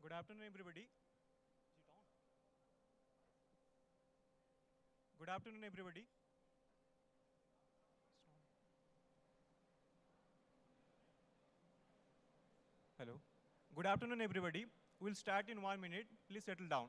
Good afternoon, everybody. Is it on? Good afternoon, everybody. It's on. Hello. Good afternoon, everybody. We'll start in 1 minute. Please settle down.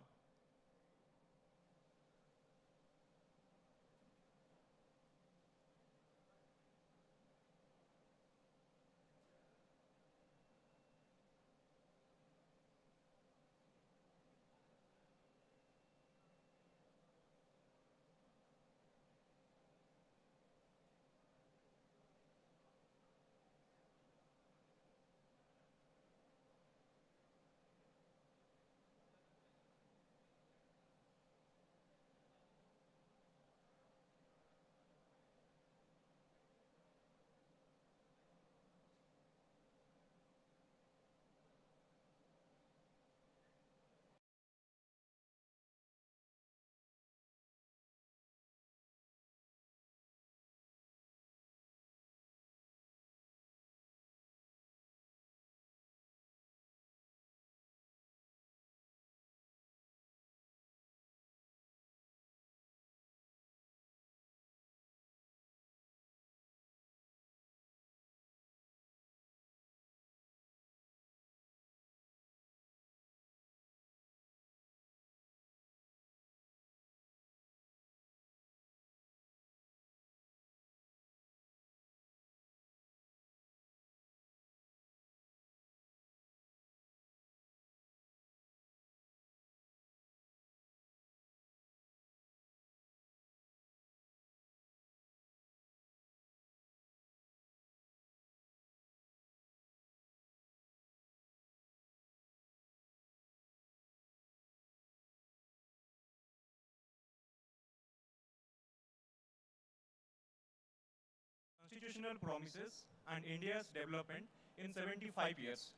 Constitutional promises and India's development in 75 years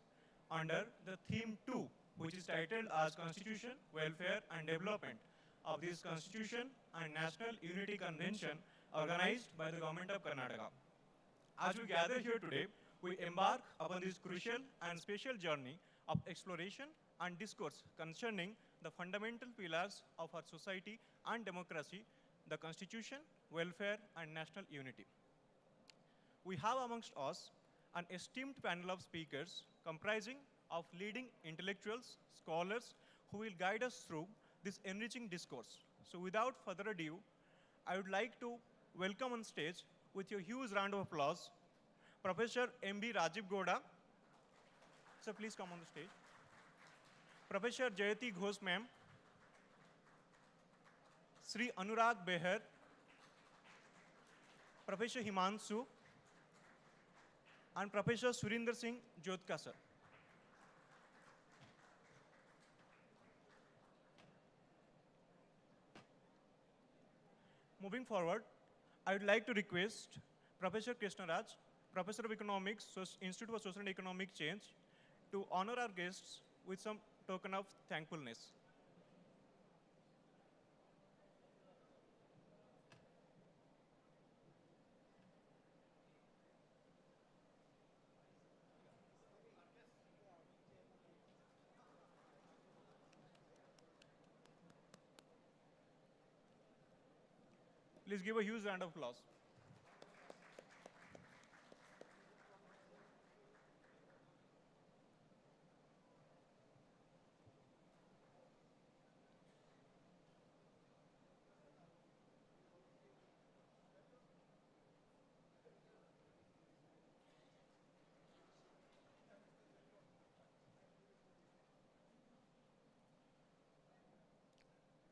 under the theme 2, which is titled as Constitution, Welfare and Development of this Constitution and National Unity Convention organized by the Government of Karnataka. As we gather here today, we embark upon this crucial and special journey of exploration and discourse concerning the fundamental pillars of our society and democracy, the Constitution, welfare, and national unity. We have amongst us an esteemed panel of speakers comprising of leading intellectuals, scholars who will guide us through this enriching discourse. So without further ado, I would like to welcome on stage with your huge round of applause, Professor M.B. Rajiv Gowda. So please come on the stage. Professor Jayati Ghosh ma'am, Sri Anurag Beher, Professor Himanshu, and Professor Surinder Singh Jyotka sir. Moving forward, I would like to request Professor Krishnaraj, Professor of Economics, Institute of Social and Economic Change, to honor our guests with some token of thankfulness. Please give a huge round of applause.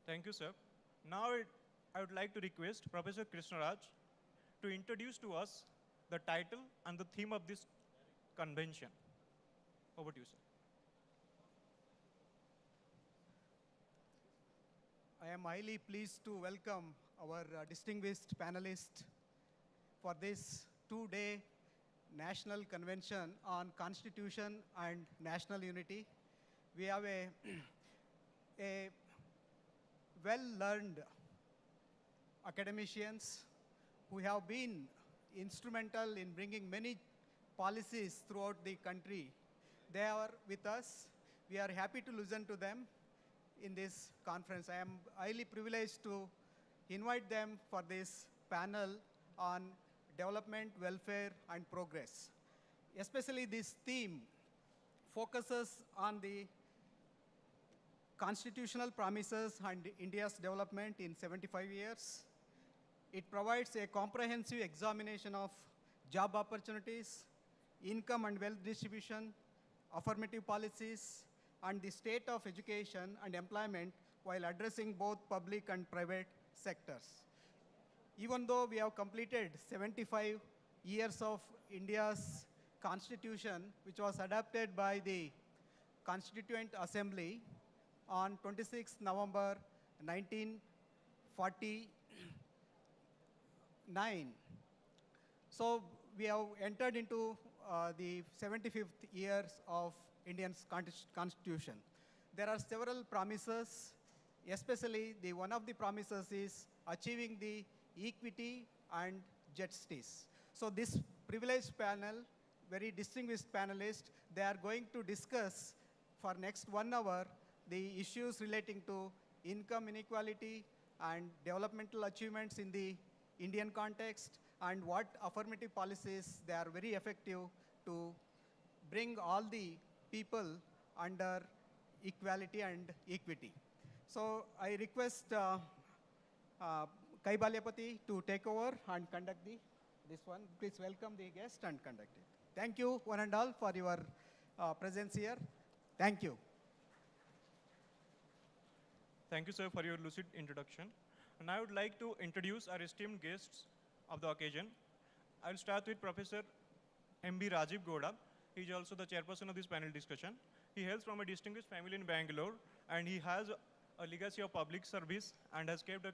Thank you, sir. Now I would like to request Professor Krishnaraj to introduce to us the title and the theme of this convention. Over to you, sir. I am highly pleased to welcome our distinguished panelists for this two-day National Convention on Constitution and National Unity. We have a well-learned academicians who have been instrumental in bringing many policies throughout the country. They are with us. we are happy to listen to them in this conference. I am highly privileged to invite them for this panel on development, welfare, and progress. Especially this theme focuses on the constitutional promises and India's development in 75 years. It provides a comprehensive examination of job opportunities, income and wealth distribution, affirmative policies, and the state of education and employment while addressing both public and private sectors. Even though we have completed 75 years of India's constitution, which was adopted by the Constituent Assembly on 26 November 1949. So we have entered into the 75th years of Indian's constitution. There are several promises, especially one of the promises is achieving the equity and justice. So this privileged panel, very distinguished panelists, they are going to discuss for next 1 hour the issues relating to income inequality and developmental achievements in the Indian context, and what affirmative policies they are very effective to bring all the people under equality and equity. So I request Kai Balyapati to take over and conduct this one. Please welcome the guest and conduct it. Thank you, one and all, for your presence here. Thank you. Thank you, sir, for your lucid introduction. And I would like to introduce our esteemed guests of the occasion. I'll start with Professor M.B. Rajiv Gowda. He is also the chairperson of this panel discussion. He hails from a distinguished family in Bangalore, and he has a legacy of public service and has kept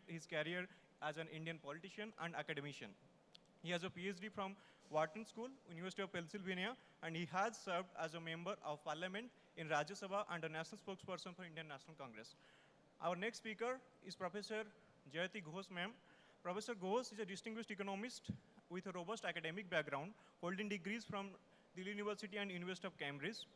his career as an Indian politician and academician. He has a PhD from Wharton School, University of Pennsylvania, and he has served as a member of parliament in Rajya Sabha and a national spokesperson for Indian National Congress. Our next speaker is Professor Jayati Ghosh, ma'am. Professor Ghosh is a distinguished economist with a robust academic background, holding degrees from Delhi University and University of Cambridge.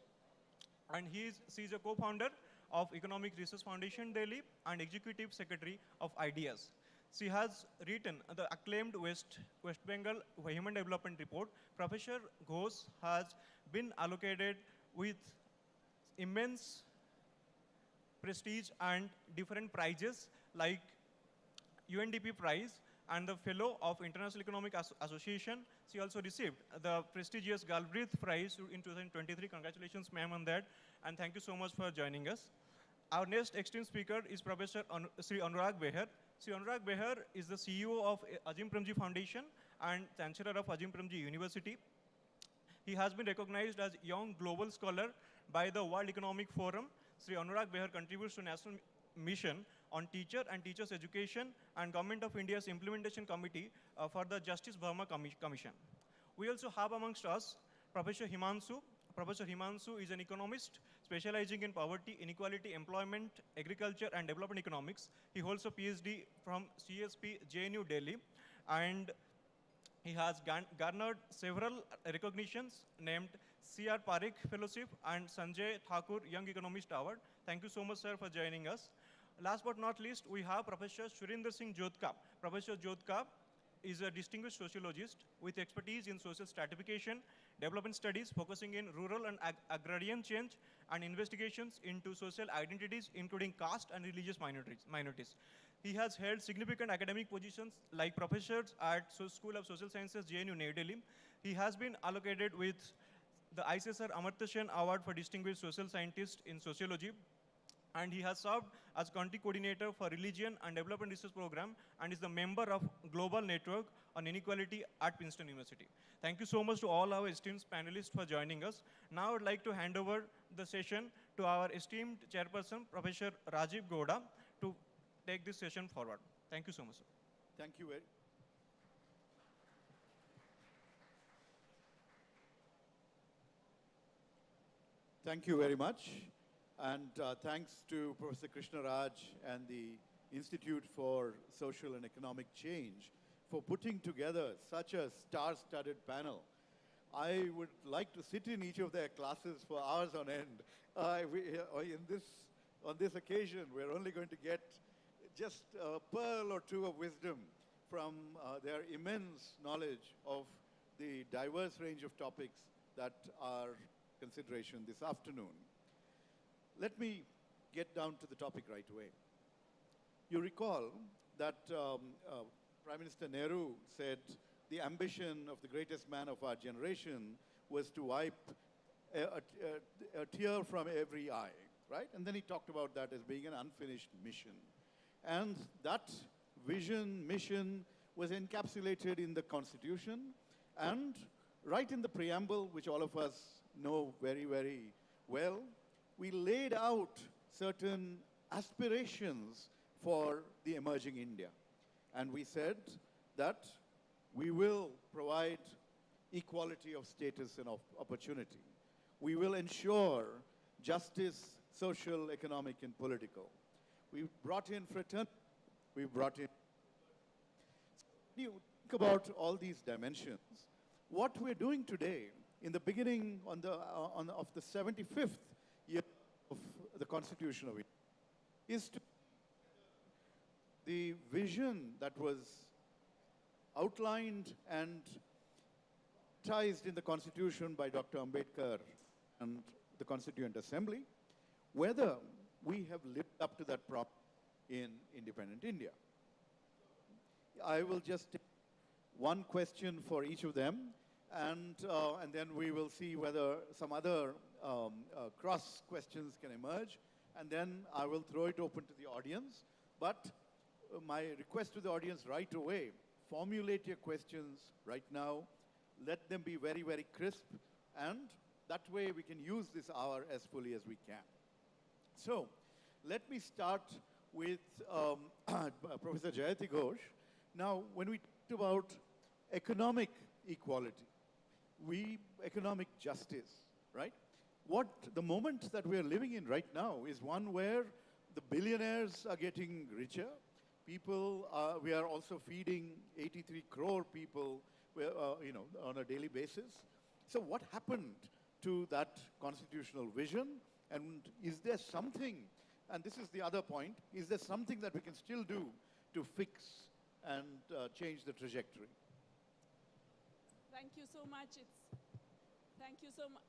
And she is a co-founder of Economic Research Foundation Delhi and executive secretary of IDEAS. She has written the acclaimed West Bengal Human Development Report. Professor Ghosh has been allocated with immense prestige and different prizes like UNDP Prize and the Fellow of International Economic Association. She also received the prestigious Galbraith Prize in 2023. Congratulations, ma'am, on that. And thank you so much for joining us. Our next esteemed speaker is Professor Sri Anurag Beher. Sri Anurag Beher is the CEO of Azim Premji Foundation and Chancellor of Azim Premji University. He has been recognized as Young Global Scholar by the World Economic Forum. Sri Anurag Beher contributes to National Mission on Teacher and Teachers Education and Government of India's Implementation Committee for the Justice Burma Commission. We also have amongst us Professor Himanshu. Professor Himanshu is an economist specializing in poverty, inequality, employment, agriculture, and development economics. He holds a PhD from CSP, JNU Delhi, and he has garnered several recognitions named C.R. Parekh Fellowship and Sanjay Thakur Young Economist Award. Thank you so much, sir, for joining us. Last but not least, we have Professor Surinder Singh Jodhka. Professor Jodhka is a distinguished sociologist with expertise in social stratification, development studies focusing in rural and agrarian change, and investigations into social identities, including caste and religious minorities. He has held significant academic positions like professors at School of Social Sciences, JNU New Delhi. He has been allocated with the ICSR Amartya Sen Award for Distinguished Social Scientist in Sociology, and he has served as country coordinator for Religion and Development Research Program and is the member of Global Network on Inequality at Princeton University. Thank you so much to all our esteemed panelists for joining us. Now I would like to hand over the session to our esteemed chairperson, Professor Rajiv Gowda, to take this session forward. Thank you so much, sir. Thank you very Thank you very much. And thanks to Professor Krishna Raj and the Institute for Social and Economic Change for putting together such a star-studded panel I would like to sit in each of their classes for hours on end. On this occasion, we're only going to get just a pearl or two of wisdom from their immense knowledge of the diverse range of topics that are consideration this afternoon. Let me get down to the topic right away. You recall that Prime Minister Nehru said the ambition of the greatest man of our generation was to wipe a tear from every eye, right? And then he talked about that as being an unfinished mission. And that vision, mission, was encapsulated in the Constitution and right in the preamble, which all of us know very, very well, we laid out certain aspirations for the emerging India. And we said that we will provide equality of status and of opportunity. We will ensure justice, social, economic, and political. We brought in fraternity. We brought in... You think about all these dimensions. What we're doing today, in the beginning of the 75th year of the Constitution of India, is to the vision that was outlined and ties in the Constitution by Dr. Ambedkar and the Constituent Assembly, whether we have lived up to that promise in independent India. I will just take one question for each of them, and then we will see whether some other cross questions can emerge, and then I will throw it open to the audience. But my request to the audience right away, formulate your questions right now, let them be very, very crisp, and that way we can use this hour as fully as we can. So, let me start with Professor Jayati Ghosh. Now, when we talk about economic equality, economic justice, right? The moment that we're living in right now is one where the billionaires are getting richer. We are also feeding 83 crore people, on a daily basis. So what happened to that constitutional vision? And is there something, and this is the other point, is there something that we can still do to fix and change the trajectory? Thank you so much. Thank you so much.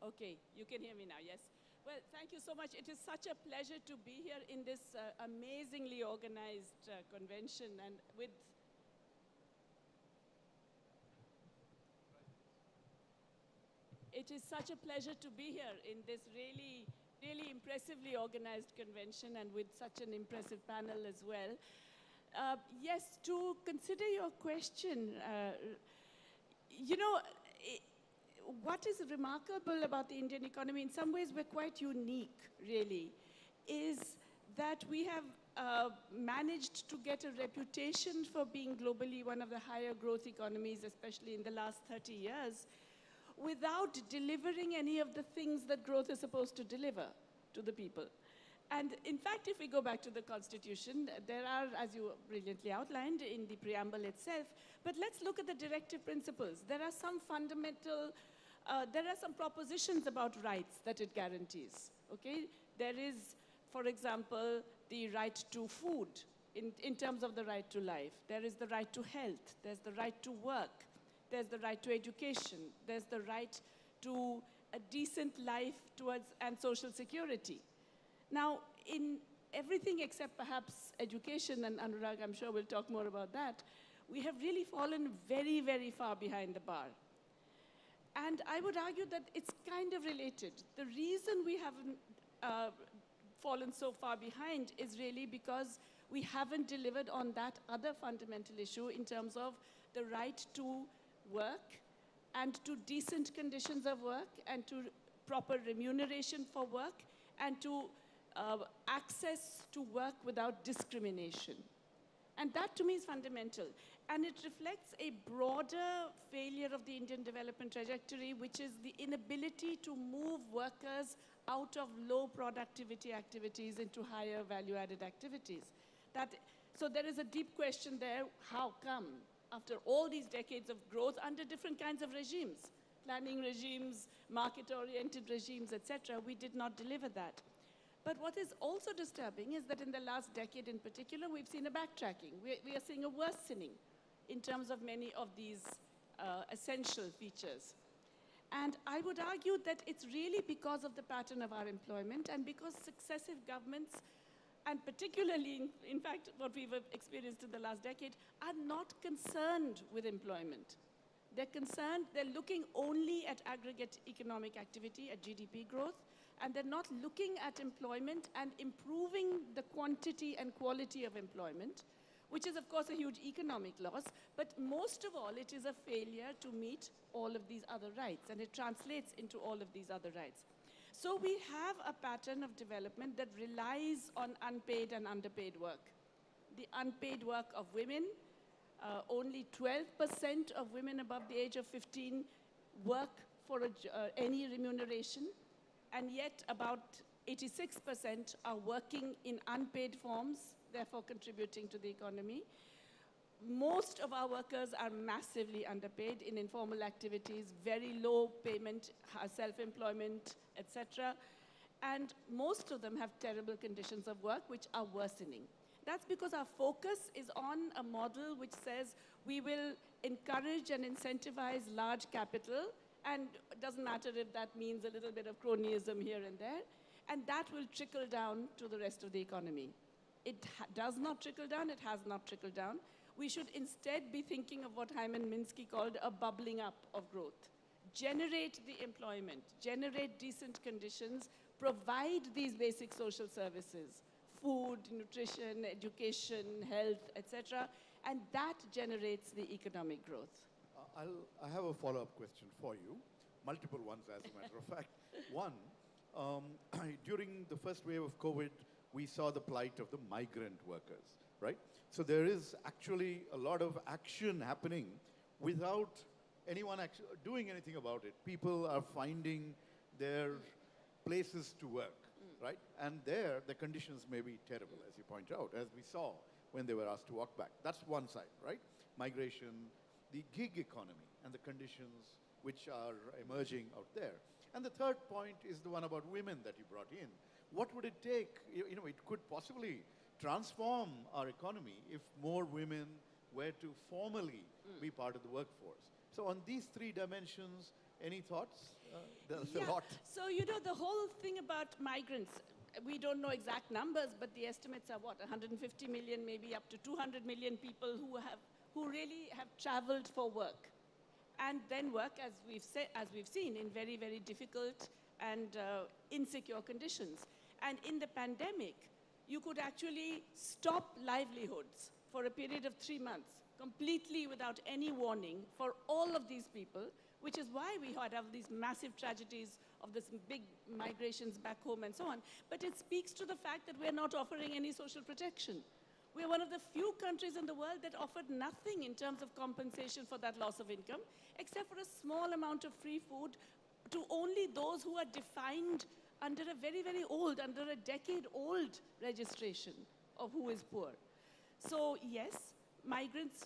Okay, you can hear me now, yes? Well, thank you so much. It is such a pleasure to be here in this amazingly organized convention, and with it is such a pleasure to be here in this really, really impressively organized convention, and with such an impressive panel as well. Yes, to consider your question, what is remarkable about the Indian economy, in some ways we're quite unique, really, is that we have managed to get a reputation for being globally one of the higher growth economies, especially in the last 30 years, without delivering any of the things that growth is supposed to deliver to the people. And in fact, if we go back to the Constitution, there are, as you brilliantly outlined in the preamble itself, but let's look at the directive principles. There are some fundamental, there are some propositions about rights that it guarantees, okay? There is, for example, the right to food in terms of the right to life. There is the right to health. There's the right to work. There's the right to education. There's the right to a decent life and social security. Now, in everything except perhaps education, and Anurag, I'm sure we'll talk more about that, we have really fallen very, very far behind the bar. And I would argue that it's kind of related. The reason we haven't fallen so far behind is really because we haven't delivered on that other fundamental issue in terms of the right to work and to decent conditions of work and to proper remuneration for work and to access to work without discrimination. And that to me is fundamental. And it reflects a broader failure of the Indian development trajectory, which is the inability to move workers out of low productivity activities into higher value-added activities. So there is a deep question there, how come? after all these decades of growth under different kinds of regimes, planning regimes, market-oriented regimes, etc., we did not deliver that. But what is also disturbing is that in the last decade in particular, we've seen a backtracking. We are seeing a worsening in terms of many of these essential features. And I would argue that it's really because of the pattern of our employment and because successive governments, and particularly, in fact, what we've experienced in the last decade, are not concerned with employment. They're looking only at aggregate economic activity, at GDP growth, and they're not looking at employment and improving the quantity and quality of employment, which is, of course, a huge economic loss. But most of all, it is a failure to meet all of these other rights, and it translates into all of these other rights. So we have a pattern of development that relies on unpaid and underpaid work. The unpaid work of women, only 12% of women above the age of 15 work for any remuneration, and yet about 86% are working in unpaid forms, therefore contributing to the economy. Most of our workers are massively underpaid in informal activities, very low payment, self-employment, etc. And most of them have terrible conditions of work, which are worsening. That's because our focus is on a model which says we will encourage and incentivize large capital, and it doesn't matter if that means a little bit of cronyism here and there, and that will trickle down to the rest of the economy. It does not trickle down, it has not trickled down. We should instead be thinking of what Hyman Minsky called a bubbling up of growth. Generate the employment, generate decent conditions, provide these basic social services, food, nutrition, education, health, etc., and that generates the economic growth. I have a follow-up question for you, multiple ones as a matter of fact. One, during the first wave of COVID, we saw the plight of the migrant workers, right? So there is actually a lot of action happening without anyone actually doing anything about it. People are finding their places to work, right? And there, the conditions may be terrible, as you point out, as we saw when they were asked to walk back. That's one side, right? Migration, the gig economy, and the conditions which are emerging out there. And the third point is the one about women that you brought in. What would it take? You know, it could possibly transform our economy if more women were to formally be part of the workforce. So on these three dimensions, any thoughts? There's a lot. So, you know, the whole thing about migrants, we don't know exact numbers, but the estimates are what, 150 million, maybe up to 200 million people who really have traveled for work and then work, as we've seen, in very, very difficult and insecure conditions. And in the pandemic, you could actually stop livelihoods for a period of 3 months, completely without any warning for all of these people, which is why we had these massive tragedies of this big migrations back home and so on. But it speaks to the fact that we're not offering any social protection. We're one of the few countries in the world that offered nothing in terms of compensation for that loss of income, except for a small amount of free food to only those who are defined under a very, very old, under a decade-old registration of who is poor. So yes, migrants,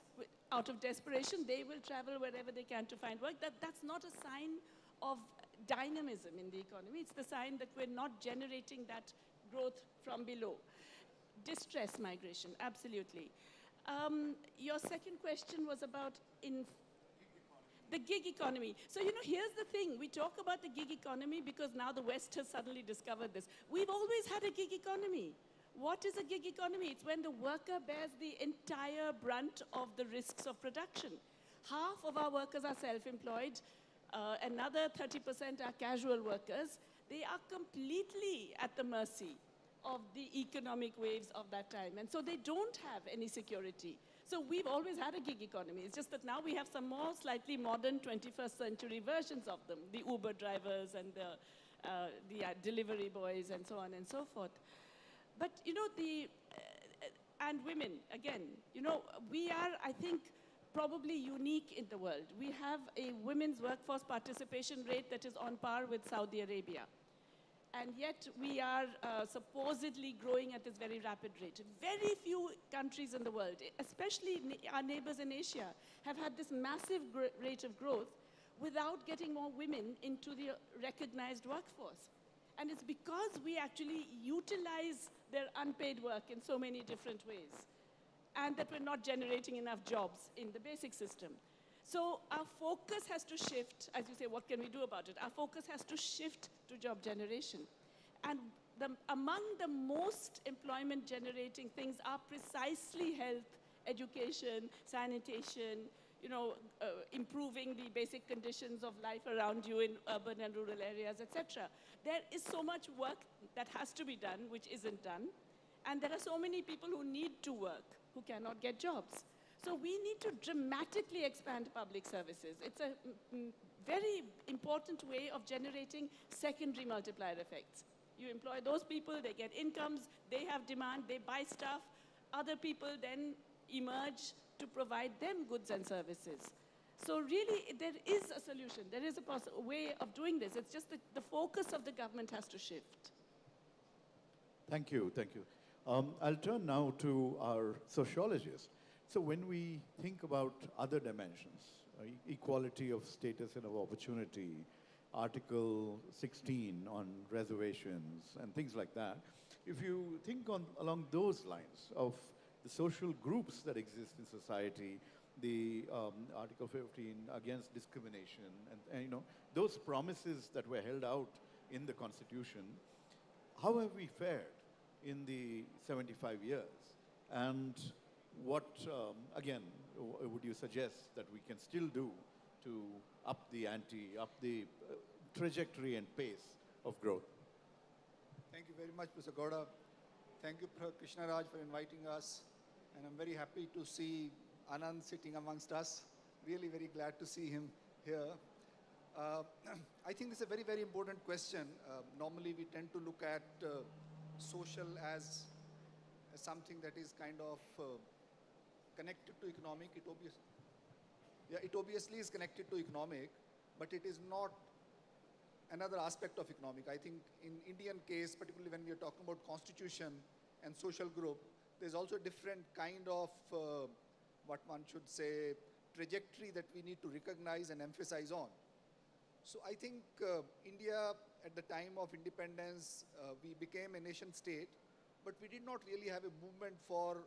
out of desperation, they will travel wherever they can to find work. That's not a sign of dynamism in the economy. It's the sign that we're not generating that growth from below. Distress migration, absolutely. Your second question was about the gig economy. So, you know, here's the thing. We talk about the gig economy because now the West has suddenly discovered this. We've always had a gig economy. What is a gig economy? It's when the worker bears the entire brunt of the risks of production. Half of our workers are self-employed. Another 30% are casual workers. They are completely at the mercy of the economic waves of that time. And so they don't have any security. So we've always had a gig economy. It's just that now we have some more slightly modern 21st century versions of them, the Uber drivers and the delivery boys and so on and so forth. But, you know, and women, again, you know, we are, I think, probably unique in the world. We have a women's workforce participation rate that is on par with Saudi Arabia. and yet we are supposedly growing at this very rapid rate. Very few countries in the world, especially our neighbors in Asia, have had this massive rate of growth without getting more women into the recognized workforce. And it's because we actually utilize their unpaid work in so many different ways, and that we're not generating enough jobs in the basic system. So our focus has to shift. As you say, what can we do about it? Our focus has to shift to job generation. And among the most employment generating things are precisely health, education, sanitation, improving the basic conditions of life around you in urban and rural areas, etc. There is so much work that has to be done, which isn't done. And there are so many people who need to work, who cannot get jobs. So we need to dramatically expand public services. It's a very important way of generating secondary multiplier effects. You employ those people, they get incomes, they have demand, they buy stuff. Other people then emerge to provide them goods and services. So really, there is a solution. There is a way of doing this. It's just that the focus of the government has to shift. Thank you, thank you. I'll turn now to our sociologists. So when we think about other dimensions, equality of status and of opportunity, Article 16 on reservations and things like that, if you think along those lines of the social groups that exist in society, the Article 15 against discrimination, and those promises that were held out in the Constitution, how have we fared in the 75 years? And what, again, would you suggest that we can still do to up the ante, up the trajectory and pace of growth? Thank you very much, Mr. Gowda. Thank you, Krishna Raj, for inviting us. And I'm very happy to see Anand sitting amongst us. Really very glad to see him here. I think this is a very, very important question. Normally, we tend to look at social as something that is kind of connected to economic. It obviously is connected to economic, but it is not another aspect of economic. I think in Indian case, particularly when we are talking about constitution and social group, there's also a different kind of, what one should say, trajectory that we need to recognize and emphasize on. So I think India, at the time of independence, we became a nation state, but we did not really have a movement for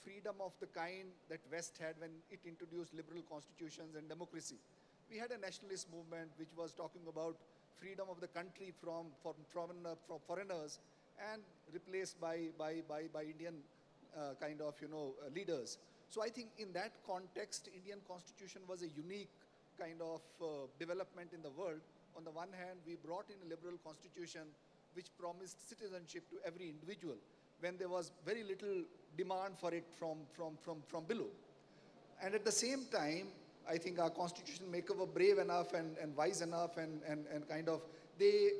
freedom of the kind that West had when it introduced liberal constitutions and democracy. We had a nationalist movement which was talking about freedom of the country from foreigners and replaced by Indian kind of, leaders. So I think in that context, Indian constitution was a unique kind of development in the world. On the one hand, we brought in a liberal constitution which promised citizenship to every individual when there was very little demand for it from below. And at the same time, I think our constitution makers were brave enough and wise enough and kind of, they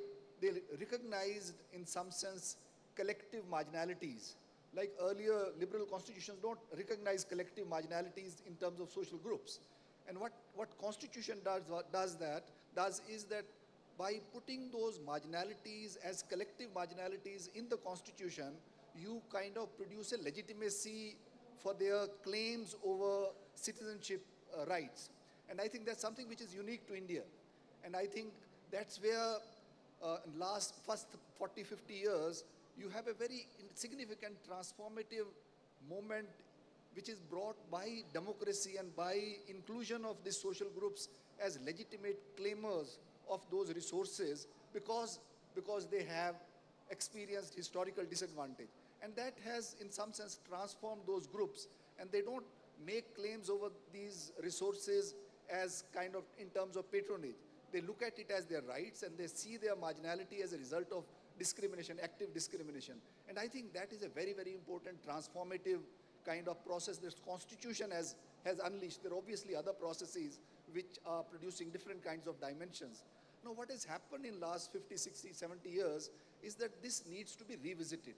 recognized in some sense collective marginalities. Like earlier, liberal constitutions don't recognize collective marginalities in terms of social groups. And what constitution does is that by putting those marginalities as collective marginalities in the constitution, you kind of produce a legitimacy for their claims over citizenship rights. And I think that's something which is unique to India. And I think that's where in first 40, 50 years, you have a very significant transformative moment which is brought by democracy and by inclusion of these social groups as legitimate claimers of those resources because they have experienced historical disadvantage. And that has, in some sense, transformed those groups. And they don't make claims over these resources as kind of in terms of patronage. They look at it as their rights and they see their marginality as a result of discrimination, active discrimination. And I think that is a very, very important transformative kind of process that Constitution has unleashed. There are obviously other processes which are producing different kinds of dimensions. Now, what has happened in last 50, 60, 70 years is that this needs to be revisited.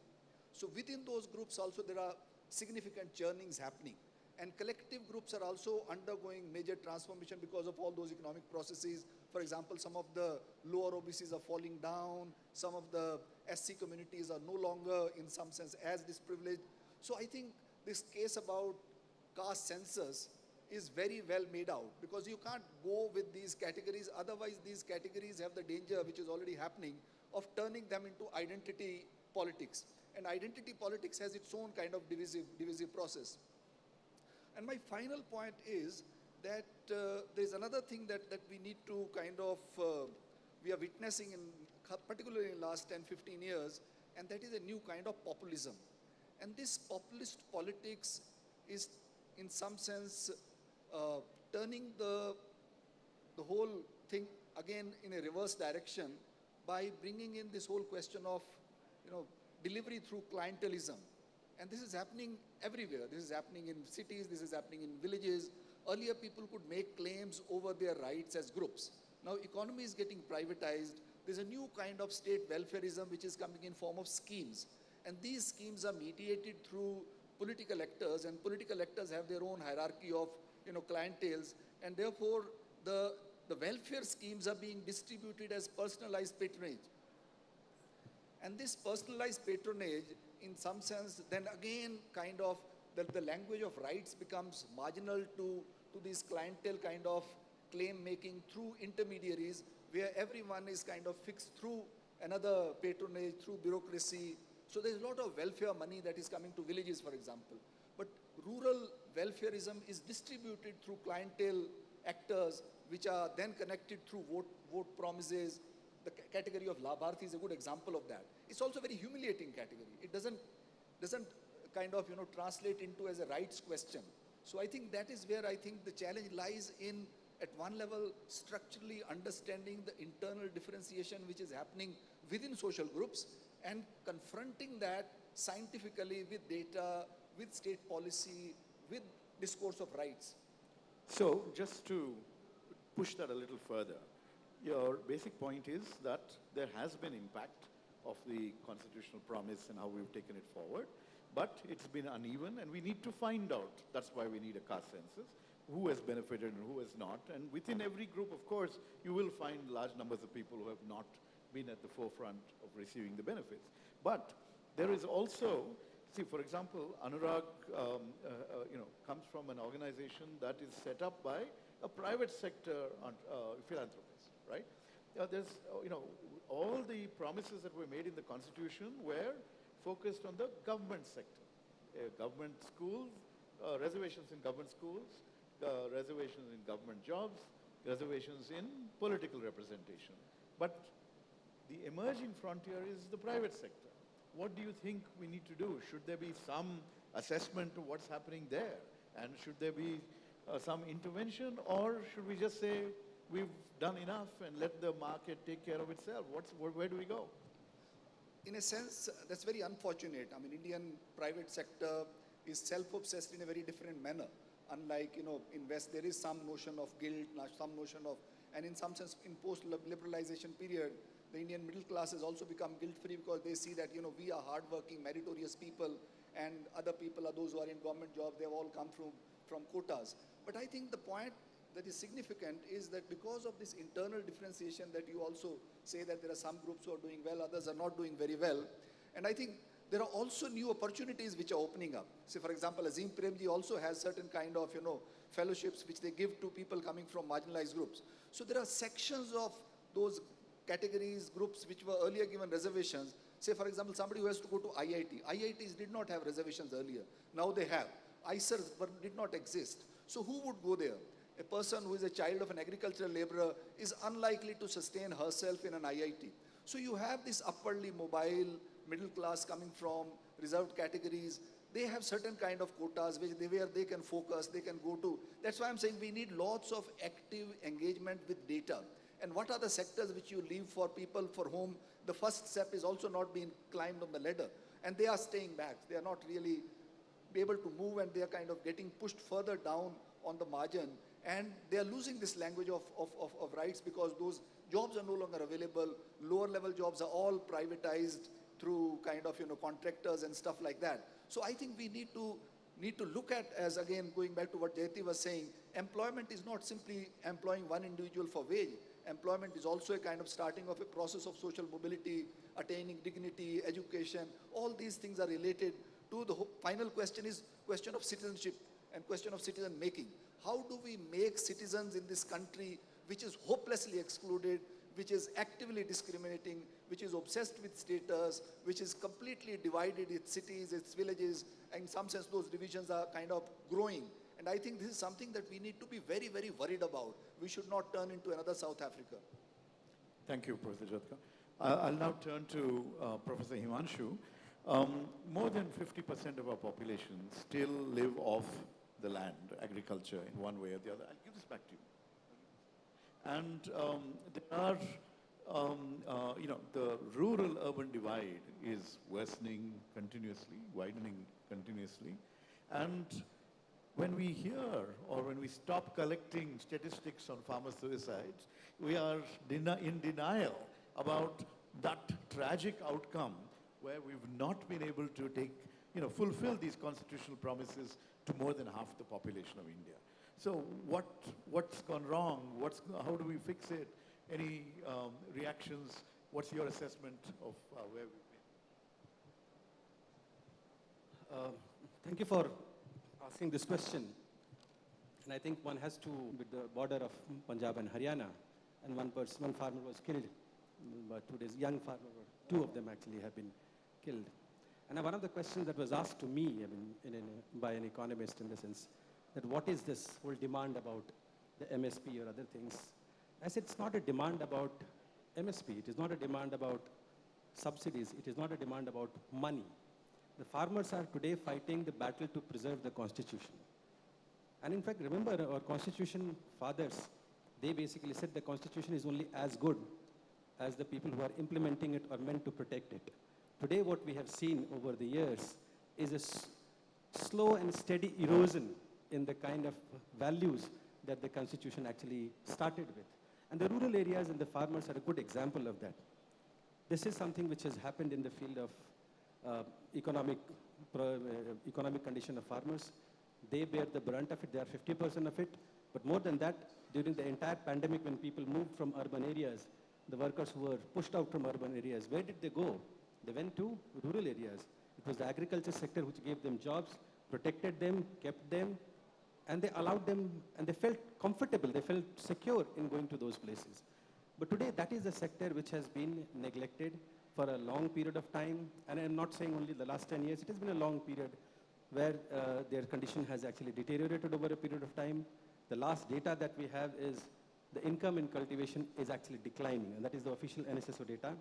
So within those groups also there are significant churnings happening. And collective groups are also undergoing major transformation because of all those economic processes. For example, some of the lower OBCs are falling down. Some of the SC communities are no longer, in some sense, as disprivileged. So I think this case about caste census is very well made out, because you can't go with these categories. Otherwise, these categories have the danger, which is already happening, of turning them into identity politics. And identity politics has its own kind of divisive process. And my final point is that there's another thing that we need to kind of, we are witnessing particularly in the last 10, 15 years, and that is a new kind of populism. And this populist politics is, in some sense, turning the whole thing again in a reverse direction by bringing in this whole question of, delivery through clientelism. And this is happening everywhere. This is happening in cities, this is happening in villages. Earlier, people could make claims over their rights as groups. Now, economy is getting privatized. There's a new kind of state welfareism which is coming in form of schemes. And these schemes are mediated through political actors, and political actors have their own hierarchy of, clienteles, and therefore, the welfare schemes are being distributed as personalized patronage. And this personalized patronage, in some sense, then again, kind of, the language of rights becomes marginal to this clientele kind of claim making through intermediaries, where everyone is kind of fixed through another patronage, through bureaucracy. So there's a lot of welfare money that is coming to villages, for example. But rural welfareism is distributed through clientele actors, which are then connected through vote promises. The category of Labharthi is a good example of that. It's also a very humiliating category. It doesn't kind of, translate into as a rights question. So I think that is where I think the challenge lies in, at one level, structurally understanding the internal differentiation which is happening within social groups, and confronting that scientifically with data, with state policy, with discourse of rights. So just to push that a little further, your basic point is that there has been impact of the constitutional promise and how we've taken it forward, but it's been uneven, and we need to find out. That's why we need a caste census, who has benefited and who has not. And within every group, of course, you will find large numbers of people who have not been at the forefront of receiving the benefits. But there is also, see, for example, Anurag comes from an organization that is set up by a private sector philanthropist, right? There's, all the promises that were made in the Constitution were focused on the government sector. Government schools, reservations in government schools, reservations in government jobs, reservations in political representation. But the emerging frontier is the private sector. What do you think we need to do? Should there be some assessment of what's happening there? And should there be some intervention? Or should we just say, we've done enough and let the market take care of itself? Where do we go? In a sense, that's very unfortunate. I mean, Indian private sector is self-obsessed in a very different manner. Unlike, in West, there is some notion of guilt, some notion of, and in some sense, in post-liberalization period, the Indian middle class has also become guilt-free, because they see that, we are hardworking, meritorious people, and other people are those who are in government jobs. They've all come from quotas. But I think the point that is significant is that because of this internal differentiation, that you also say that there are some groups who are doing well, others are not doing very well. And I think there are also new opportunities which are opening up. Say, for example, Azim Premji also has certain kind of, fellowships which they give to people coming from marginalized groups. So there are sections of those categories, groups which were earlier given reservations. Say, for example, somebody who has to go to IIT. IITs did not have reservations earlier. Now they have. ISERs did not exist. So who would go there? A person who is a child of an agricultural laborer is unlikely to sustain herself in an IIT. So you have this upwardly mobile middle class coming from reserved categories. They have certain kind of quotas where they can focus, they can go to. That's why I'm saying we need lots of active engagement with data. And what are the sectors which you leave for people for whom the first step is also not being climbed on the ladder? And they are staying back. They are not really able to move, and they are kind of getting pushed further down on the margin. And they are losing this language of rights, because those jobs are no longer available. Lower level jobs are all privatized through kind of, contractors and stuff like that. So I think we need to need to look at, as again, going back to what Jayati was saying, employment is not simply employing one individual for wage. Employment is also a kind of starting of a process of social mobility, attaining dignity, education. All these things are related to the final question is question of citizenship and question of citizen making. How do we make citizens in this country which is hopelessly excluded, which is actively discriminating, which is obsessed with status, which is completely divided its cities, its villages, and in some sense those divisions are kind of growing. And I think this is something that we need to be very, very worried about. We should not turn into another South Africa. Thank you, Professor Jyotka. I'll now turn to Professor Himanshu. More than 50% of our population still live off the land, agriculture in one way or the other. I'll give this back to you. And there are, the rural-urban divide is worsening continuously, widening continuously. And when we hear or when we stop collecting statistics on farmer suicides, we are in denial about that tragic outcome where we've not been able to fulfill these constitutional promises to more than half the population of India. So what's gone wrong? How do we fix it? Any reactions? What's your assessment of where we've been? Thank you for asking this question. And I think one has to, with the border of Punjab and Haryana, and one farmer was killed, but 2 days, young farmer, 2 of them actually have been killed. And one of the questions that was asked to me, by an economist in the sense, that what is this whole demand about the MSP or other things? I said it's not a demand about MSP. It is not a demand about subsidies. It is not a demand about money. The farmers are today fighting the battle to preserve the constitution. And in fact, remember our constitution fathers, they basically said the constitution is only as good as the people who are implementing it or meant to protect it. Today what we have seen over the years is a slow and steady erosion in the kind of values that the constitution actually started with. And the rural areas and the farmers are a good example of that. This is something which has happened in the field of economic condition of farmers. They bear the brunt of it, they are 50% of it. But more than that, during the entire pandemic when people moved from urban areas, the workers who were pushed out from urban areas, where did they go? They went to rural areas. It was the agriculture sector which gave them jobs, protected them, kept them, and they allowed them, and they felt comfortable, they felt secure in going to those places. But today, that is a sector which has been neglected for a long period of time, and I'm not saying only the last 10 years, it has been a long period where their condition has actually deteriorated over a period of time. The last data that we have is the income in cultivation is actually declining, and that is the official NSSO data.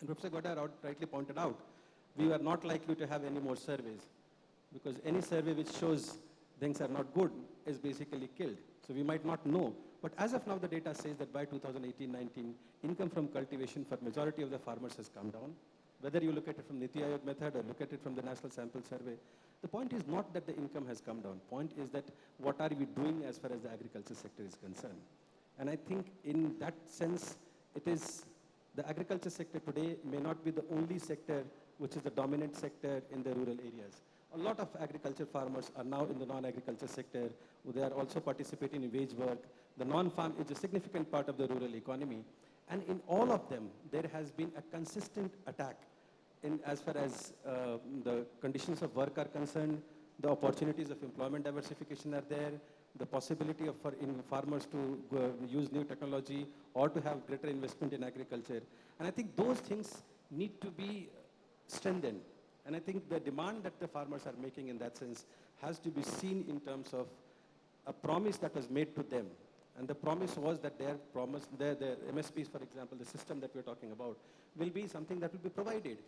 And Professor Gowda rightly pointed out, we are not likely to have any more surveys, because any survey which shows things are not good is basically killed. So we might not know. But as of now, the data says that by 2018-19, income from cultivation for majority of the farmers has come down. Whether you look at it from Niti Aayog method or look at it from the National Sample Survey, the point is not that the income has come down. Point is that what are we doing as far as the agriculture sector is concerned. And I think in that sense, it is the agriculture sector today may not be the only sector which is the dominant sector in the rural areas. A lot of agriculture farmers are now in the non-agriculture sector. They are also participating in wage work. The non-farm is a significant part of the rural economy. And in all of them, there has been a consistent attack in as far as the conditions of work are concerned, the opportunities of employment diversification are there, the possibility of farmers to use new technology or to have greater investment in agriculture. And I think those things need to be strengthened. And I think the demand that the farmers are making in that sense has to be seen in terms of a promise that was made to them. And the promise was that their MSPs, for example, the system that we're talking about, will be something that will be provided.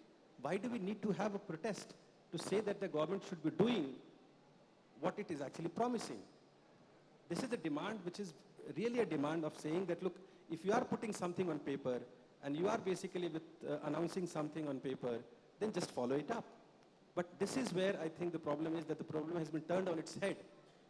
Why do we need to have a protest to say that the government should be doing what it is actually promising? This is a demand which is really a demand of saying that, look, if you are putting something on paper and you are basically announcing something on paper, then just follow it up. But this is where I think the problem is that the problem has been turned on its head.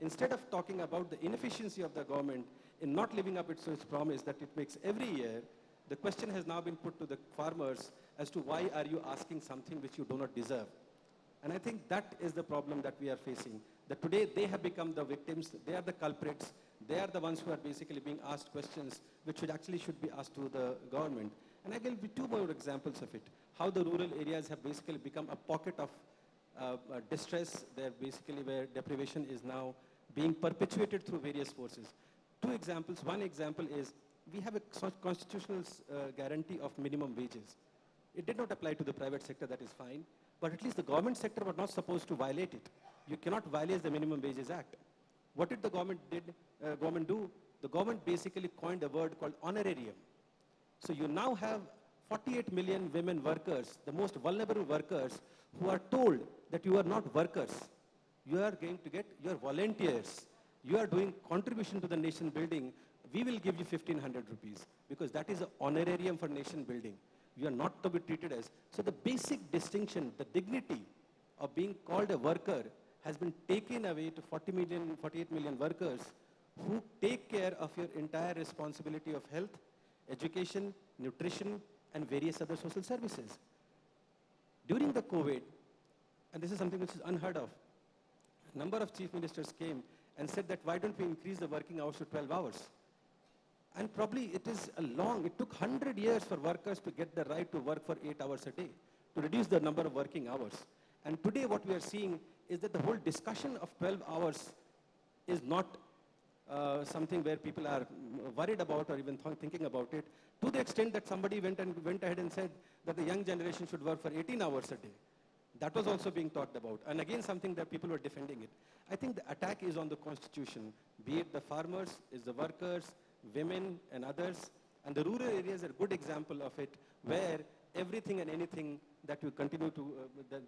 Instead of talking about the inefficiency of the government in not living up to its promise that it makes every year, the question has now been put to the farmers as to why are you asking something which you do not deserve. And I think that is the problem that we are facing. That today they have become the victims, they are the culprits, they are the ones who are basically being asked questions which should be asked to the government. And I will give you two more examples of it. How the rural areas have basically become a pocket of distress, they're basically where deprivation is now being perpetuated through various forces. Two examples. One example is we have a constitutional guarantee of minimum wages. It did not apply to the private sector, that is fine. But at least the government sector was not supposed to violate it. You cannot violate the Minimum Wages Act. What did the government do? The government basically coined a word called honorarium. So you now have 48 million women workers, the most vulnerable workers, who are told that you are not workers. You are going to get your volunteers. You are doing contribution to the nation building. We will give you 1,500 rupees because that is an honorarium for nation building. You are not to be treated as. So the basic distinction, the dignity of being called a worker has been taken away to 48 million workers who take care of your entire responsibility of health, education, nutrition, and various other social services. During the COVID, and this is something which is unheard of, a number of chief ministers came and said that why don't we increase the working hours to 12 hours? And probably it took 100 years for workers to get the right to work for 8 hours a day, to reduce the number of working hours. And today what we are seeing is that the whole discussion of 12 hours is not something where people are worried about or even thinking about it, to the extent that somebody went ahead and said that the young generation should work for 18 hours a day. That was also being talked about. And again, something that people were defending it. I think the attack is on the constitution, be it the farmers, is the workers, women and others. And the rural areas are a good example of it, where everything and anything that you continue to,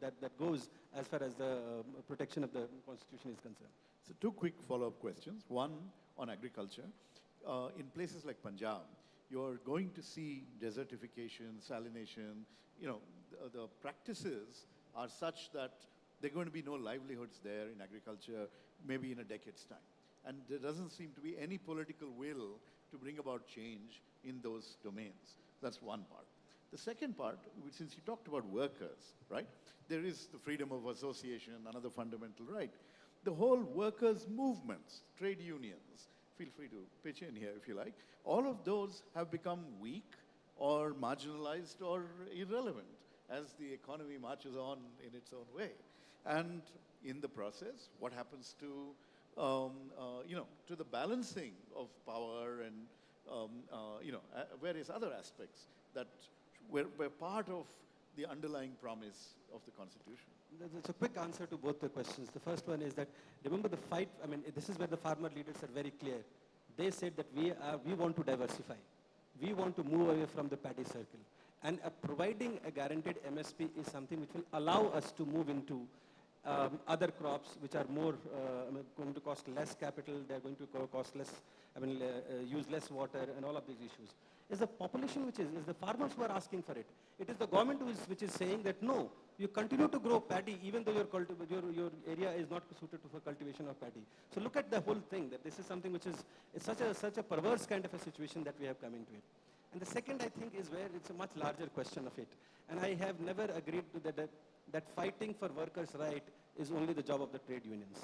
that goes as far as the protection of the constitution is concerned. So two quick follow-up questions. One on agriculture. In places like Punjab, you're going to see desertification, salination. You know, the practices are such that there are going to be no livelihoods there in agriculture, maybe in a decade's time. And there doesn't seem to be any political will to bring about change in those domains. That's one part. The second part, since you talked about workers, right? There is the freedom of association, another fundamental right. The whole workers' movements, trade unions, feel free to pitch in here if you like, all of those have become weak or marginalized or irrelevant as the economy marches on in its own way. And in the process, what happens to to the balancing of power and various other aspects that were part of the underlying promise of the Constitution? It's a quick answer to both the questions. The first one is that, remember the fight, I mean, this is where the farmer leaders are very clear. They said that we want to diversify. We want to move away from the paddy circle. And providing a guaranteed MSP is something which will allow us to move into other crops which are more going to cost less capital, they're going to cost less, use less water and all of these issues. It's the population which is the farmers who are asking for it. It is the government which is saying that no, you continue to grow paddy even though your area is not suited for cultivation of paddy. So look at the whole thing, that this is something which is such a perverse kind of a situation that we have come into it. And the second, I think, is where it's a much larger question of it. And I have never agreed to that fighting for workers' right is only the job of the trade unions.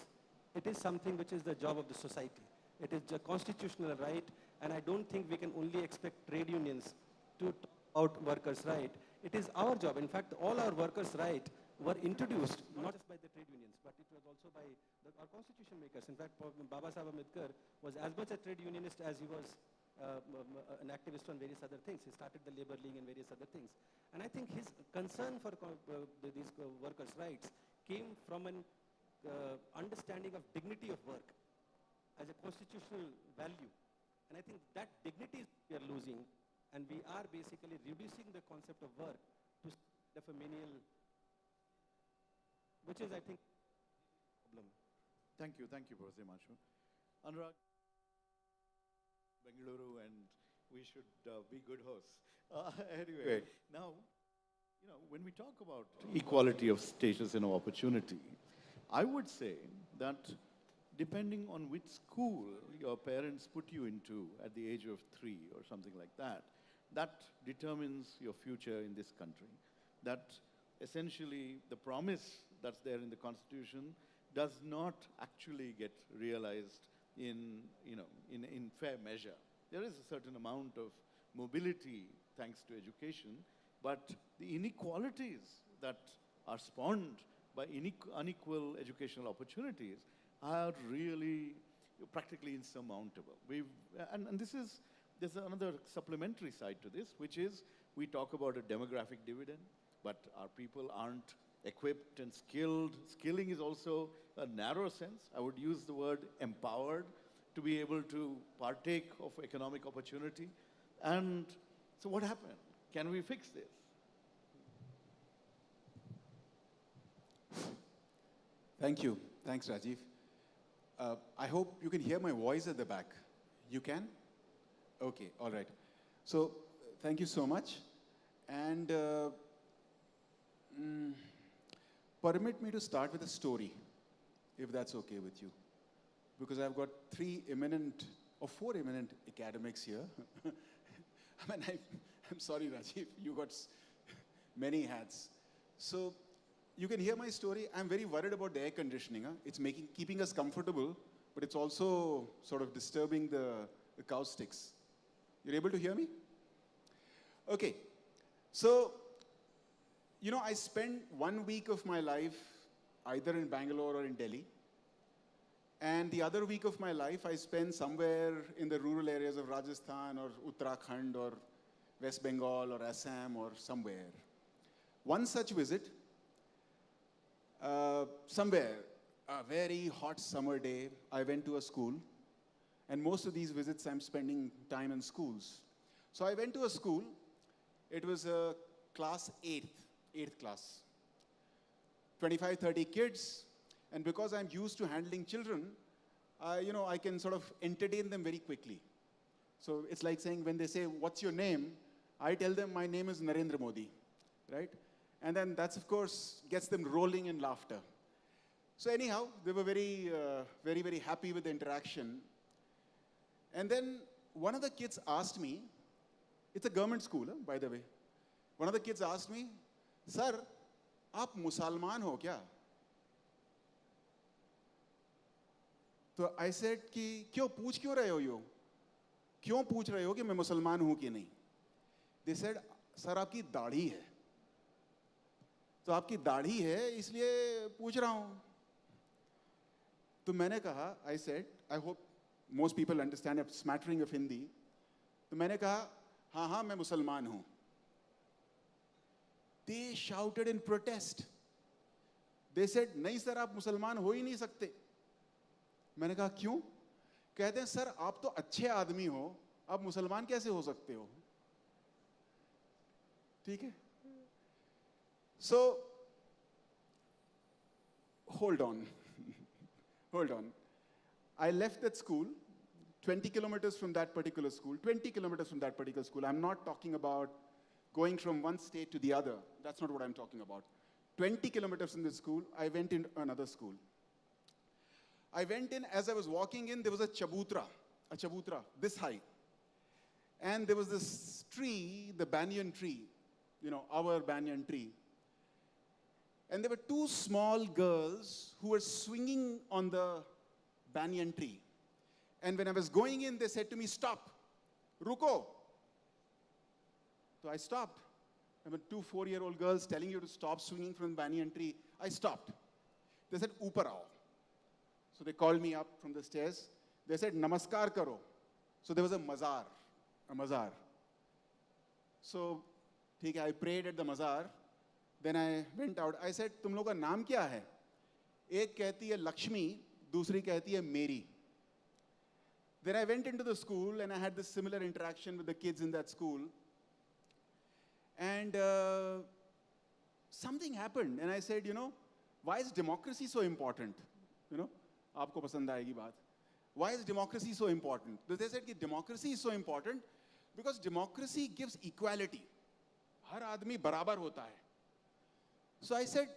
It is something which is the job of the society. It is a constitutional right, and I don't think we can only expect trade unions to talk about workers' right. It is our job. In fact, all our workers' right were introduced not just by the trade unions, but it was also by our constitution makers. In fact, Baba Saheb Ambedkar was as much a trade unionist as he was an activist on various other things. He started the Labor League and various other things. And I think his concern for these workers' rights came from an understanding of dignity of work as a constitutional value. And I think that dignity we are losing, and we are basically reducing the concept of work to a menial, which is, I think, a problem. Thank you, Professor Himanshu. Anurag, Bengaluru, and we should be good hosts. Anyway, now, when we talk about equality of status and opportunity, I would say that depending on which school your parents put you into at the age of 3 or something like that, that determines your future in this country. That essentially the promise that's there in the Constitution does not actually get realized in, in fair measure. There is a certain amount of mobility thanks to education, but the inequalities that are spawned by unequal educational opportunities are really practically insurmountable. And there's another supplementary side to this, which is we talk about a demographic dividend, but our people aren't equipped and skilled. Skilling is also a narrow sense. I would use the word empowered to be able to partake of economic opportunity. And so what happened? Can we fix this? Thank you. Thanks, Rajiv. I hope you can hear my voice at the back. You can? Okay, all right. So, thank you so much. And permit me to start with a story, if that's okay with you. Because I've got 4 eminent academics here. I mean, I'm sorry, Rajiv, you got many hats. So, you can hear my story. I'm very worried about the air conditioning. Huh? It's keeping us comfortable, but it's also sort of disturbing the acoustics. You're able to hear me? Okay. So, I spent 1 week of my life either in Bangalore or in Delhi. And the other week of my life, I spent somewhere in the rural areas of Rajasthan or Uttarakhand or West Bengal or Assam or somewhere. One such visit, somewhere, a very hot summer day, I went to a school. And most of these visits, I'm spending time in schools. So I went to a school. It was a class 8th class. 25, 30 kids. And because I'm used to handling children, I can sort of entertain them very quickly. So it's like saying, when they say, what's your name? I tell them, my name is Narendra Modi, right? And then that's, of course, gets them rolling in laughter. So anyhow, they were very, very happy with the interaction. And then one of the kids asked me, it's a government school, by the way. One of the kids asked me, Sir, aap Musalman ho kya? So I said, क्यों पूछ क्यों रहे हो यो? क्यों पूछ रहे हो कि मैं मुसलमान हूं कि नहीं? They said, Sir, आपकी दाढ़ी है. तो आपकी दाढ़ी है, इसलिए पूछ रहा हूं. तो मैंने कहा, I said, I hope most people understand a smattering of Hindi. तो मैंने कहा, हाँ, मैं मुसलमान हूं. They shouted in protest. They said, नहीं सर, आप मुसलमान हो ही नहीं सकते. मैंने कहा, क्यों? कहते हैं, सर, आप तो अच्छे आदमी हो, आप मुसलमान कैसे हो सकते हो? ठीक है? So, hold on. Hold on. I left that school, 20 kilometers from that particular school, 20 kilometers from that particular school. I'm not talking about going from one state to the other. That's not what I'm talking about. 20 kilometers from the school, I went into another school. I went in, as I was walking in, there was a chabutra, this high. And there was this tree, the banyan tree, our banyan tree. And there were 2 small girls who were swinging on the banyan tree. And when I was going in, they said to me, stop, ruko. So I stopped. I mean, 2 4-year-old girls telling you to stop swinging from the banyan tree. I stopped. They said, upar aao. So they called me up from the stairs. They said, namaskar karo. So there was a mazar. So, I prayed at the mazar. Then I went out. I said, तुम लोग का नाम क्या है? एक कहती है लक्ष्मी, दूसरी कहती है मेरी. Then I went into the school and I had this similar interaction with the kids in that school. And something happened. And I said, why is democracy so important? आपको पसंद आएगी बात. Why is democracy so important? They said that democracy is so important because democracy gives equality. हर आदमी बराबर होता है. So I said,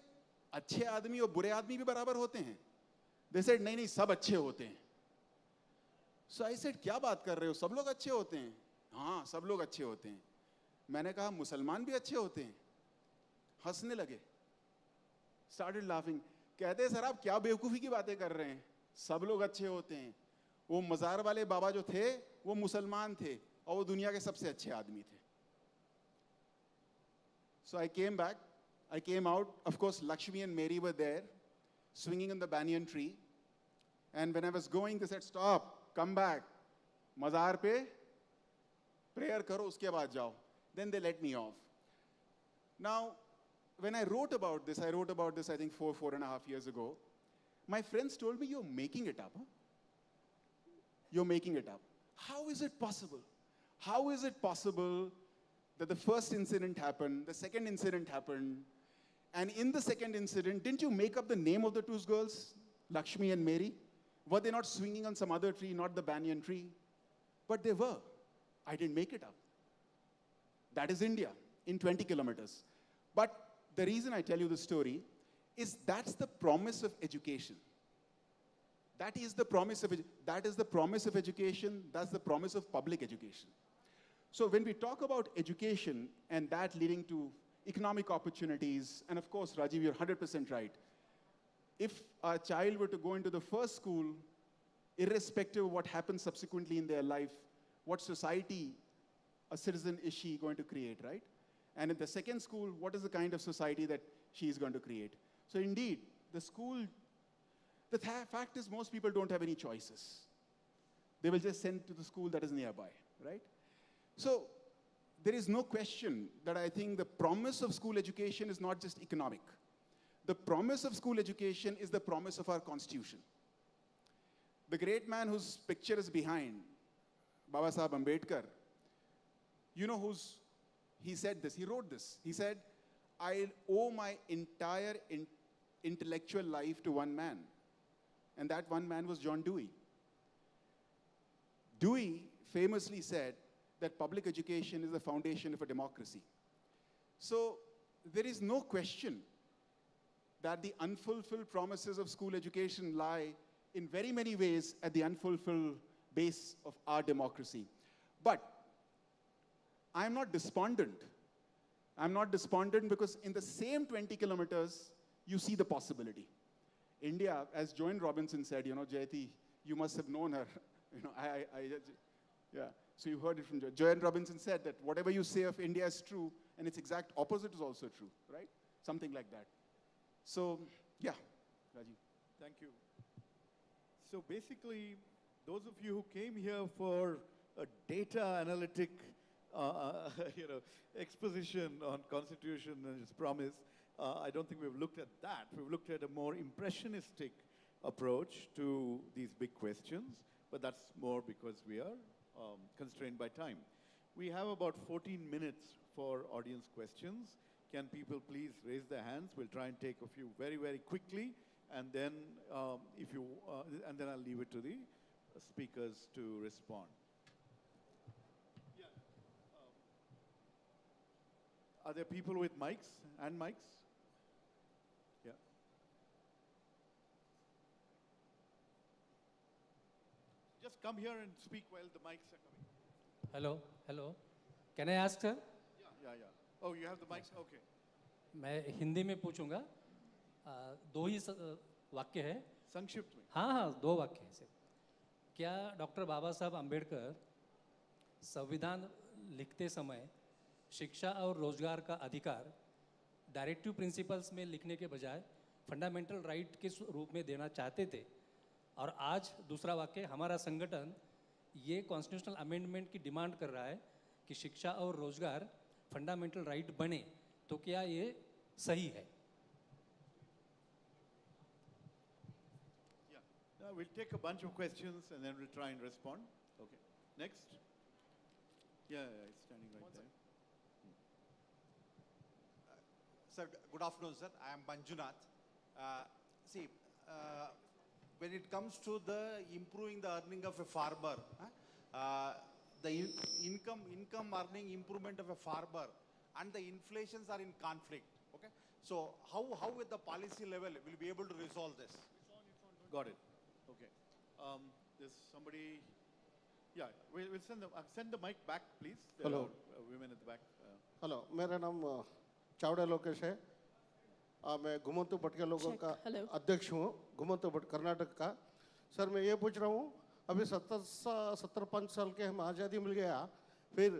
अच्छे आदमी और बुरे आदमी भी बराबर होते हैं. They said, नहीं, सब अच्छे होते हैं. So I said, क्या बात कर रहे हो? सब लोग अच्छे होते हैं. हाँ, सब लोग अच्छे होते हैं. मैंने कहा, मुसलमान भी अच्छे होते हैं. हंसने लगे. Started laughing. कहते हैं सर आप क्या बेवकूफ़ी की बातें कर रहे हैं, सब लोग अच्छे होते हैं. वो मज़ार वाले बाबा जो थे वो मुसलमान थे और वो दुनिया के सबसे अच्छे आदमी थे. So I came back, I came out. Of course, Lakshmi and Mary were there, swinging on the banyan tree. And when I was going, they said, stop, come back. Mazar pe, prayer karo, uske baad jao. Then they let me off. Now, when I wrote about this, I think 4.5 years ago, my friends told me, you're making it up. Huh? You're making it up. How is it possible? How is it possible that the first incident happened, the second incident happened, and in the second incident, didn't you make up the name of the two girls, Lakshmi and Mary? Were they not swinging on some other tree, not the banyan tree? But they were. I didn't make it up. That is India in 20 kilometers. But the reason I tell you the story is that's the promise of education. That is the promise of education. That's the promise of public education. So when we talk about education and that leading to economic opportunities, and of course, Rajiv, you're 100% right. If a child were to go into the first school, irrespective of what happens subsequently in their life, what society a citizen is she going to create, right? And in the second school, what is the kind of society that she is going to create? So indeed, the school, the fact is most people don't have any choices. They will just send to the school that is nearby, right? So there is no question that I think the promise of school education is not just economic. The promise of school education is the promise of our constitution. The great man whose picture is behind, Baba Saheb Ambedkar, you know he said this, he wrote this. He said, I owe my entire intellectual life to one man. And that one man was John Dewey. Dewey famously said that public education is the foundation of a democracy. So there is no question that the unfulfilled promises of school education lie in very many ways at the unfulfilled base of our democracy. But I'm not despondent. I'm not despondent because in the same 20 kilometers, you see the possibility. India, as Joanne Robinson said, you know, Jayati, you must have known her. You know, yeah. So you heard it from Joanne Robinson said that whatever you say of India is true, and its exact opposite is also true, right? Something like that. So, yeah, Rajiv. Thank you. So basically, those of you who came here for a data analytic exposition on Constitution and its promise, I don't think we've looked at that. We've looked at a more impressionistic approach to these big questions, but that's more because we are constrained by time. We have about 14 minutes for audience questions. Can people please raise their hands? We'll try and take a few very, very quickly, and then and then I'll leave it to the speakers to respond. Yeah. Are there people with mics and mics? Yeah. Just come here and speak while the mics are coming. Hello. Can I ask, sir? Yeah. Oh, you have the mics? Okay. मैं हिंदी में पूछूंगा. दो ही वाक्य है. संक्षिप्त में. हाँ, दो वाक्य हैं. क्या डॉक्टर बाबा साहब अम्बेडकर संविधान लिखते समय शिक्षा और रोजगार का अधिकार डायरेक्टिव प्रिंसिपल्स में लिखने के बजाय फंडामेंटल राइट के रूप में देना चाहते थे? और आज दूसरा वाक्य, हमारा संगठन ये कॉन्स्टिट्यूशनल अमेंडमेंट की डिमांड कर रहा है कि शिक्षा और रोजगार फंडामेंटल राइट बने, तो क्या ये सही है? Yeah. We'll take a bunch of questions and then we'll try and respond. Okay. Next. Yeah, it's standing right there. Sir, good afternoon, sir. I am Manjunath. When it comes to the improving the earning of a farmer, the income earning improvement of a farmer and the inflations are in conflict. Okay, so how at the policy level will be able to resolve this? Got it. Okay. There's somebody. Yeah, we'll send the mic back, please. There Hello. are women at the back. Hello, मेरा नाम चावड़ा लोकेश है. मैं घुमंतु भट्ट के लोगों Check. का Hello. अध्यक्ष हूँ, घुमंतु भट्ट कर्नाटक का। सर मैं ये पूछ रहा हूँ, अभी 75 साल के हम आज़ादी मिल गया, फिर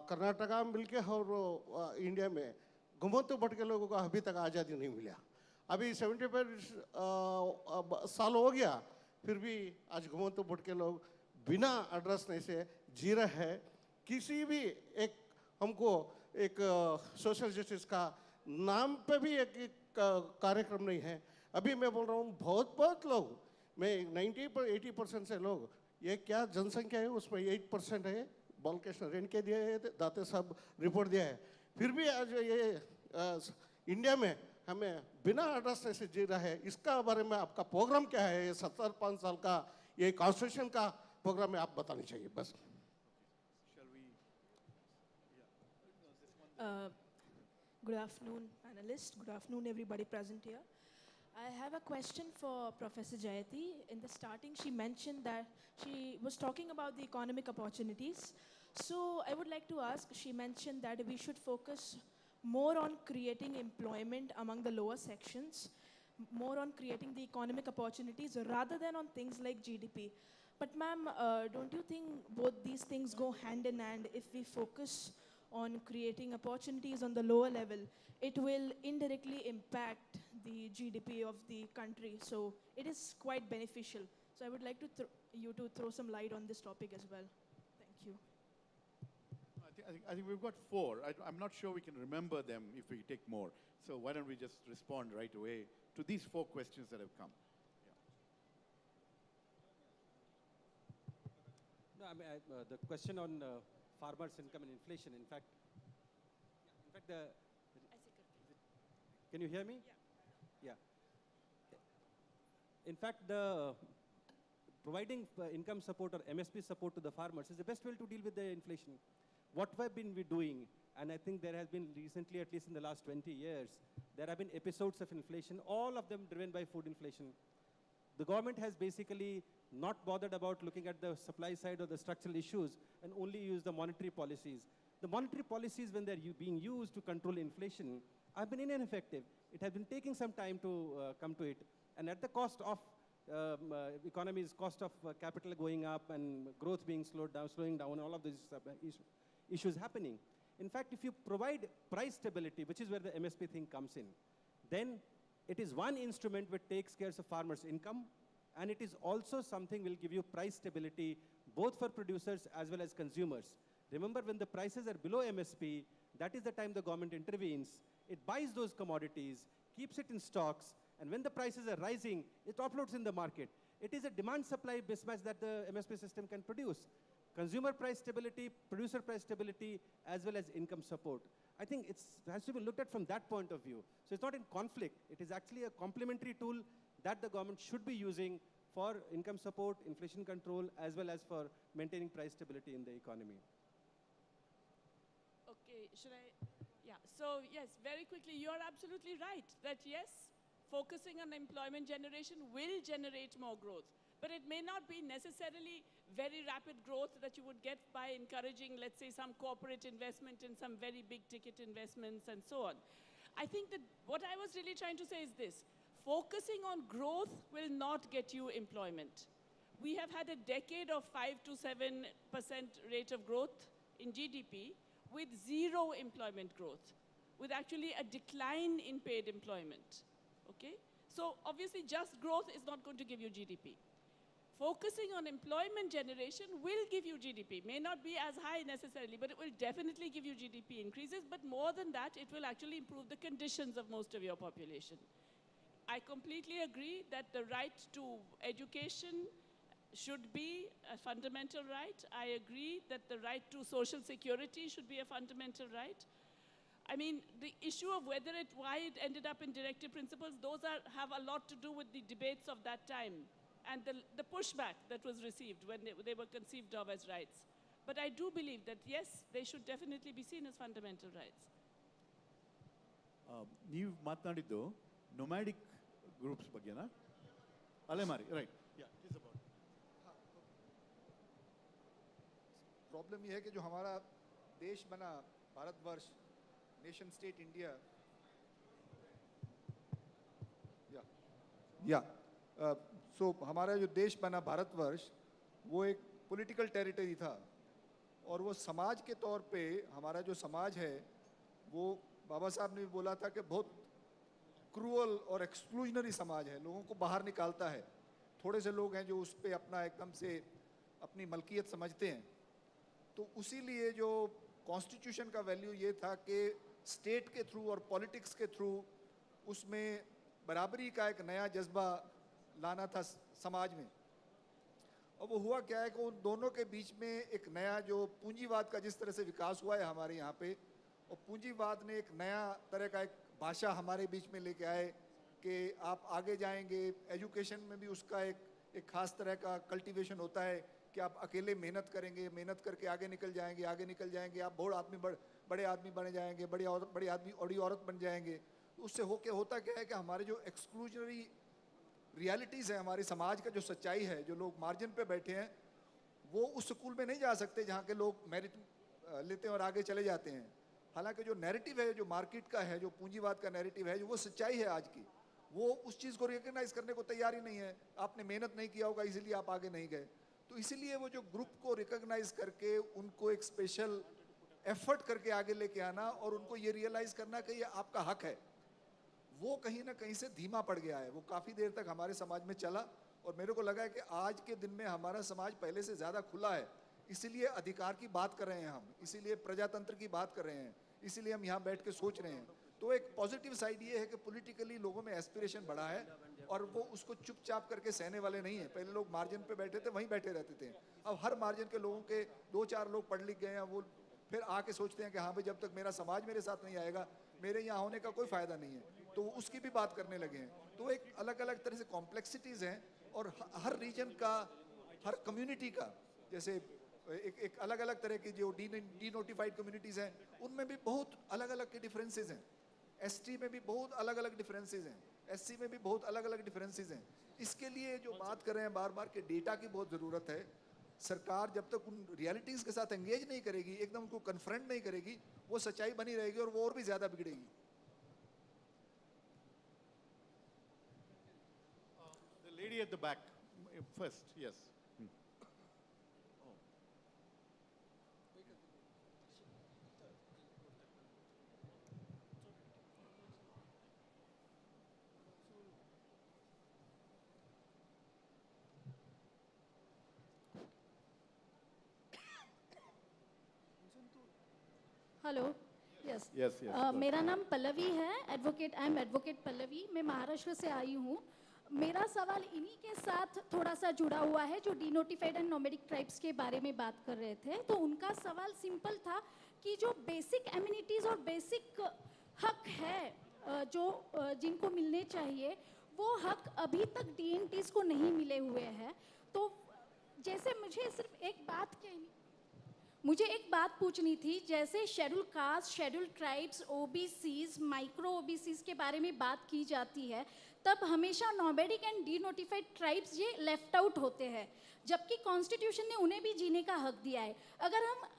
कर्नाटका में मिल के और इंडिया में घुमंतु भट्ट के लोगों को अभी तक आज़ादी नहीं मिला। अभी 75 साल हो गया, फिर भी आज घुमंतु भट्ट के लोग बिना एड्रेस नहीं से जी रहे हैं। किसी भी एक हमको एक सोशल जस्टिस का नाम पे भी एक कार्यक्रम नहीं है। अभी मैं बोल रहा हूँ बहुत लोग, मैं 80% से लोग, ये क्या जनसंख्या है उसमें 8% है, बालकृष्ण रेन के दिए है, दाते साहब रिपोर्ट दिया है। फिर भी आज ये इंडिया में हमें बिना एड्रेस से जी रहा है। इसका बारे में आपका प्रोग्राम क्या है? 75 साल का ये कॉन्स्टिट्यूशन का प्रोग्राम में आप बतानी चाहिए बस। Good afternoon, panelists. Good afternoon, everybody present here. I have a question for Professor Jayati. In the starting, she mentioned that she was talking about the economic opportunities. So I would like to ask, she mentioned that we should focus more on creating employment among the lower sections, more on creating the economic opportunities rather than on things like GDP. But ma'am, don't you think both these things go hand in hand? If we focus on creating opportunities on the lower level, it will indirectly impact the GDP of the country. So it is quite beneficial. So I would like to you to throw some light on this topic as well. Thank you. I think we've got 4. I'm not sure we can remember them if we take more. So why don't we just respond right away to these 4 questions that have come. No, I mean, the question on farmers' income and inflation, in fact, can you hear me? Yeah. In fact, the providing income support or MSP support to the farmers is the best way to deal with the inflation. What have been we doing? And I think there has been recently, at least in the last 20 years, there have been episodes of inflation, all of them driven by food inflation. The government has basically not bothered about looking at the supply side or the structural issues and only used the monetary policies. The monetary policies, when they're being used to control inflation, have been ineffective. It has been taking some time to come to it. And at the cost of economy's cost of capital going up and growth being slowing down, all of these issues happening. In fact, if you provide price stability, which is where the MSP thing comes in, then it is one instrument which takes care of farmers' income, and it is also something will give you price stability both for producers as well as consumers. Remember, when the prices are below MSP, that is the time the government intervenes. It buys those commodities, keeps it in stocks, and when the prices are rising, it offloads in the market. It is a demand-supply mismatch that the MSP system can produce. Consumer price stability, producer price stability, as well as income support. I think it has to be looked at from that point of view. So it's not in conflict. It is actually a complementary tool that the government should be using for income support, inflation control, as well as for maintaining price stability in the economy. Okay, should I? Yeah, so yes, very quickly, you're absolutely right that yes, focusing on employment generation will generate more growth. But it may not be necessarily very rapid growth that you would get by encouraging, let's say, some corporate investment in some very big ticket investments and so on. I think that what I was really trying to say is this. Focusing on growth will not get you employment. We have had a decade of 5 to 7% rate of growth in GDP with zero employment growth, with actually a decline in paid employment, okay? So obviously just growth is not going to give you GDP. Focusing on employment generation will give you GDP. May not be as high necessarily, but it will definitely give you GDP increases. But more than that, it will actually improve the conditions of most of your population. I completely agree that the right to education should be a fundamental right. I agree that the right to social security should be a fundamental right. I mean, the issue of why it ended up in directive principles, those have a lot to do with the debates of that time and the pushback that was received when they were conceived of as rights. But I do believe that, yes, they should definitely be seen as fundamental rights. ನೀವು ಮಾತನಾಡಿದ್ದು nomadic groups ಬಗ್ಗೆನಾ? ಅಲೆಮಾರಿ, right. Yeah, it is about. Problem ये है कि जो हमारा देश बना, भारतवर्ष, नेशन स्टेट इंडिया, या सो हमारा जो देश बना भारतवर्ष वो एक पॉलिटिकल टेरिटरी था और वो समाज के तौर पे हमारा जो समाज है वो बाबा साहब ने भी बोला था कि बहुत क्रूअल और एक्सक्लूजनरी समाज है, लोगों को बाहर निकालता है। थोड़े से लोग हैं जो उस पर अपना एकदम से अपनी मलकियत समझते हैं। तो उसीलिए जो कॉन्स्टिट्यूशन का वैल्यू ये था कि स्टेट के थ्रू और पॉलिटिक्स के थ्रू उसमें बराबरी का एक नया जज्बा लाना था समाज में। और वो हुआ क्या है कि उन दोनों के बीच में एक नया जो पूंजीवाद का जिस तरह से विकास हुआ है हमारे यहाँ पे, और पूंजीवाद ने एक नया तरह का एक भाषा हमारे बीच में लेके आए कि आप आगे जाएंगे। एजुकेशन में भी उसका एक खास तरह का कल्टीवेशन होता है कि आप अकेले मेहनत करेंगे, मेहनत करके आगे निकल जाएंगे, आप बड़े आदमी बन जाएंगे, बड़े आदमी बड़ी औरत बन जाएंगे। तो उससे होता क्या है कि हमारे जो एक्सक्लूजनरी रियलिटीज़ है, हमारे समाज का जो सच्चाई है, जो लोग मार्जिन पे बैठे हैं वो उस स्कूल में नहीं जा सकते जहाँ के लोग मेरिट लेते हैं और आगे चले जाते हैं। हालांकि जो नैरेटिव है, जो मार्केट का है, जो पूंजीवाद का नैरेटिव है, जो वो सच्चाई है आज की, वो उस चीज़ को रिकग्नाइज करने को तैयार ही नहीं है। आपने मेहनत नहीं किया होगा इसीलिए आप आगे नहीं गए। तो इसीलिए वो जो ग्रुप को रिकग्नाइज करके उनको एक स्पेशल एफर्ट करके आगे लेके आना और उनको ये रियलाइज करना कि ये आपका हक है, वो कहीं ना कहीं से धीमा पड़ गया है। वो काफ़ी देर तक हमारे समाज में चला और मेरे को लगा है कि आज के दिन में हमारा समाज पहले से ज़्यादा खुला है। इसीलिए अधिकार की बात कर रहे हैं हम, इसीलिए प्रजातंत्र की बात कर रहे हैं, इसीलिए हम यहाँ बैठ के सोच रहे हैं। तो एक पॉजिटिव साइड ये है कि पॉलिटिकली लोगों में एस्पिरेशन बढ़ा है और वो उसको चुपचाप करके सहने वाले नहीं है। पहले लोग मार्जिन पे बैठे थे, वहीं बैठे रहते थे। अब हर मार्जिन के लोगों के 2-4 लोग पढ़ लिख गए हैं, वो फिर आके सोचते हैं कि हाँ भाई जब तक मेरा समाज मेरे साथ नहीं आएगा मेरे यहाँ होने का कोई फ़ायदा नहीं है, तो उसकी भी बात करने लगे हैं। तो एक अलग अलग तरह से कॉम्प्लेक्सिटीज़ हैं और हर रीजन का, हर कम्युनिटी का, जैसे एक अलग अलग तरह की जो डी नोटिफाइड कम्युनिटीज़ हैं उनमें भी बहुत अलग अलग के डिफरेंसेस हैं। एसटी में भी बहुत अलग अलग डिफरेंसेस हैं, एससी में भी बहुत अलग अलग डिफरेंसेस हैं। इसके लिए जो बात कर रहे हैं बार बार के डेटा की बहुत ज़रूरत है। सरकार जब तक उन रियलिटीज़ के साथ एंगेज नहीं करेगी, एकदम उनको कन्फ्रंट नहीं करेगी, वो सच्चाई बनी रहेगी और वो और भी ज़्यादा बिगड़ेगी। The lady at the back first, yes. Hello, yes Yes, yes. मेरा नाम पल्लवी है, आई एम एडवोकेट पल्लवी। मैं महाराष्ट्र से आई हूँ। मेरा सवाल इन्हीं के साथ थोड़ा सा जुड़ा हुआ है जो डिनोटिफाइड एंड नोमैडिक ट्राइब्स के बारे में बात कर रहे थे। तो उनका सवाल सिंपल था कि जो बेसिक एमिनिटीज़ और बेसिक हक है जो जिनको मिलने चाहिए, वो हक अभी तक डीएनटीज़ को नहीं मिले हुए हैं। तो जैसे मुझे एक बात पूछनी थी, जैसे schedule caste, schedule tribes, OBCs, micro OBCs के बारे में बात की जाती है, तब हमेशा नोमैडिक एंड डीनोटिफाइड ट्राइब्स ये लेफ्ट आउट होते हैं, जबकि कॉन्स्टिट्यूशन ने उन्हें भी जीने का हक दिया है। अगर हम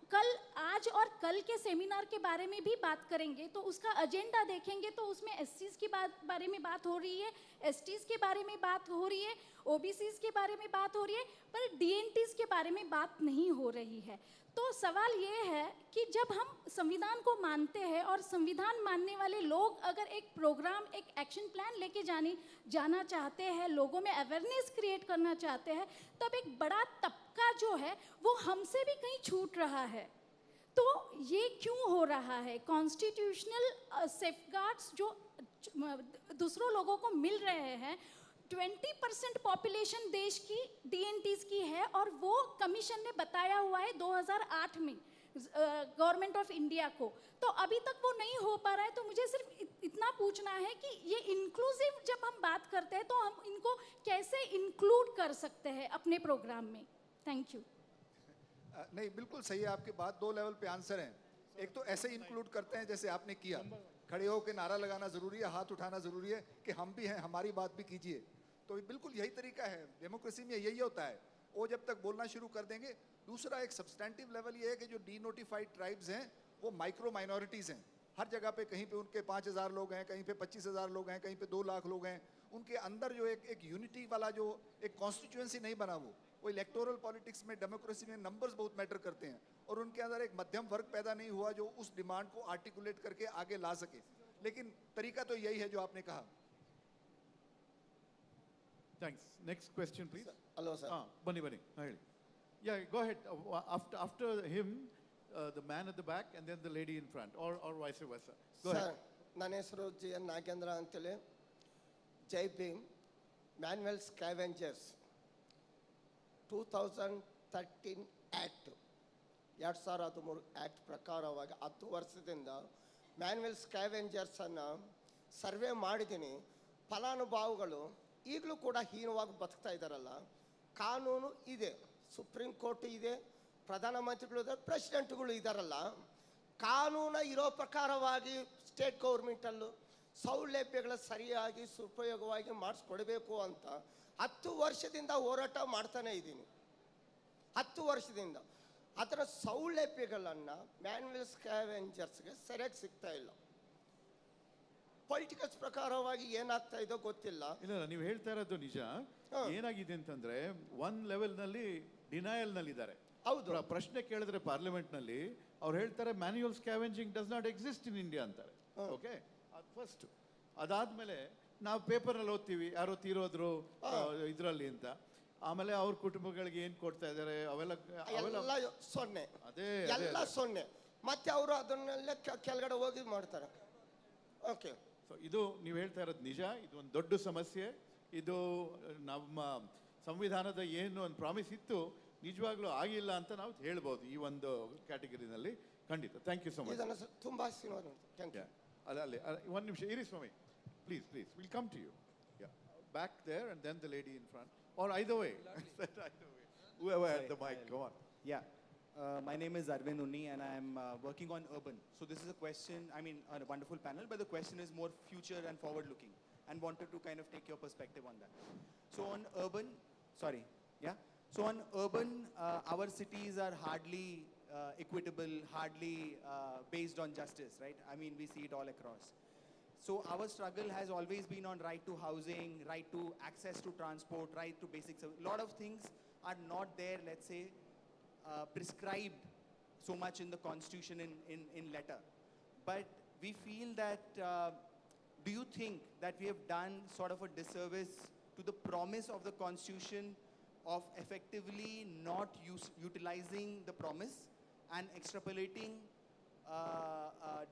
आज और कल के सेमिनार के बारे में भी बात करेंगे तो उसका एजेंडा देखेंगे तो उसमें एससीज के बारे में बात हो रही है, एसटीज के बारे में बात हो रही है, ओबीसीज के बारे में बात हो रही है, पर डीएनटीज के बारे में बात नहीं हो रही है। तो सवाल ये है कि जब हम संविधान को मानते हैं और संविधान मानने वाले लोग अगर एक प्रोग्राम, एक एक्शन प्लान लेके जाना चाहते हैं, लोगों में अवेयरनेस क्रिएट करना चाहते हैं, तब एक बड़ा तबका जो है वो हमसे भी कहीं छूट रहा है। तो ये क्यों हो रहा है? कॉन्स्टिट्यूशनल सेफगार्ड्स जो दूसरों लोगों को मिल रहे हैं, 20% पॉपुलेशन देश की डीएनटीज की है और वो कमीशन ने बताया हुआ है 2008 में गवर्नमेंट ऑफ इंडिया को। तो अभी तक वो नहीं हो पा रहा है। तो मुझे सिर्फ इतना पूछना है कि ये इंक्लूसिव जब हम बात करते हैं तो हम इनको कैसे इंक्लूड कर सकते हैं अपने प्रोग्राम में? Thank you. नहीं, बिल्कुल सही है आपकी बात। 2 लेवल पे आंसर है। एक तो ऐसे इंक्लूड करते हैं जैसे आपने किया, खड़े होकर नारा लगाना ज़रूरी है, हाथ उठाना ज़रूरी है कि हम भी हैं, हमारी बात भी कीजिए। तो बिल्कुल यही तरीका है, डेमोक्रेसी में यही होता है। वो जब तक बोलना शुरू कर देंगे। दूसरा एक सब्सटेंटिव लेवल ये है कि जो डीनोटिफाइड ट्राइब्स हैं वो माइक्रो माइनॉरिटीज़ हैं। हर जगह पे कहीं पे उनके 5000 लोग हैं, कहीं पे 25,000 लोग हैं, कहीं पे 2 लाख लोग हैं। उनके अंदर जो एक यूनिटी वाला जो एक कॉन्स्टिट्यूएंसी नहीं बना, वो इलेक्टोरल पॉलिटिक्स में, डेमोक्रेसी में नंबर्स बहुत मैटर करते हैं, और उनके अंदर एक मध्यम वर्ग पैदा नहीं हुआ जो उस डिमांड को आर्टिकुलेट करके आगे ला सके। लेकिन तरीका तो यही है जो आपने कहा। Thanks. Next question, please. Hello, sir. Bunny. Yeah, go ahead. After him, the man at the back, and then the lady in front, or vice versa. Go sir ahead. ನನ್ನ ಹೆಸರು ಜಿ ಎನ್ ನಾಗೇಂದ್ರ ಅಂತೇಳಿ. Jai Bhim manual scavengers 2013 act 2013 act ಪ್ರಕಾರವಾಗಿ 10 ವರ್ಷದಿಂದ manual ಸ್ಕ್ಯಾವೆಂಜರ್ಸನ್ನು survey ಮಾಡಿದ್ದೀನಿ. ಫಲಾನುಭವಿಗಳು ಈಗಲೂ ಕೂಡ ಹೀನವಾಗಿ ಬದುಕ್ತಾ ಇದ್ದಾರಲ್ಲ. ಕಾನೂನು ಇದೆ, ಸುಪ್ರೀಂ ಕೋರ್ಟ್ ಇದೆ, ಪ್ರಧಾನಮಂತ್ರಿಗಳು ಇದ್ದಾರೆ, ಪ್ರೆಸಿಡೆಂಟ್ಗಳು ಇದ್ದಾರಲ್ಲ. ಕಾನೂನು ಇರೋ ಪ್ರಕಾರವಾಗಿ ಸ್ಟೇಟ್ ಗೌರ್ಮೆಂಟಲ್ಲೂ ಸೌಲಭ್ಯಗಳ ಸರಿಯಾಗಿ ಸುಪಯೋಗವಾಗಿ ಮಾಡಿಸ್ಕೊಡ್ಬೇಕು ಅಂತ 10 ವರ್ಷದಿಂದ ಹೋರಾಟ ಮಾಡ್ತಾನೆ ಇದ್ದೀನಿ. 10 ವರ್ಷದಿಂದ ಅದರ ಸೌಲಭ್ಯಗಳನ್ನು ಮ್ಯಾನ್ಯುವಲ್ ಸ್ಕ್ಯಾವೆಂಜರ್ಸ್ಗೆ ಸರಿಯಾಗಿ ಸಿಗ್ತಾ ಇಲ್ಲ. ಪೊಲಿಟಿಕಲ್ಸ್ ಪ್ರಕಾರವಾಗಿ ಏನಾಗ್ತಾ ಇದೋ ಗೊತ್ತಿಲ್ಲ. ಇಲ್ಲ, ನೀವು ಹೇಳ್ತಾ ಇರೋದು ನಿಜ. ಏನಾಗಿದೆ ಅಂತಂದ್ರೆ ಒನ್ ಲೆವೆಲ್ ನಲ್ಲಿ ಡಿನಯಲ್ ನಲ್ಲಿ ಇದ್ದಾರೆ. ಹೌದು. ಪ್ರಶ್ನೆ ಕೇಳಿದ್ರೆ ಪಾರ್ಲಿಮೆಂಟ್ ನಲ್ಲಿ ಅವ್ರು ಹೇಳ್ತಾರೆ manual scavenging does not exist in India ಅಂತಾರೆ. ಓಕೆ, ಅದು ಫಸ್ಟ್. ಅದಾದ್ಮೇಲೆ ನಾವು ಪೇಪರ್ನಲ್ಲಿ ಓದ್ತೀವಿ ಯಾರೋ ತೀರೋದ್ರು ಇದರಲ್ಲಿ ಅಂತ. ಆಮೇಲೆ ಅವ್ರ ಕುಟುಂಬಗಳಿಗೆ ಏನ್ ಕೊಡ್ತಾ ಇದ್ದಾರೆ ಅವೆಲ್ಲ ಸೊನ್ನೆ, ಅದೇ ಎಲ್ಲ ಸೊನ್ನೆ. ಮತ್ತೆ ಅವರು ಅದನ್ನೆಲ್ಲ ಕೆಳಗಡೆ ಹೋಗಿ ಮಾಡ್ತಾರೆ. ಓಕೆ, ಸೊ ಇದು ನೀವು ಹೇಳ್ತಾ ಇರೋದು ನಿಜ. ಇದು ಒಂದು ದೊಡ್ಡ ಸಮಸ್ಯೆ. ಇದು ನಮ್ಮ ಸಂವಿಧಾನದ ಏನು ಒಂದು ಪ್ರಾಮಿಸ್ ಇತ್ತು, ನಿಜವಾಗ್ಲೂ ಆಗಿಲ್ಲ ಅಂತ ನಾವು ಹೇಳ್ಬೋದು ಈ ಒಂದು ಕ್ಯಾಟಗರಿನಲ್ಲಿ. ಖಂಡಿತ. Thank you so much. ಇದನ್ನು ತುಂಬಾ ಥ್ಯಾಂಕ್ ಯು. ಅಲ್ಲಿ ಒಂದು ನಿಮಿಷ ಇರಿ ಸ್ವಾಮಿ, please will come to you. Back there and then the lady in front, or either way. Whoever had the mic, go on. Yeah. My name is Arvind Unni and I am working on urban. So this is a question, I mean, a wonderful panel, but the question is more future and forward looking, and wanted to kind of take your perspective on that. So on urban, So on urban, our cities are hardly equitable, hardly based on justice, right? I mean, we see it all across. So our struggle has always been on right to housing, right to access to transport, right to basic service. A lot of things are not there, let's say, prescribed so much in the constitution in letter. But we feel that, do you think that we have done sort of a disservice to the promise of the constitution of effectively not utilizing the promise and extrapolating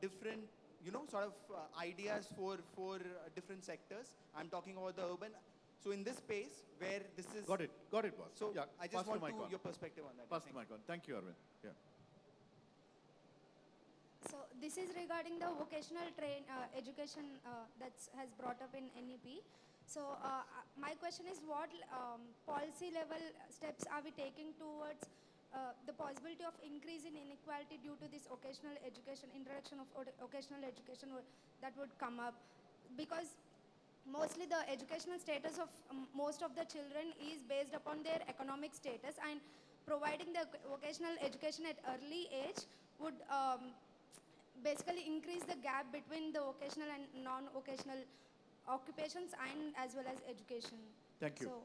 different, sort of ideas for different sectors? I'm talking about the urban. So in this space where this is... Got it, boss. So yeah, I just want your perspective on that. Pass the mic on. Thank you, Arvind. Yeah. So this is regarding the vocational education that has brought up in NEP. So my question is, what policy level steps are we taking towards the possibility of increase in inequality due to this occasional education, introduction of occasional education that would come up? Because mostly the educational status of most of the children is based upon their economic status, and providing the vocational education at early age would basically increase the gap between the vocational and non-vocational occupations and as well as education. Thank you. So,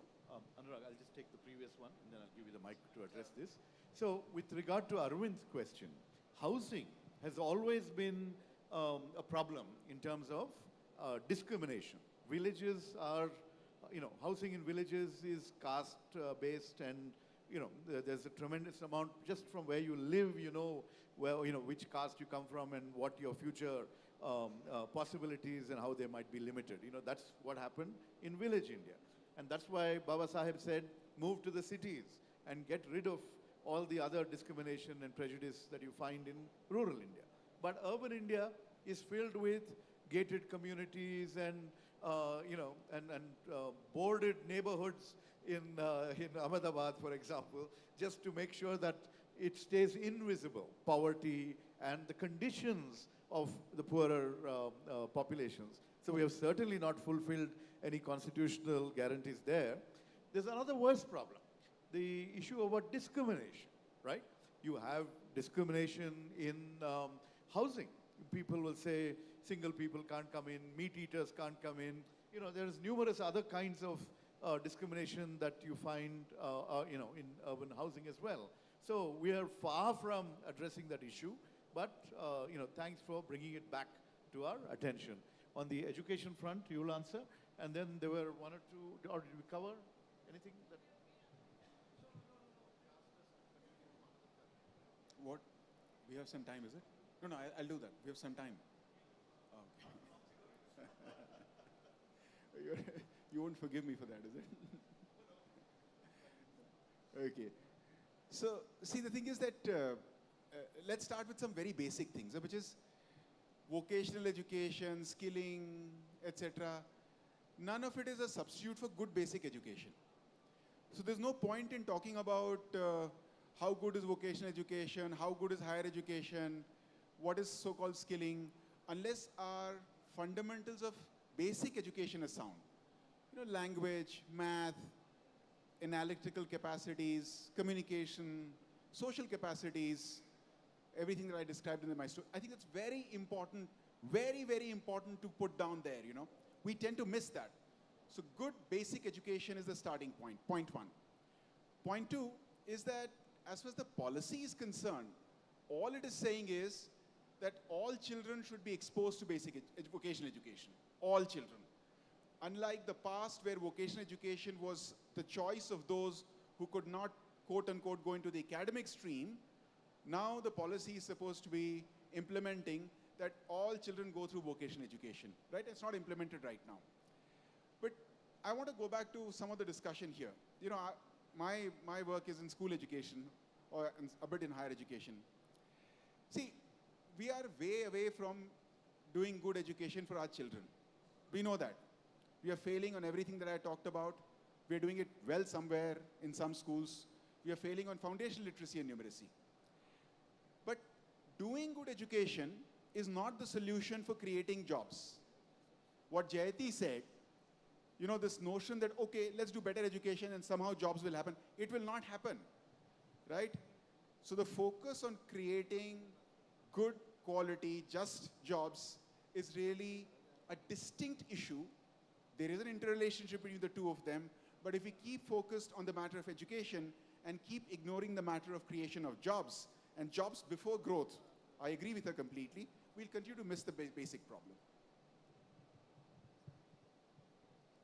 Anurag, I'll just take the previous one and then I'll give you the mic to address this. So with regard to Arvind's question, housing has always been a problem in terms of discrimination. Villages are, housing in villages is caste based, and there's a tremendous amount just from where you live, which caste you come from and what your future possibilities and how they might be limited. That's what happened in village India. And that's why Baba Saheb said, move to the cities and get rid of all the other discrimination and prejudice that you find in rural India. But urban India is filled with gated communities and boarded neighborhoods in Ahmedabad, for example, just to make sure that it stays invisible, poverty and the conditions of the poorer populations. So we have certainly not fulfilled any constitutional guarantees there. There's another worse problem, the issue about discrimination, right? You have discrimination in housing. People will say single people can't come in, meat eaters can't come in, you know, there's numerous other kinds of discrimination that you find, you know, in urban housing as well. So we are far from addressing that issue, but, you know, thanks for bringing it back to our attention. On the education front, you'll answer, and then there were one or two, or did we cover anything that? What? We have some time, is it? No, I'll do that. We have some time. Okay. You won't forgive me for that, is it? Okay. So, see, the thing is that let's start with some very basic things, which is vocational education, skilling, etc. None of it is a substitute for good basic education. So there's no point in talking about how good is vocational education, how good is higher education, what is so-called skilling, unless our fundamentals of basic education is sound. You know, language, math, analytical capacities, communication, social capacities, everything that I described in my story. I think it's very important, very, very important to put down there, you know. We tend to miss that. So good basic education is the starting point, point one. Point two is that as far as the policy is concerned, all it is saying is that all children should be exposed to basic vocational education, all children. Unlike the past where vocational education was the choice of those who could not, quote unquote, go into the academic stream, now the policy is supposed to be implementing that all children go through vocational education, right? It's not implemented right now. But I want to go back to some of the discussion here. You know, my work is in school education or a bit in higher education. See, we are way away from doing good education for our children. We know that. We are failing on everything that I talked about. We are doing it well somewhere in some schools. We are failing on foundational literacy and numeracy. But doing good education is not the solution for creating jobs. What Jayati said, you know, this notion that, okay, let's do better education and somehow jobs will happen. It will not happen, right? So the focus on creating good quality, just jobs is really a distinct issue. There is an interrelationship between the two of them, but if we keep focused on the matter of education and keep ignoring the matter of creation of jobs, and jobs before growth, I agree with her completely, we'll continue to miss the basic problem.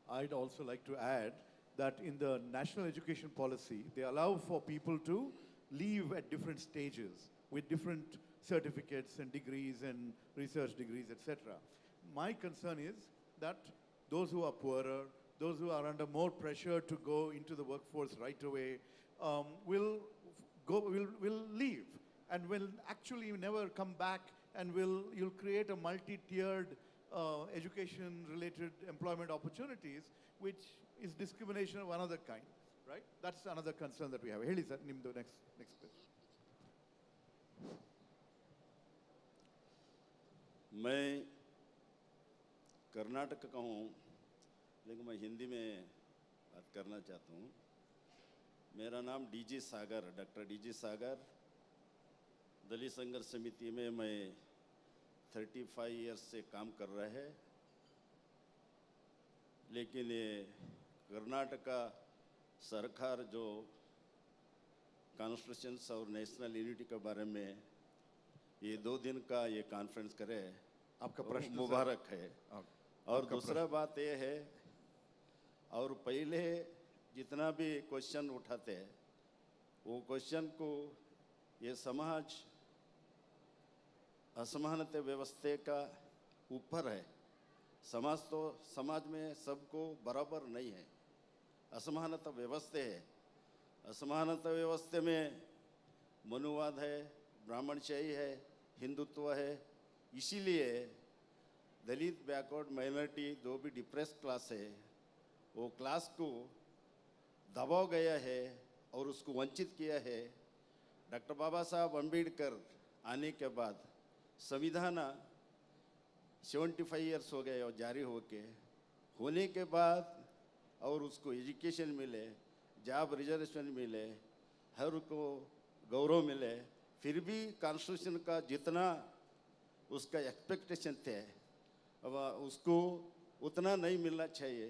I'd also like to add that in the national education policy, they allow for people to leave at different stages with different certificates and degrees and research degrees, etc. My concern is that those who are poorer, those who are under more pressure to go into the workforce right away, will leave and will actually never come back, and you'll create a multi-tiered education-related employment opportunities, which is discrimination of another kind, right? That's another concern that we have. Heli sir, nimdu next question. मैं कर्नाटक का हूँ, लेकिन मैं हिंदी में बात करना चाहता हूँ। मेरा नाम डीजी सागर, डॉक्टर डीजी सागर। दलित संघर्ष समिति में मैं 35 इयर्स से काम कर रहा है, लेकिन ये कर्नाटका सरकार जो कॉन्स्टिट्यूशंस और नेशनल यूनिटी के बारे में ये 2 दिन का ये कॉन्फ्रेंस करे, आपका प्रश्न मुबारक है। और दूसरा बात ये है, और पहले जितना भी क्वेश्चन उठाते हैं वो क्वेश्चन को ये समाज असमानता व्यवस्था का ऊपर है। समाज में सबको बराबर नहीं है, असमानता व्यवस्था है। असमानता व्यवस्था में मनुवाद है, ब्राह्मणशाही है, हिंदुत्व है। इसीलिए दलित, बैकवर्ड, माइनॉरिटी जो भी डिप्रेस्ड क्लास है, वो क्लास को दबाव गया है और उसको वंचित किया है। डॉक्टर बाबा साहब अम्बेडकर आने के बाद संविधान 75 इयर्स हो गए और जारी होने के बाद, और उसको एजुकेशन मिले, जॉब रिजर्वेशन मिले, हर को गौरव मिले, फिर भी कॉन्स्टिट्यूशन का जितना उसका एक्सपेक्टेशन थे, अब उसको उतना नहीं मिलना चाहिए,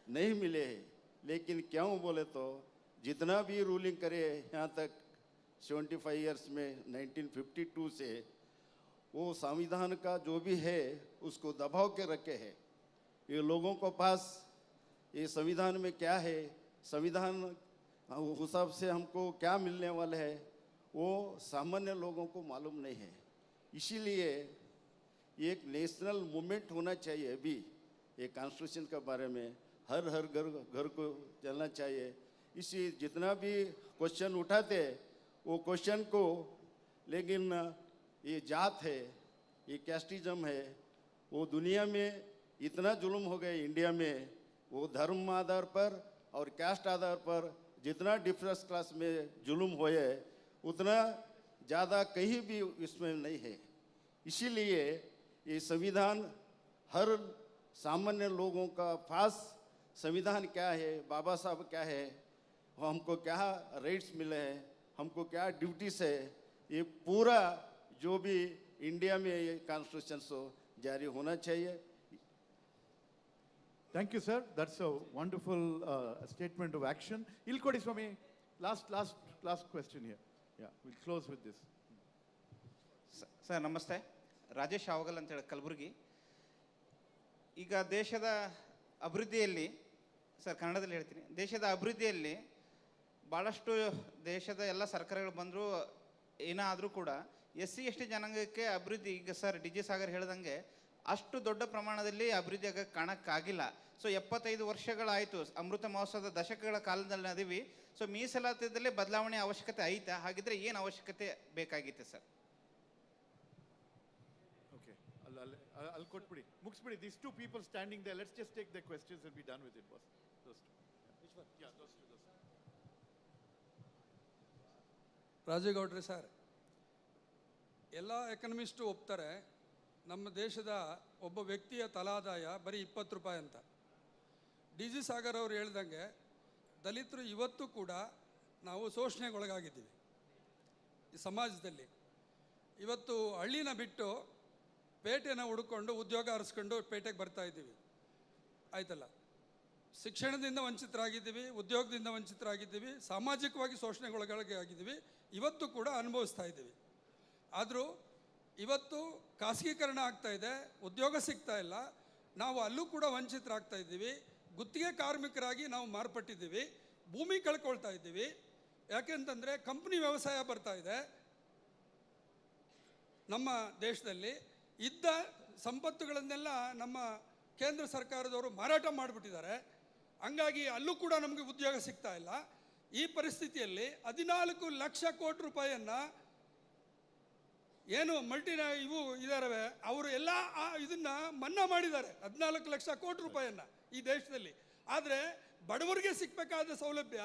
नहीं मिले हैं। लेकिन क्यों बोले तो जितना भी रूलिंग करे यहाँ तक 75 ईयर्स में 1952 से वो संविधान का जो भी है उसको दबाव के रखे हैं। ये लोगों को पास ये संविधान में क्या है, संविधान हिसाब से हमको क्या मिलने वाला है, वो सामान्य लोगों को मालूम नहीं है। इसीलिए एक नेशनल मूवमेंट होना चाहिए। अभी ये कॉन्स्टिट्यूशन के बारे में हर घर को चलना चाहिए। इसी जितना भी क्वेश्चन उठाते वो क्वेश्चन को, लेकिन ये जात है, ये कैस्टिज्म है, वो दुनिया में इतना जुल्म हो गए इंडिया में, वो धर्म आधार पर और कास्ट आधार पर जितना डिफरेंस क्लास में जुल्म हुए उतना ज़्यादा कहीं भी इसमें नहीं है। इसीलिए ये संविधान हर सामान्य लोगों का पास संविधान क्या है, बाबा साहब क्या है, हमको क्या राइट्स मिले हैं, हमको क्या ड्यूटीज है, ये पूरा जो भी इंडिया में ये कॉन्स्टिट्यूशन सो जारी होना चाहिए। Thank you, sir. That's a wonderful statement of action. Ilkodi Swami, last question here. Yeah, we'll close with this. Sir ನಮಸ್ತೆ, ರಾಜೇಶ್ ಆವಗಲ್ ಅಂತೇಳಿ ಕಲಬುರಗಿ. ಈಗ ದೇಶದ ಅಭಿವೃದ್ಧಿಯಲ್ಲಿ, ಸರ್ ಕನ್ನಡದಲ್ಲಿ ಹೇಳ್ತೀನಿ, ದೇಶದ ಅಭಿವೃದ್ಧಿಯಲ್ಲಿ ಭಾಳಷ್ಟು ದೇಶದ ಎಲ್ಲ ಸರ್ಕಾರಗಳು ಬಂದರೂ ಏನಾದರೂ ಕೂಡ SC ST ಜನಾಂಗಕ್ಕೆ ಅಭಿವೃದ್ಧಿ, ಈಗ ಸರ್ ಡಿ ಜಿ ಸಾಗರ್ ಹೇಳ್ದಂಗೆ ಅಷ್ಟು ದೊಡ್ಡ ಪ್ರಮಾಣದಲ್ಲಿ ಅಭಿವೃದ್ಧಿ ಆಗಕ್ಕೆ ಕಾಣಕ್ಕಾಗಿಲ್ಲ. ಸೊ 75 ವರ್ಷಗಳಾಯಿತು, ಅಮೃತ ಮಹೋತ್ಸವದ ದಶಕಗಳ ಕಾಲದಲ್ಲಿ ಅದೀವಿ. ಸೊ ಮೀಸಲಾತಿಯಲ್ಲಿ ಬದಲಾವಣೆ ಅವಶ್ಯಕತೆ ಐತಾ? ಹಾಗಿದ್ರೆ ಏನು ಅವಶ್ಯಕತೆ ಬೇಕಾಗಿತ್ತು sir? Okay, I'll quote pudi. Muxpudi, these two people standing there, let's just take their questions and be done with it, boss. Those two. Which one? Yeah, those two. ರಾಜೇಗೌಡ್ರೆ ಸರ್, ಎಲ್ಲ economist ಒಪ್ತಾರೆ ನಮ್ಮ ದೇಶದ ಒಬ್ಬ ವ್ಯಕ್ತಿಯ ತಲಾದಾಯ ಬರೀ 20 ರೂಪಾಯಿ ಅಂತ. D G Sagar ಅವರು ಹೇಳ್ದಂಗೆ ದಲಿತರು ಇವತ್ತು ಕೂಡ ನಾವು ಶೋಷಣೆಗೊಳಗಾಗಿದ್ದೀವಿ ಈ ಸಮಾಜದಲ್ಲಿ. ಇವತ್ತು ಹಳ್ಳಿನ ಬಿಟ್ಟು ಪೇಟೆನ ಹುಡುಕೊಂಡು ಉದ್ಯೋಗ ಅರಸ್ಕೊಂಡು ಪೇಟೆಗೆ ಬರ್ತಾ ಇದ್ದೀವಿ, ಆಯ್ತಲ್ಲ. ಶಿಕ್ಷಣದಿಂದ ವಂಚಿತರಾಗಿದ್ದೀವಿ, ಉದ್ಯೋಗದಿಂದ ವಂಚಿತರಾಗಿದ್ದೀವಿ, ಸಾಮಾಜಿಕವಾಗಿ ಶೋಷಣೆಗೊಳಗಾಗಿದ್ದೀವಿ, ಇವತ್ತು ಕೂಡ ಅನುಭವಿಸ್ತಾ ಇದ್ದೀವಿ. ಆದರೂ ಇವತ್ತು ಖಾಸಗೀಕರಣ ಆಗ್ತಾ ಇದೆ, ಉದ್ಯೋಗ ಸಿಗ್ತಾ ಇಲ್ಲ, ನಾವು ಅಲ್ಲೂ ಕೂಡ ವಂಚಿತರಾಗ್ತಾ ಇದ್ದೀವಿ, ಗುತ್ತಿಗೆ ಕಾರ್ಮಿಕರಾಗಿ ನಾವು ಮಾರ್ಪಟ್ಟಿದ್ದೀವಿ, ಭೂಮಿ ಕಳ್ಕೊಳ್ತಾ ಇದ್ದೀವಿ. ಯಾಕೆಂತಂದರೆ ಕಂಪ್ನಿ ವ್ಯವಸಾಯ ಬರ್ತಾ ಇದೆ ನಮ್ಮ ದೇಶದಲ್ಲಿ. ಇದ್ದ ಸಂಪತ್ತುಗಳನ್ನೆಲ್ಲ ನಮ್ಮ ಕೇಂದ್ರ ಸರ್ಕಾರದವರು ಮಾರಾಟ ಮಾಡಿಬಿಟ್ಟಿದ್ದಾರೆ. ಹಂಗಾಗಿ ಅಲ್ಲೂ ಕೂಡ ನಮಗೆ ಉದ್ಯೋಗ ಸಿಗ್ತಾ ಇಲ್ಲ. ಈ ಪರಿಸ್ಥಿತಿಯಲ್ಲಿ 14 ಲಕ್ಷ ಕೋಟಿ ರೂಪಾಯಿಯನ್ನು ಏನು ಇವು ಇದಾರವೆ ಅವರು ಎಲ್ಲ ಇದನ್ನು ಮನ್ನಾ ಮಾಡಿದ್ದಾರೆ, 14 ಲಕ್ಷ ಕೋಟಿ ರೂಪಾಯಿಯನ್ನು ಈ ದೇಶದಲ್ಲಿ. ಆದರೆ ಬಡವರಿಗೆ ಸಿಗಬೇಕಾದ ಸೌಲಭ್ಯ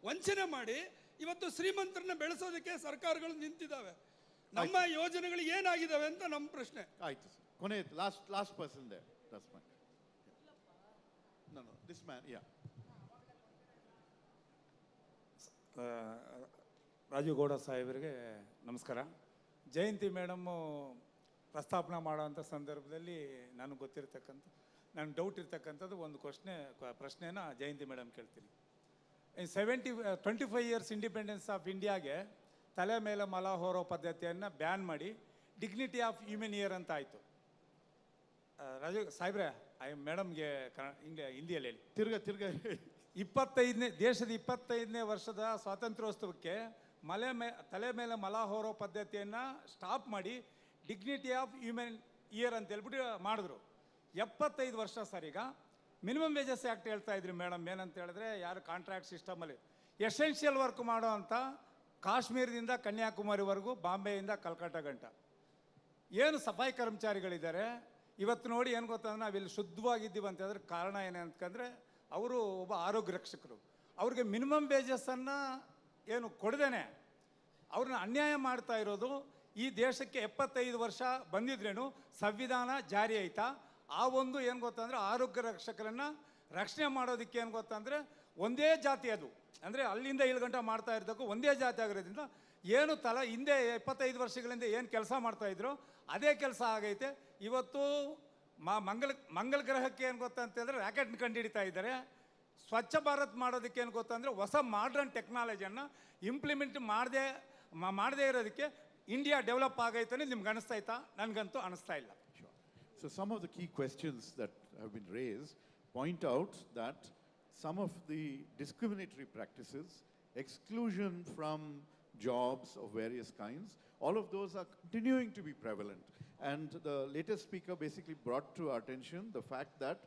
ವಂಚನೆ ಮಾಡಿ ಇವತ್ತು ಶ್ರೀಮಂತರನ್ನ ಬೆಳೆಸೋದಕ್ಕೆ ಸರ್ಕಾರಗಳು ನಿಂತಿದ್ದಾವೆ. ನಮ್ಮ ಯೋಜನೆಗಳು ಏನಾಗಿದ್ದಾವೆ ಅಂತ ನಮ್ಮ ಪ್ರಶ್ನೆ. ಆಯ್ತು ಸರ್, ಕೊನೆ last person there. That's fine. No, this man, yeah. Rajeev Gowda ಸಾಹೇಬರಿಗೆ ನಮಸ್ಕಾರ. ಜಯಂತಿ ಮೇಡಮ್ಮು ಪ್ರಸ್ತಾಪನೆ ಮಾಡೋವಂಥ ಸಂದರ್ಭದಲ್ಲಿ ನನಗೆ ಗೊತ್ತಿರ್ತಕ್ಕಂಥ, ನನಗೆ ಡೌಟ್ ಇರ್ತಕ್ಕಂಥದ್ದು ಒಂದು ಪ್ರಶ್ನೆನ ಜಯಂತಿ ಮೇಡಮ್ ಕೇಳ್ತೀನಿ. 25 ಇಯರ್ಸ್ ಇಂಡಿಪೆಂಡೆನ್ಸ್ ಆಫ್ ಇಂಡಿಯಾಗೆ ತಲೆ ಮೇಲೆ ಮಲ ಹೊರೋ ಪದ್ಧತಿಯನ್ನು ಬ್ಯಾನ್ ಮಾಡಿ ಡಿಗ್ನಿಟಿ ಆಫ್ ಹ್ಯೂಮನ್ ಇಯರ್ ಅಂತ ಆಯಿತು. ರಾಜು ಸಾಹೇಬ್ರೆ, ಮೇಡಮ್ಗೆ ಹಿಂದಿಯಲ್ಲಿ ಹೇಳಿ. ತಿರ್ಗ ದೇಶದ 25ನೇ ವರ್ಷದ ಸ್ವಾತಂತ್ರ್ಯೋತ್ಸವಕ್ಕೆ ತಲೆ ಮೇಲೆ ಮಲ ಹೊರೋ ಪದ್ಧತಿಯನ್ನು ಸ್ಟಾಪ್ ಮಾಡಿ ಡಿಗ್ನಿಟಿ ಆಫ್ ಹ್ಯೂಮನ್ ಇಯರ್ ಅಂತ ಹೇಳ್ಬಿಟ್ಟು ಮಾಡಿದ್ರು. 75 ವರ್ಷ ಸರ್. ಈಗ ಮಿನಿಮಮ್ ವೇಜಸ್ ಆ್ಯಕ್ಟ್ ಹೇಳ್ತಾ ಇದ್ರಿ ಮೇಡಮ್, ಏನಂತ ಹೇಳಿದ್ರೆ ಯಾರು ಕಾಂಟ್ರಾಕ್ಟ್ ಸಿಸ್ಟಮಲ್ಲಿ ಎಸೆನ್ಷಿಯಲ್ ವರ್ಕ್ ಮಾಡೋ ಅಂಥ ಕಾಶ್ಮೀರದಿಂದ ಕನ್ಯಾಕುಮಾರಿವರೆಗೂ, ಬಾಂಬೆಯಿಂದ ಕಲ್ಕಟ್ಟ ಗಂಟ ಏನು ಸಫಾಯಿ ಕರ್ಮಚಾರಿಗಳಿದ್ದಾರೆ ಇವತ್ತು ನೋಡಿ. ಏನು ಗೊತ್ತಂದ್ರೆ ನಾವಿಲ್ಲಿ ಶುದ್ಧವಾಗಿದ್ದೀವಿ ಅಂತ ಹೇಳಿದ್ರೆ ಕಾರಣ ಏನಂತಂದರೆ ಅವರು ಒಬ್ಬ ಆರೋಗ್ಯ ರಕ್ಷಕರು. ಅವ್ರಿಗೆ ಮಿನಿಮಮ್ ವೇಜಸ್ಸನ್ನು ಏನು ಕೊಡದೇನೆ ಅವ್ರನ್ನ ಅನ್ಯಾಯ ಮಾಡ್ತಾ ಇರೋದು. ಈ ದೇಶಕ್ಕೆ 75 ವರ್ಷ ಬಂದಿದ್ರೇನು ಸಂವಿಧಾನ ಜಾರಿ ಆಯ್ತಾ? ಆ ಒಂದು ಏನು ಗೊತ್ತಂದರೆ ಆರೋಗ್ಯ ರಕ್ಷಕರನ್ನು ರಕ್ಷಣೆ ಮಾಡೋದಕ್ಕೆ ಏನು ಗೊತ್ತಂದರೆ ಒಂದೇ ಜಾತಿ, ಅದು ಅಂದರೆ ಅಲ್ಲಿಂದ ಇಲ್ಲಿ ಗಂಟ ಮಾಡ್ತಾ ಇರಬೇಕು ಒಂದೇ ಜಾತಿ ಆಗಿರೋದ್ರಿಂದ ಏನು ಹಿಂದೆ 25 ವರ್ಷಗಳಿಂದ ಏನು ಕೆಲಸ ಮಾಡ್ತಾಯಿದ್ರು ಅದೇ ಕೆಲಸ ಆಗೈತೆ. ಇವತ್ತು ಮಂಗಲ ಗ್ರಹಕ್ಕೆ ಏನು ಗೊತ್ತಾ ಅಂತಂದರೆ ರಾಕೆಟ್ ಕಂಡುಹಿಡಿತಾ ಇದ್ದಾರೆ. ಸ್ವಚ್ಛ ಭಾರತ್ ಮಾಡೋದಕ್ಕೆ ಏನು ಗೊತ್ತಾ ಅಂದರೆ ಹೊಸ ಮಾಡ್ರನ್ ಟೆಕ್ನಾಲಜಿಯನ್ನು ಇಂಪ್ಲಿಮೆಂಟ್ ಮಾಡದೇ ಇರೋದಕ್ಕೆ ಇಂಡಿಯಾ ಡೆವಲಪ್ ಆಗೈತೆ ಅಂತ ನಿಮ್ಗೆ ಅನಿಸ್ತಾ ಇತ್ತಾ? ನನಗಂತೂ ಅನಿಸ್ತಾ ಇಲ್ಲ. So some of the key questions that have been raised point out that some of the discriminatory practices, exclusion from jobs of various kinds, all of those are continuing to be prevalent. And the latest speaker basically brought to our attention the fact that,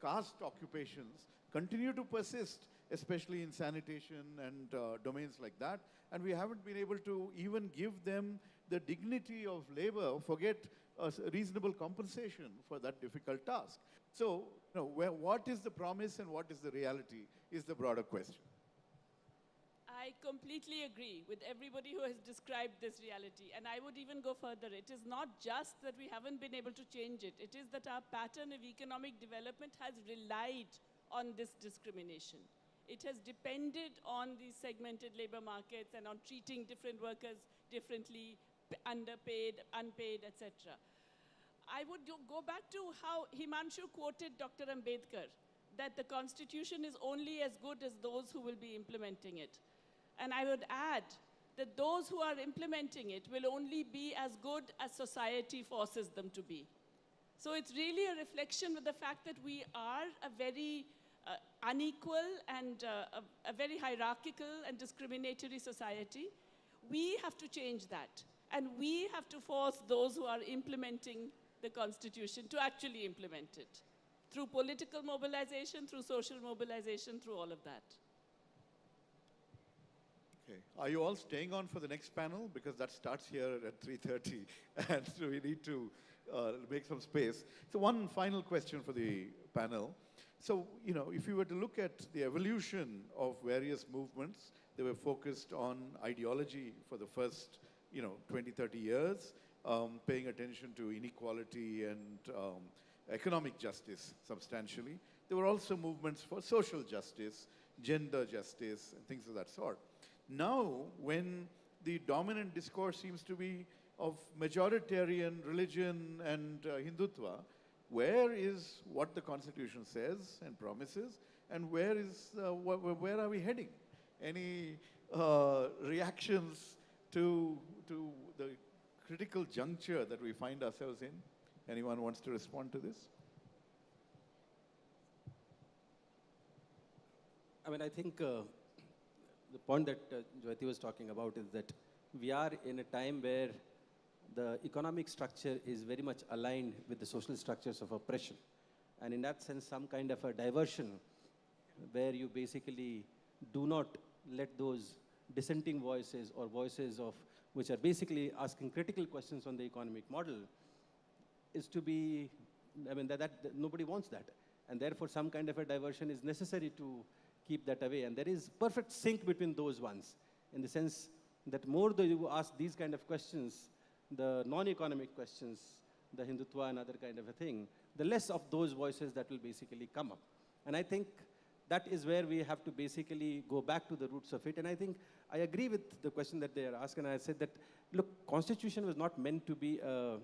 caste occupations continue to persist, especially in sanitation and domains like that. And we haven't been able to even give them the dignity of labor, forget reasonable compensation for that difficult task. So, what is the promise and what is the reality is the broader question. I completely agree with everybody who has described this reality. And I would even go further. It is not just that we haven't been able to change it. It is that our pattern of economic development has relied on this discrimination. It has depended on these segmented labor markets and on treating different workers differently, underpaid, unpaid, etc. I would go back to how Himanshu quoted Dr. Ambedkar, that the constitution is only as good as those who will be implementing it. And I would add that those who are implementing it will only be as good as society forces them to be. So it's really a reflection of the fact that we are a very unequal and a very hierarchical and discriminatory society. We have to change that. And we have to force those who are implementing the Constitution to actually implement it. Through political mobilization, through social mobilization, through all of that. Okay. Are you all staying on for the next panel? Because that starts here at 3:30 and so we need to make some space. So one final question for the panel. So, if you were to look at the evolution of various movements, they were focused on ideology for the first 20, 30 years, paying attention to inequality and economic justice substantially. There were also movements for social justice, gender justice, and things of that sort. Now, when the dominant discourse seems to be of majoritarian religion and Hindutva, where is what the Constitution says and promises, and where are we heading? Any reactions to the critical juncture that we find ourselves in? Anyone wants to respond to this? I mean, I think the point that Jyoti was talking about is that we are in a time where the economic structure is very much aligned with the social structures of oppression. And in that sense, some kind of a diversion where you basically do not let those dissenting voices or voices of which are basically asking critical questions on the economic model is to be, I mean, that nobody wants that. And therefore, some kind of a diversion is necessary to keep that away. And there is perfect sync between those ones, in the sense that more do you ask these kind of questions, the non-economic questions, the Hindutva and other kind of a thing, the less of those voices that will basically come up. And I think that is where we have to basically go back to the roots of it. And I think I agree with the question that they are asking. And I said that, look, Constitution was not meant to be a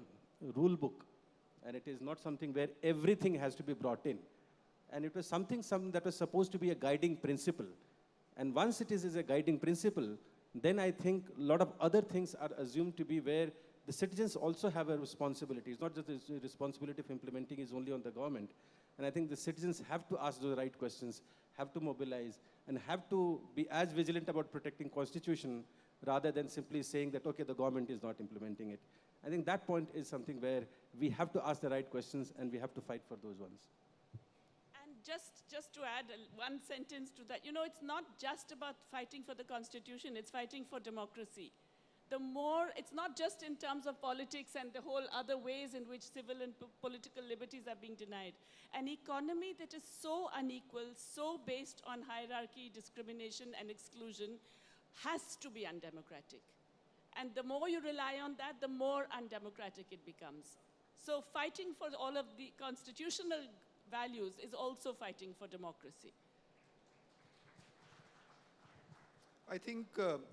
rule book. And it is not something where everything has to be brought in. And it was something that was supposed to be a guiding principle. And once it is a guiding principle, then I think a lot of other things are assumed to be where the citizens also have a responsibility. It's not just the responsibility of implementing is only on the government. And I think the citizens have to ask the right questions, have to mobilize, and have to be as vigilant about protecting Constitution rather than simply saying that, okay, the government is not implementing it. I think that point is something where we have to ask the right questions and we have to fight for those ones. Just to add one sentence to that, it's not just about fighting for the Constitution, it's fighting for democracy. It's not just in terms of politics and the whole other ways in which civil and political liberties are being denied. An economy that is so unequal, so based on hierarchy, discrimination, and exclusion has to be undemocratic. And the more you rely on that, the more undemocratic it becomes. So fighting for all of the constitutional values is also fighting for democracy. I think,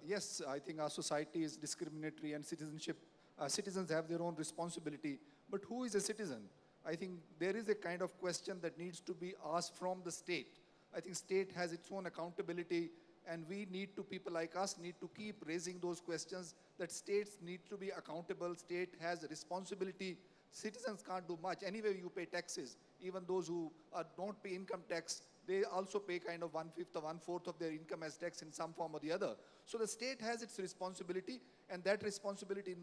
yes, I think our society is discriminatory and citizens have their own responsibility but who is a citizen? I think there is a kind of question that needs to be asked from the state. I think state has its own accountability, and we need to, people like us need to keep raising those questions that states need to be accountable, state has a responsibility. Citizens can't do much. Anyway, you pay taxes. Even those who don't pay income tax, they also pay kind of 1/5 or 1/4 of their income as tax in some form or the other. So the state has its responsibility, and that responsibility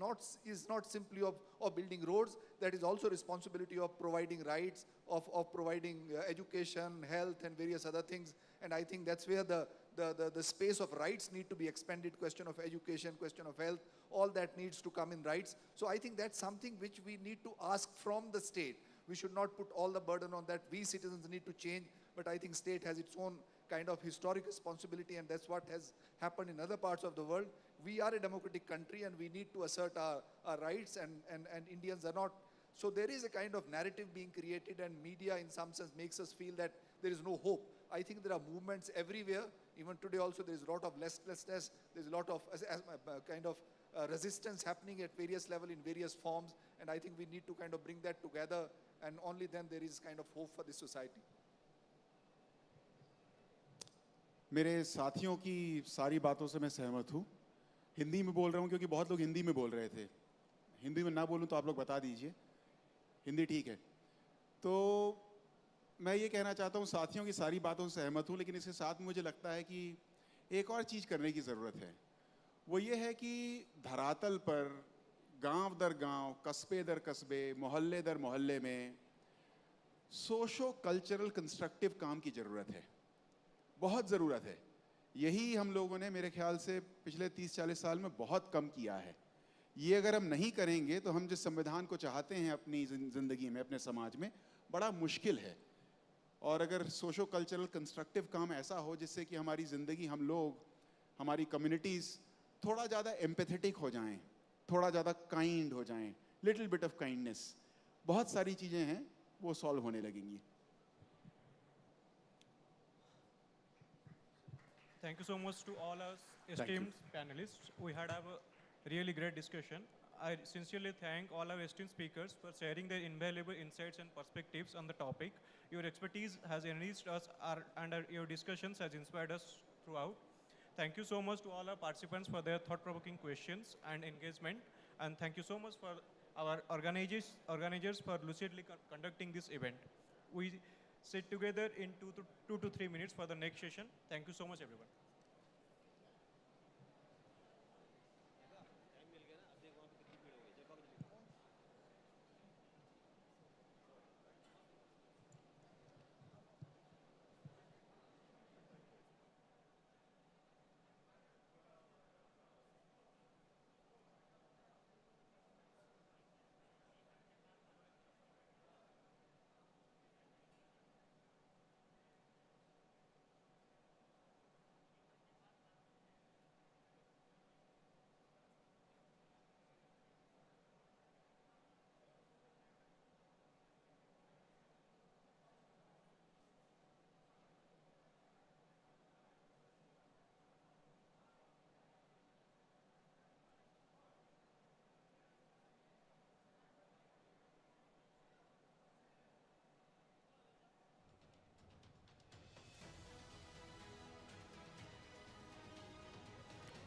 is not simply of building roads, that is also responsibility of providing rights, of providing education, health, and various other things. And I think that's where the space of rights need to be expanded, question of education, question of health, all that needs to come in rights. So I think that's something which we need to ask from the state. We should not put all the burden on that. We citizens need to change, but I think state has its own kind of historic responsibility, and that's what has happened in other parts of the world. We are a democratic country, and we need to assert our rights, and Indians are not. So there is a kind of narrative being created, and media in some sense makes us feel that there is no hope. I think there are movements everywhere. Even today also there is a lot of restlessness, there's a lot of kind of resistance happening at various level in various forms, and I think we need to kind of bring that together, and only then there is kind of hope for this society. मेरे साथियों की सारी बातों से मैं सहमत हूँ। हिंदी में बोल रहा हूँ क्योंकि बहुत लोग हिंदी में बोल रहे थे। हिंदी में ना बोलूँ तो आप लोग बता दीजिए। हिंदी ठीक है। तो मैं ये कहना चाहता हूँ, साथियों की सारी बातों से सहमत हूँ, लेकिन इसके साथ मुझे लगता है कि एक और चीज़ करने की ज़रूरत है। वो ये है कि धरातल पर गांव दर गांव, कस्बे दर कस्बे, मोहल्ले दर मोहल्ले में सोशो कल्चरल कंस्ट्रक्टिव काम की ज़रूरत है, बहुत ज़रूरत है। यही हम लोगों ने मेरे ख्याल से पिछले 30-40 साल में बहुत कम किया है। ये अगर हम नहीं करेंगे तो हम जिस संविधान को चाहते हैं अपनी ज़िंदगी में, अपने समाज में, बड़ा मुश्किल है। और अगर सोशो कल्चरल कंस्ट्रक्टिव काम ऐसा हो जिससे कि हमारी ज़िंदगी, हम लोग, हमारी कम्युनिटीज़ थोड़ा ज़्यादा एम्पैथेटिक हो जाएं, थोड़ा ज़्यादा काइंड हो जाएं, लिटिल बिट ऑफ काइंडनेस, बहुत सारी चीज़ें हैं वो सॉल्व होने लगेंगी। Thank you so much to all our esteemed panelists. We had a really great discussion. I sincerely thank all our esteemed speakers for sharing their invaluable insights and perspectives on the topic. Your expertise has enriched us and your discussions has inspired us throughout. Thank you so much to all our participants for their thought-provoking questions and engagement. And thank you so much for our organizers for lucidly conducting this event. We sit together in 2 to 3 minutes for the next session. Thank you so much, everyone.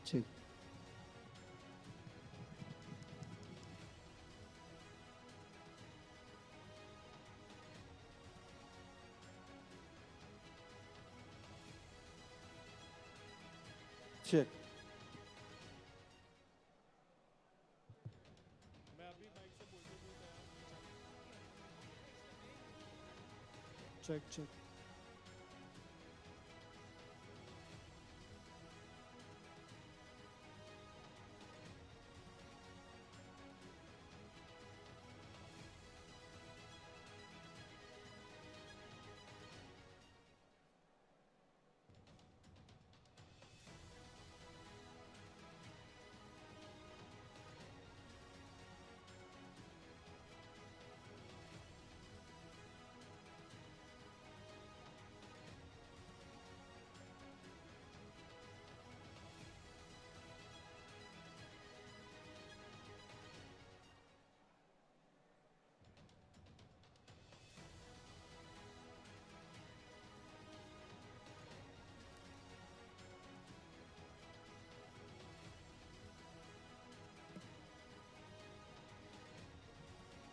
Check. Check. Check, check.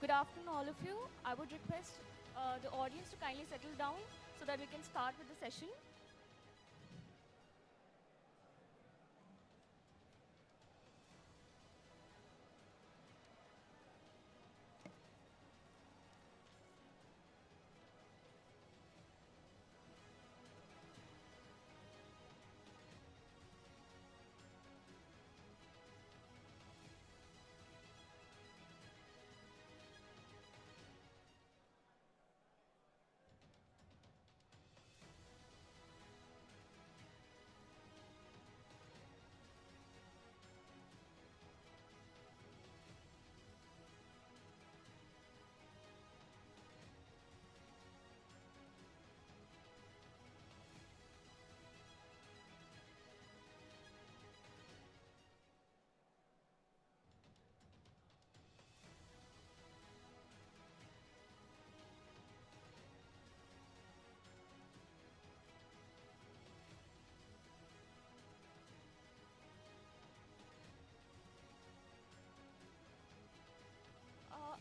Good afternoon, all of you. I would request the audience to kindly settle down so that we can start with the session.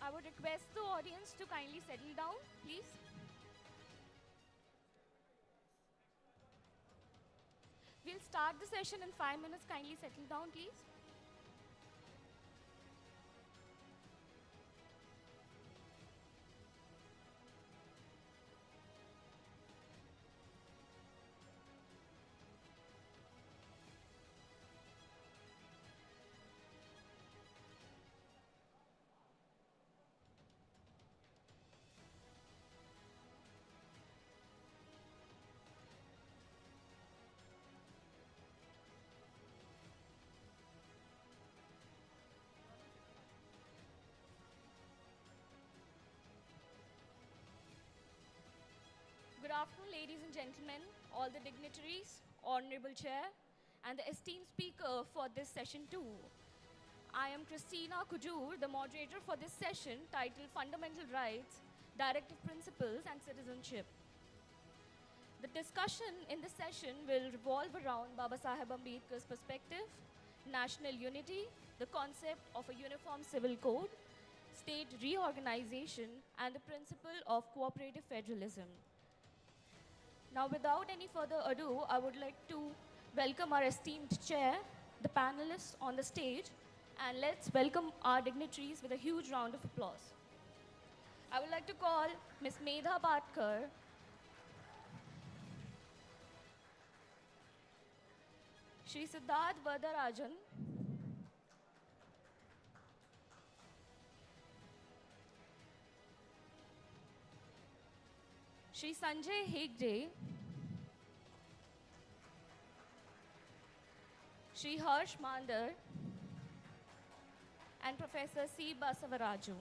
I would request the audience to kindly settle down, please. We'll start the session in 5 minutes. Kindly settle down, please. Good afternoon, ladies and gentlemen, all the dignitaries, Honorable Chair, and the esteemed speaker for this session too. I am Christina Kujur, the moderator for this session titled Fundamental Rights, Directive Principles and Citizenship. The discussion in this session will revolve around Baba Saheb Ambedkar's perspective, national unity, the concept of a uniform civil code, state reorganization, and the principle of cooperative federalism. Now, without any further ado, I would like to welcome our esteemed chair, the panelists on the stage, and let's welcome our dignitaries with a huge round of applause. I would like to call Ms. Medha Patkar, Shri Siddharth Vardarajan, Shri Sanjay Hegde, Shri Harsh Mandar, and Professor C. Basavaraju.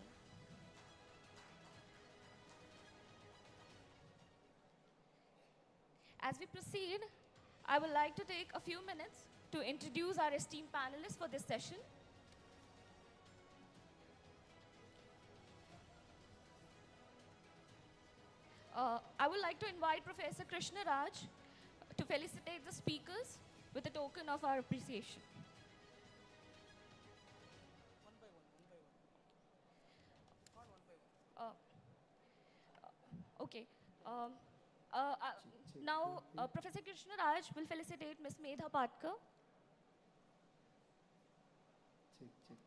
As we proceed, I would like to take a few minutes to introduce our esteemed panelists for this session. I would like to invite Professor Krishna Raj to felicitate the speakers with a token of our appreciation. Okay. Now, Professor Krishna Raj will felicitate Ms. Medha Patkar. Check, check.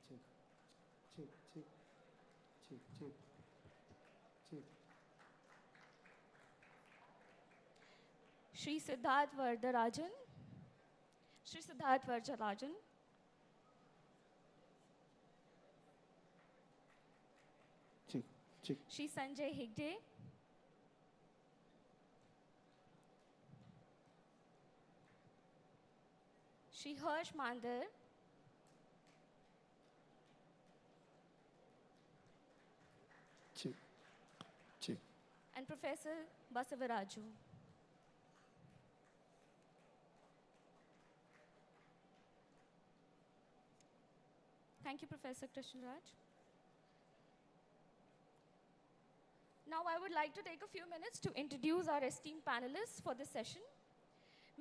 Check. Check, check. Check, check. Check. Shri Siddharth Vardarajan. Shri Siddharth Vardarajan. Check, check. Shri Sanjay Hegde. Shri Harsh Mandar. Check, check. And Professor Basavaraju. Thank you, Professor Krishnaraj. Now, I would like to take a few minutes to introduce our esteemed panelists for this session.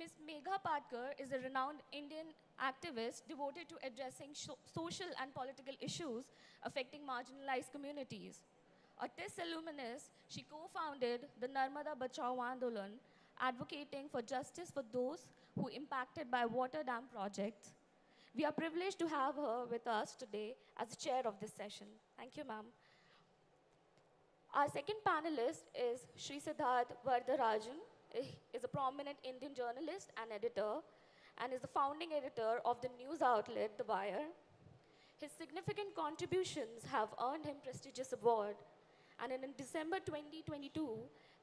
Ms. Megha Patkar is a renowned Indian activist devoted to addressing social and political issues affecting marginalized communities. A TIS alumnus, she co-founded the Narmada Bachao Andolan, advocating for justice for those who impacted by water dam projects. We are privileged to have her with us today as chair of this session. Thank you, ma'am. Our second panelist is Sri Siddharth Vardarajan. He is a prominent Indian journalist and editor, and is the founding editor of the news outlet The Wire. His significant contributions have earned him prestigious award, and in December 2022,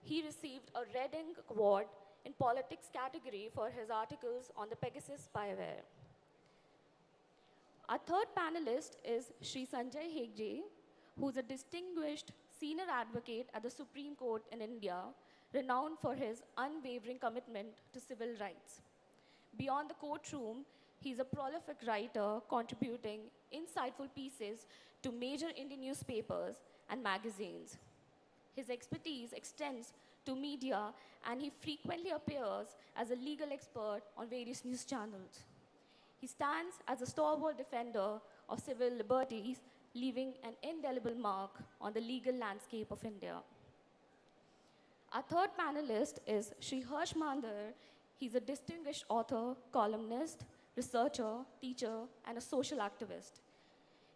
he received a Red Ink Award in politics category for his articles on the Pegasus spyware. Our third panelist is Sri Sanjay Hegde, who is a distinguished senior advocate at the Supreme Court in India, renowned for his unwavering commitment to civil rights. Beyond the courtroom, he's a prolific writer contributing insightful pieces to major Indian newspapers and magazines. His expertise extends to media, and he frequently appears as a legal expert on various news channels. He stands as a stalwart defender of civil liberties, leaving an indelible mark on the legal landscape of India. Our third panelist is Sri Harsh Mandar. He's a distinguished author, columnist, researcher, teacher, and a social activist.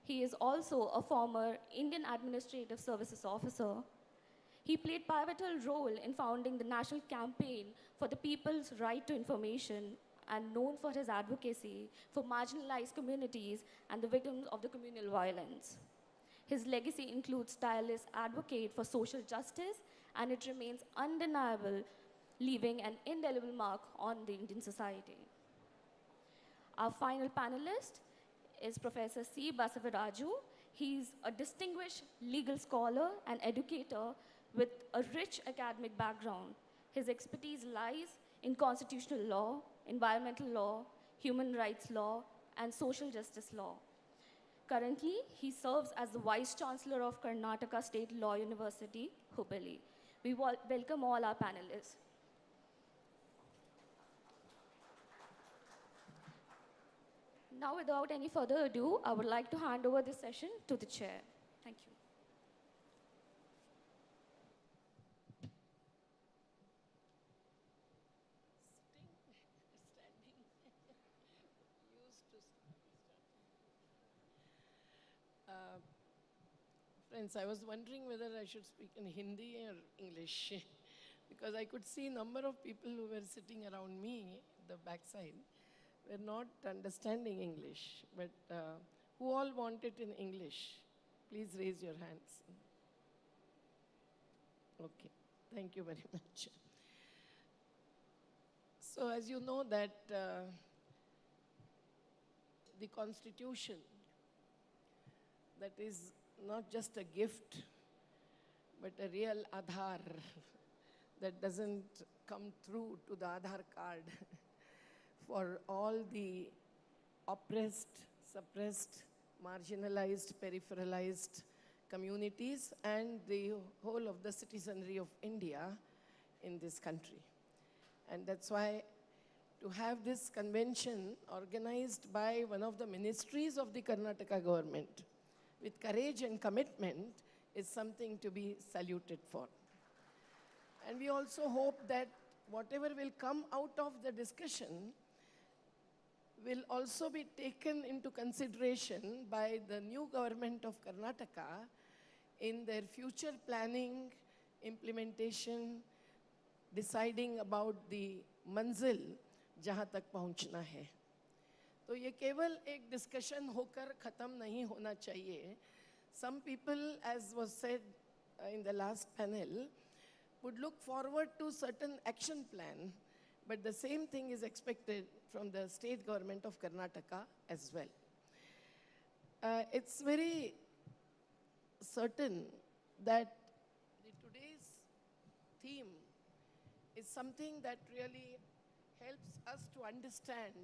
He is also a former Indian Administrative Services officer. He played pivotal role in founding the National Campaign for the People's Right to Information, and known for his advocacy for marginalized communities and the victims of the communal violence. His legacy includes tireless advocate for social justice, and it remains undeniable, leaving an indelible mark on the Indian society. Our final panelist is Professor C. Basavaraju. He's a distinguished legal scholar and educator with a rich academic background. His expertise lies in constitutional law, environmental law, human rights law, and social justice law. Currently, he serves as the Vice Chancellor of Karnataka State Law University, Hubballi. We welcome all our panelists. Now, without any further ado, I would like to hand over this session to the chair. Thank you. Friends, I was wondering whether I should speak in Hindi or English because I could see a number of people who were sitting around me, the backside, were not understanding English. But who all want it in English? Please raise your hands. Okay, thank you very much. So as you know that the Constitution, that is not just a gift, but a real Aadhaar that doesn't come through to the Aadhaar card for all the oppressed, suppressed, marginalized, peripheralized communities and the whole of the citizenry of India in this country. And that's why to have this convention organized by one of the ministries of the Karnataka government with courage and commitment is something to be saluted for. And we also hope that whatever will come out of the discussion will also be taken into consideration by the new government of Karnataka in their future planning, implementation, deciding about the manzil जहाँ तक पहुँचना है. तो ये केवल एक discussion होकर ख़त्म नहीं होना चाहिए. Some people, as was said in the last panel, would look forward to certain action plan, but the same thing is expected from the state government of Karnataka as well. It's very certain that today's theme is something that really helps us to understand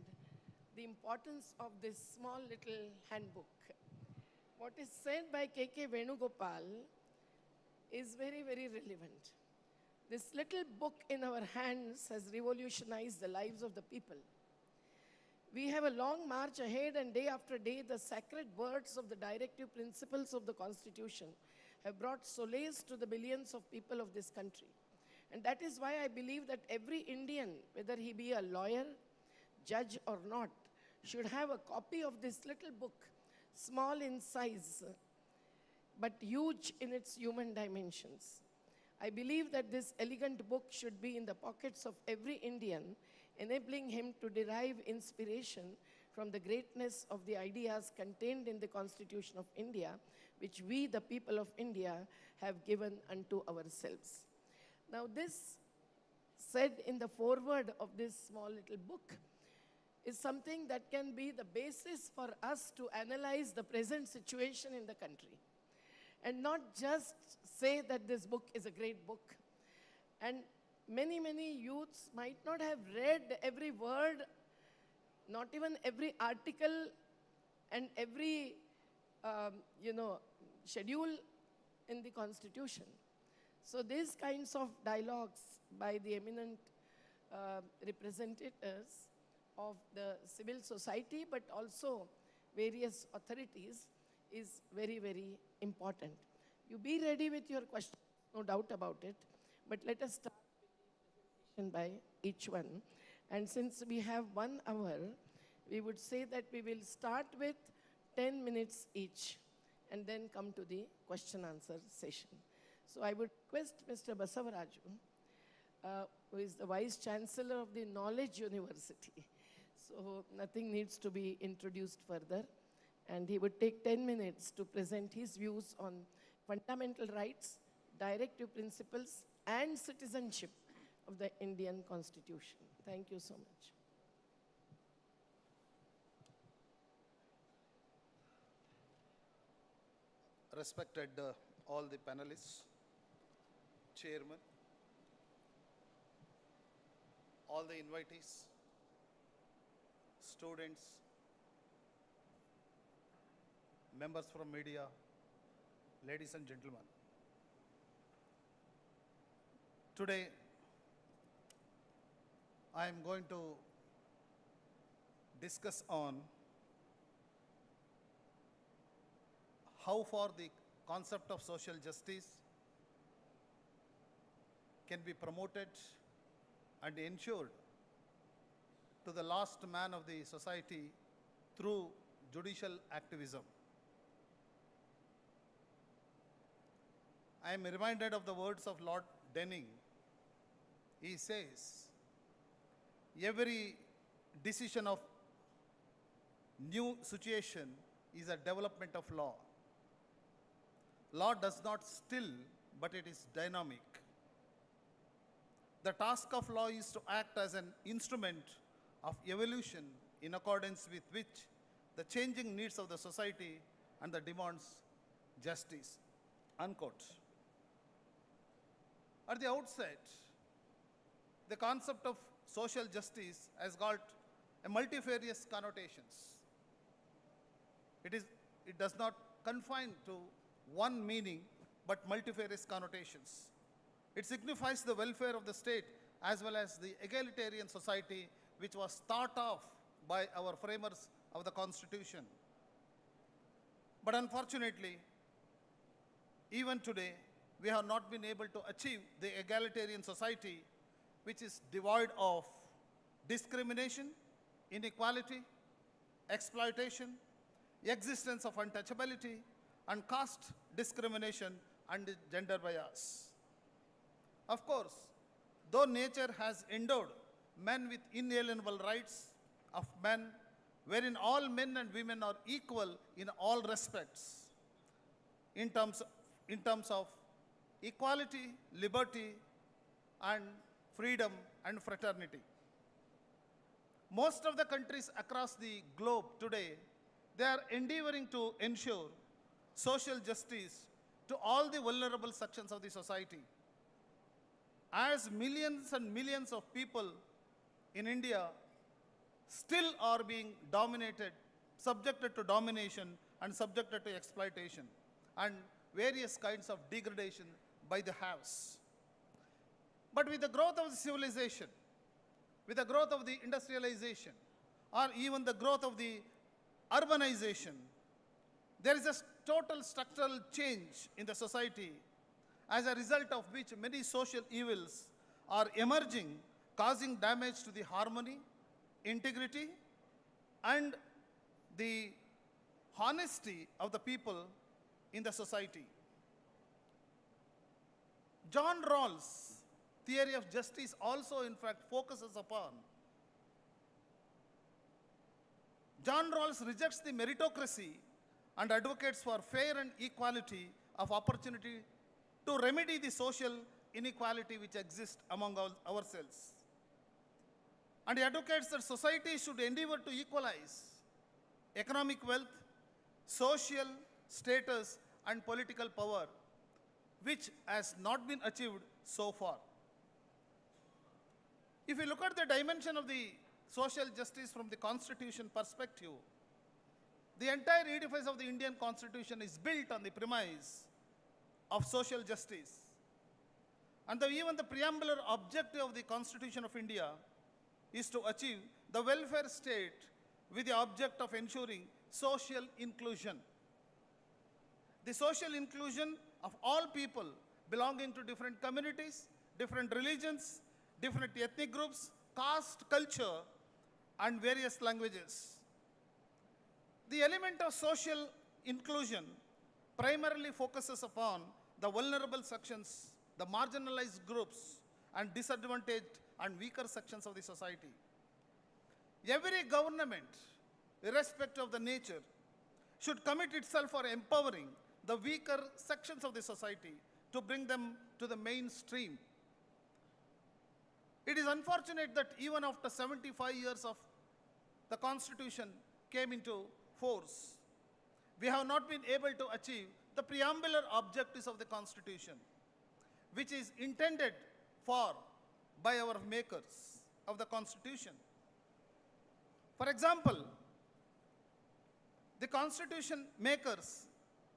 the importance of this small little handbook. What is said by K.K. Venugopal is very, very relevant. This little book in our hands has revolutionized the lives of the people. We have a long march ahead, and day after day, the sacred words of the directive principles of the Constitution have brought solace to the billions of people of this country. And that is why I believe that every Indian, whether he be a lawyer, judge or not, should have a copy of this little book, small in size, but huge in its human dimensions. I believe that this elegant book should be in the pockets of every Indian, enabling him to derive inspiration from the greatness of the ideas contained in the Constitution of India, which we, the people of India, have given unto ourselves. Now, this said in the foreword of this small little book is something that can be the basis for us to analyze the present situation in the country. And not just say that this book is a great book. And many, many youths might not have read every word, not even every article and every, schedule in the Constitution. So these kinds of dialogues by the eminent representatives of the civil society, but also various authorities, is very, very important. You be ready with your questions, no doubt about it, but let us start with the presentation by each one. And since we have 1 hour, we would say that we will start with 10 minutes each and then come to the question-answer session. So I would request Mr. Basavaraju, who is the Vice Chancellor of the Knowledge University. So nothing needs to be introduced further. And he would take 10 minutes to present his views on fundamental rights, directive principles, and citizenship of the Indian Constitution. Thank you so much. Respected all the panelists, chairman, all the invitees, students, members from media, ladies and gentlemen. Today, I am going to discuss on how far the concept of social justice can be promoted and ensured to the last man of the society through judicial activism. I am reminded of the words of Lord Denning. He says, every decision of new situation is a development of law. Law does not still, but it is dynamic. The task of law is to act as an instrument of evolution in accordance with which the changing needs of the society and the demands justice. Unquote. At the outset, the concept of social justice has got a multifarious connotations. It does not confine to one meaning, but multifarious connotations. It signifies the welfare of the state as well as the egalitarian society which was thought of by our framers of the Constitution. But unfortunately, even today, we have not been able to achieve the egalitarian society which is devoid of discrimination, inequality, exploitation, existence of untouchability, and caste discrimination and gender bias. Of course, though nature has endowed men with inalienable rights of men, wherein all men and women are equal in all respects, in terms of equality, liberty, and freedom and fraternity. Most of the countries across the globe today, they are endeavoring to ensure social justice to all the vulnerable sections of the society. As millions and millions of people in India still are being dominated, subjected to domination and subjected to exploitation and various kinds of degradation by the haves. But with the growth of the civilization, with the growth of the industrialization, or even the growth of the urbanization, there is a total structural change in the society, as a result of which many social evils are emerging, causing damage to the harmony, integrity, and the honesty of the people in the society. John Rawls' theory of justice also, in fact, focuses upon. John Rawls rejects the meritocracy and advocates for fair and equality of opportunity to remedy the social inequality which exists among ourselves. And he advocates that society should endeavor to equalize economic wealth, social status, and political power, which has not been achieved so far. If you look at the dimension of the social justice from the Constitution perspective, the entire edifice of the Indian Constitution is built on the premise of social justice. And even the preambular objective of the Constitution of India is to achieve the welfare state with the object of ensuring social inclusion. The social inclusion of all people belonging to different communities, different religions, different ethnic groups, caste, culture, and various languages. The element of social inclusion primarily focuses upon the vulnerable sections, the marginalized groups, and disadvantaged and weaker sections of the society. Every government, irrespective of the nature, should commit itself for empowering the weaker sections of the society to bring them to the mainstream. It is unfortunate that even after 75 years of the Constitution came into force, we have not been able to achieve the preambular objectives of the Constitution, which is intended for by our makers of the Constitution. For example, the Constitution makers,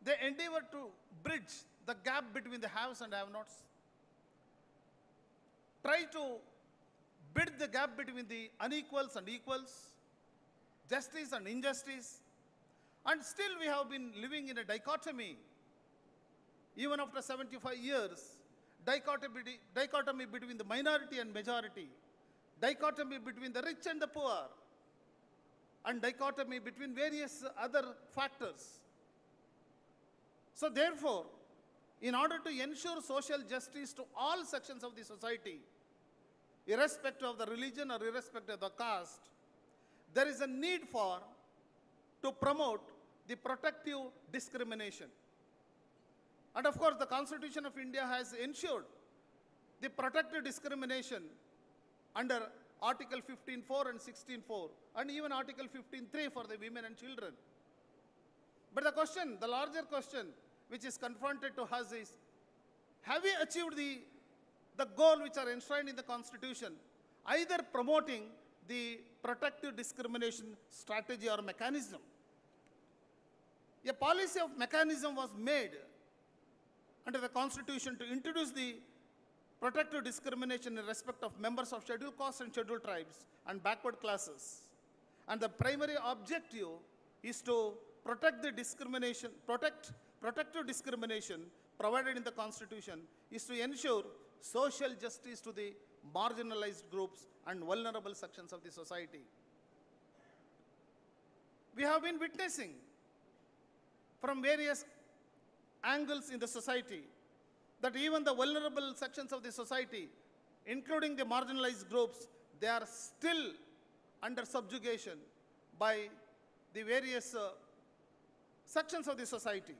they endeavor to bridge the gap between the haves and have-nots, try to bridge the gap between the unequals and equals, justice and injustice, and still we have been living in a dichotomy, even after 75 years, dichotomy between the minority and majority, dichotomy between the rich and the poor, and dichotomy between various other factors. So therefore, in order to ensure social justice to all sections of the society, irrespective of the religion or irrespective of the caste, there is a need to promote the protective discrimination. And of course, the Constitution of India has ensured the protective discrimination under Article 15.4 and 16.4, and even Article 15.3 for the women and children. But the question, the larger question, which is confronted to us is, have we achieved the goal which are enshrined in the Constitution, either promoting the protective discrimination strategy or mechanism? A policy of mechanism was made under the Constitution to introduce the protective discrimination in respect of members of scheduled castes and scheduled tribes and backward classes. And the primary objective is to protect the discrimination, protective discrimination provided in the Constitution is to ensure social justice to the marginalized groups and vulnerable sections of the society. We have been witnessing from various angles in the society that even the vulnerable sections of the society, including the marginalized groups, they are still under subjugation by the various sections of the society.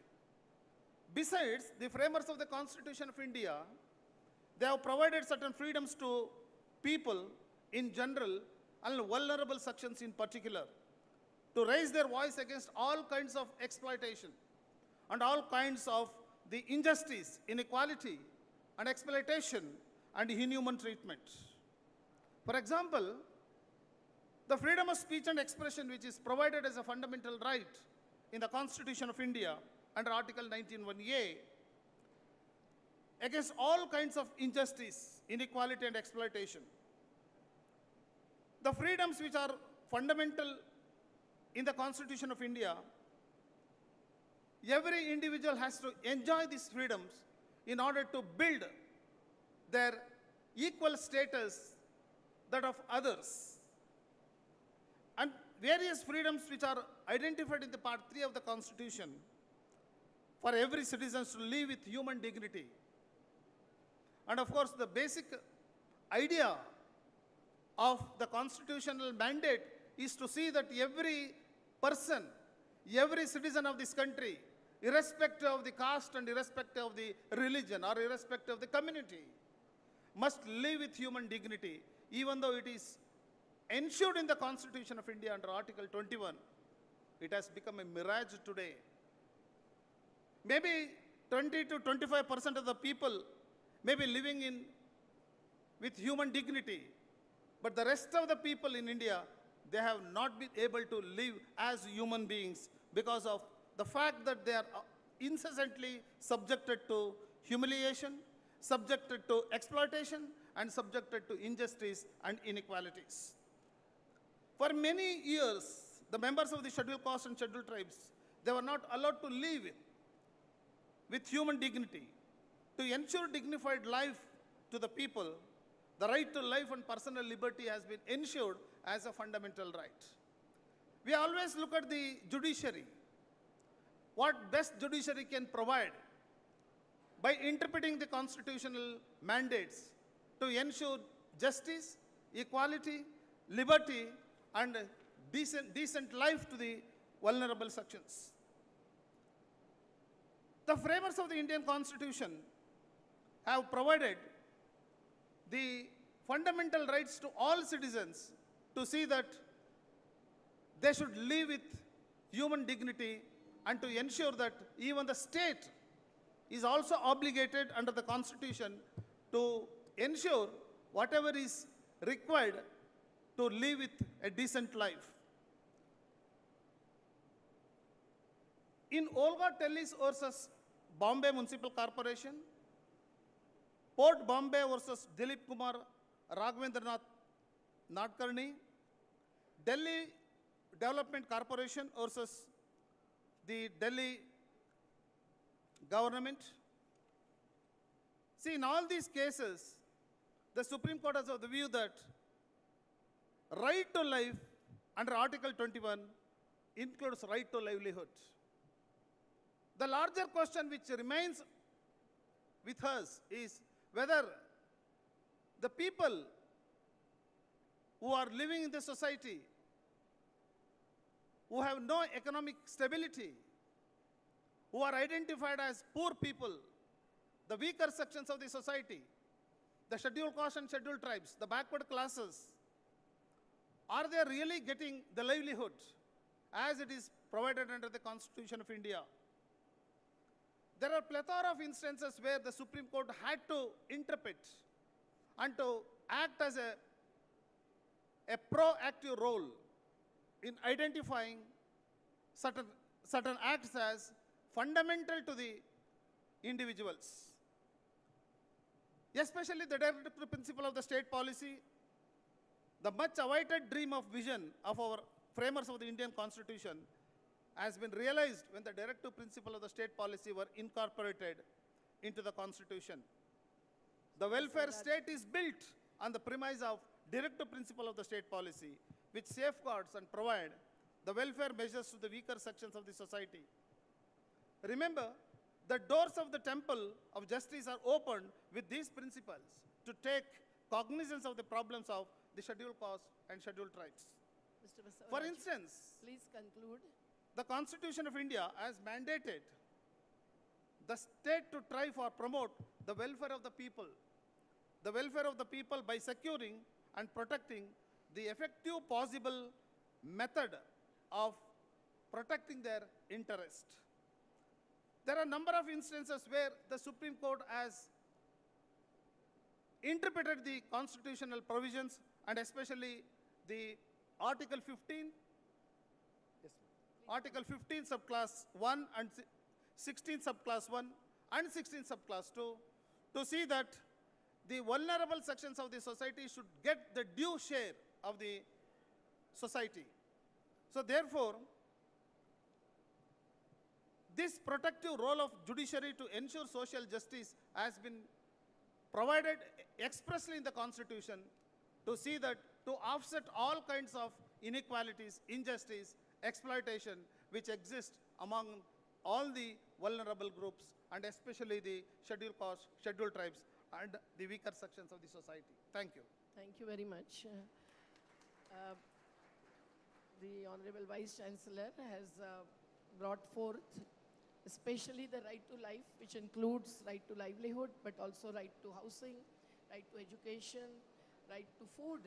Besides, the framers of the Constitution of India, they have provided certain freedoms to people in general and vulnerable sections in particular to raise their voice against all kinds of exploitation and all kinds of the injustice, inequality, and exploitation and inhuman treatment. For example, the freedom of speech and expression, which is provided as a fundamental right in the Constitution of India under Article 19(1)(a), against all kinds of injustice, inequality, and exploitation. The freedoms which are fundamental in the Constitution of India, every individual has to enjoy these freedoms in order to build their equal status that of others. And various freedoms which are identified in the Part 3 of the Constitution for every citizen to live with human dignity. And of course, the basic idea of the constitutional mandate is to see that every person, every citizen of this country, irrespective of the caste and irrespective of the religion or irrespective of the community, must live with human dignity, even though it is ensured in the Constitution of India under Article 21. It has become a mirage today. Maybe 20 to 25% of the people may be living with human dignity, but the rest of the people in India, they have not been able to live as human beings because of the fact that they are incessantly subjected to humiliation, subjected to exploitation, and subjected to injustice and inequalities. For many years, the members of the scheduled castes and scheduled tribes, they were not allowed to live with human dignity. To ensure dignified life to the people, the right to life and personal liberty has been ensured as a fundamental right. We always look at the judiciary, what best judiciary can provide by interpreting the constitutional mandates to ensure justice, equality, liberty, and decent life to the vulnerable sections. The framers of the Indian Constitution have provided the fundamental rights to all citizens to see that they should live with human dignity and to ensure that even the state is also obligated under the Constitution to ensure whatever is required to live with a decent life. In Olga Tellis versus Bombay Municipal Corporation, Port Bombay versus Dilip Kumar Raghavendranath Nadkarni, Delhi Development Corporation versus the Delhi government. See, in all these cases, the Supreme Court has of the view that right to life under Article 21 includes right to livelihood. The larger question which remains with us is whether the people who are living in the society, who have no economic stability, who are identified as poor people, the weaker sections of the society, the scheduled castes and scheduled tribes, the backward classes, are they really getting the livelihood as it is provided under the Constitution of India? There are plethora of instances where the Supreme Court had to interpret and to act as a proactive role in identifying certain acts as fundamental to the individuals. Especially the directive principle of the state policy, the much awaited dream of vision of our framers of the Indian Constitution has been realized when the directive principle of the state policy were incorporated into the Constitution. The welfare state is built on the premise of directive principle of the state policy, which safeguards and provide the welfare measures to the weaker sections of the society. Remember, the doors of the temple of justice are opened with these principles to take cognizance of the problems of the scheduled castes and scheduled tribes. Mr. For Basavaraj, instance, please conclude. the Constitution of India has mandated the state to try for promote the welfare of the people. The welfare of the people by securing and protecting the effective possible method of protecting their interest. There are a number of instances where the Supreme Court has interpreted the constitutional provisions and especially the Article 15, Article 15 subclass 1 and 16 subclass 1 and 16 subclass 2 to see that the vulnerable sections of the society should get the due share of the society. So therefore, this protective role of judiciary to ensure social justice has been provided expressly in the Constitution to see that to offset all kinds of inequalities, injustice, exploitation which exist among all the vulnerable groups and especially the scheduled castes, scheduled tribes and the weaker sections of the society. Thank you. Thank you very much. The Honorable Vice Chancellor has brought forth especially the right to life, which includes right to livelihood, but also right to housing, right to education, right to food,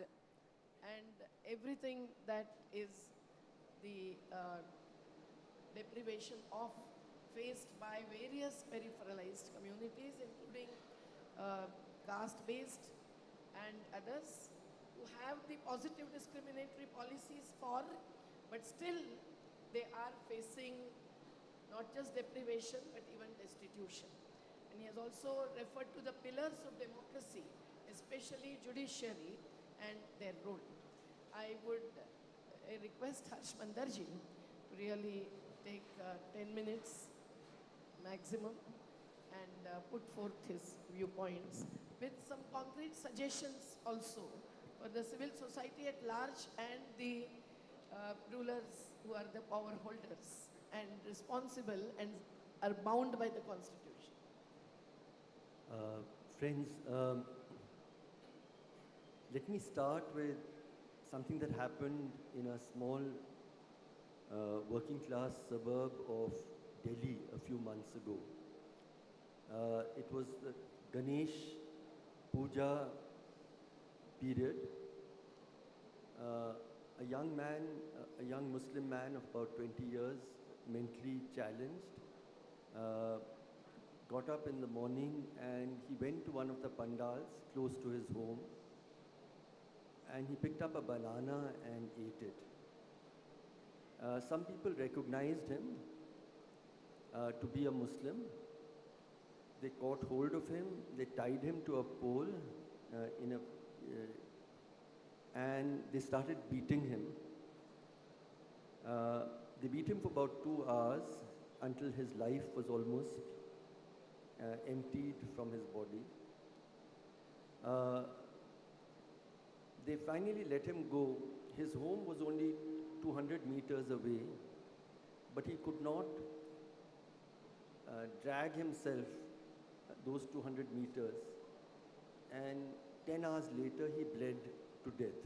and everything that is the deprivation of faced by various peripheralized communities, including caste-based and others who have the positive discriminatory policies for, but still they are facing not just deprivation, but even destitution. And he has also referred to the pillars of democracy, especially judiciary and their role. I would request Harsh Mandarji to really take 10 minutes maximum and put forth his viewpoints with some concrete suggestions also for the civil society at large and the rulers who are the power holders and responsible and are bound by the Constitution. Friends, let me start with something that happened in a small working class suburb of Delhi a few months ago. It was the Ganesh Puja period. A young man, a young Muslim man of about 20 years, mentally challenged, got up in the morning and he went to one of the pandals close to his home and he picked up a banana and ate it. Some people recognized him to be a Muslim. They caught hold of him, they tied him to a pole and they started beating him. They beat him for about 2 hours until his life was almost emptied from his body. They finally let him go. His home was only 200 meters away, but he could not drag himself those 200 meters. And 10 hours later, he bled to death.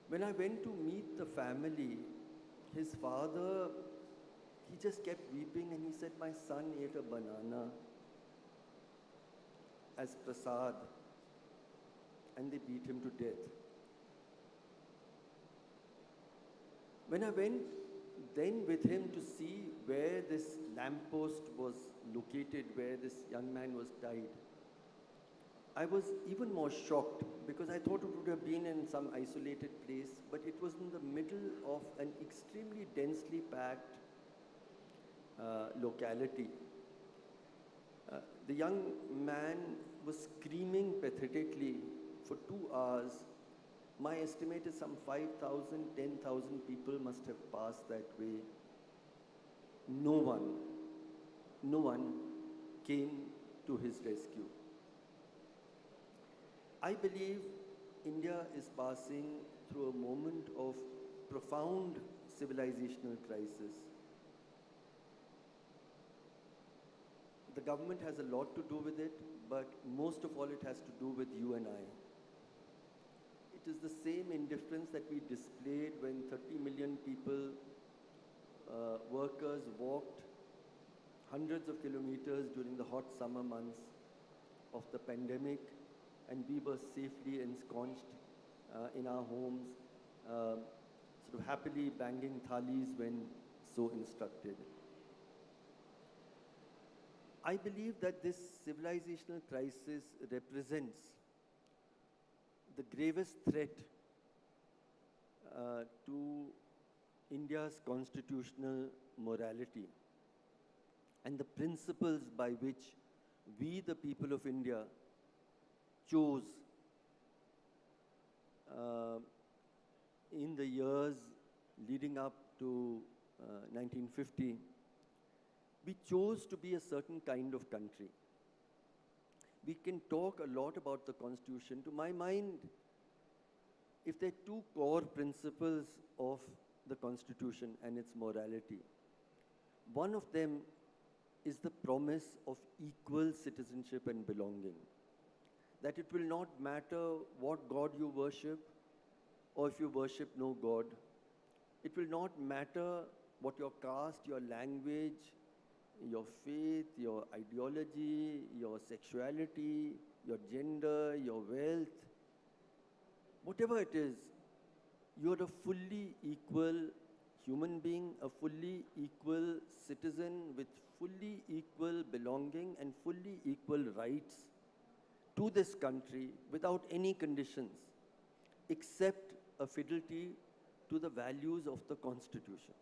When I went to meet the family, his father, he just kept weeping and he said, my son ate a banana as prasad and they beat him to death. When I went then with him to see where this lamppost was located, where this young man was tied, I was even more shocked because I thought it would have been in some isolated place, but it was in the middle of an extremely densely packed locality. The young man was screaming pathetically for 2 hours. My estimate is some 5,000, 10,000 people must have passed that way. No one came to his rescue. I believe India is passing through a moment of profound civilizational crisis. The government has a lot to do with it, but most of all it has to do with you and I. It is the same indifference that we displayed when 30 million people, workers, walked hundreds of kilometers during the hot summer months of the pandemic, and we were safely ensconced in our homes, sort of happily banging thalis when so instructed. I believe that this civilizational crisis represents the gravest threat to India's constitutional morality and the principles by which we, the people of India, chose in the years leading up to 1950, we chose to be a certain kind of country. We can talk a lot about the Constitution. To my mind, if there are two core principles of the Constitution and its morality, one of them is the promise of equal citizenship and belonging. That it will not matter what God you worship, or if you worship no God. It will not matter what your caste, your language, your faith, your ideology, your sexuality, your gender, your wealth. Whatever it is, you're a fully equal human being, a fully equal citizen with fully equal belonging and fully equal rights to this country without any conditions, except a fidelity to the values of the Constitution.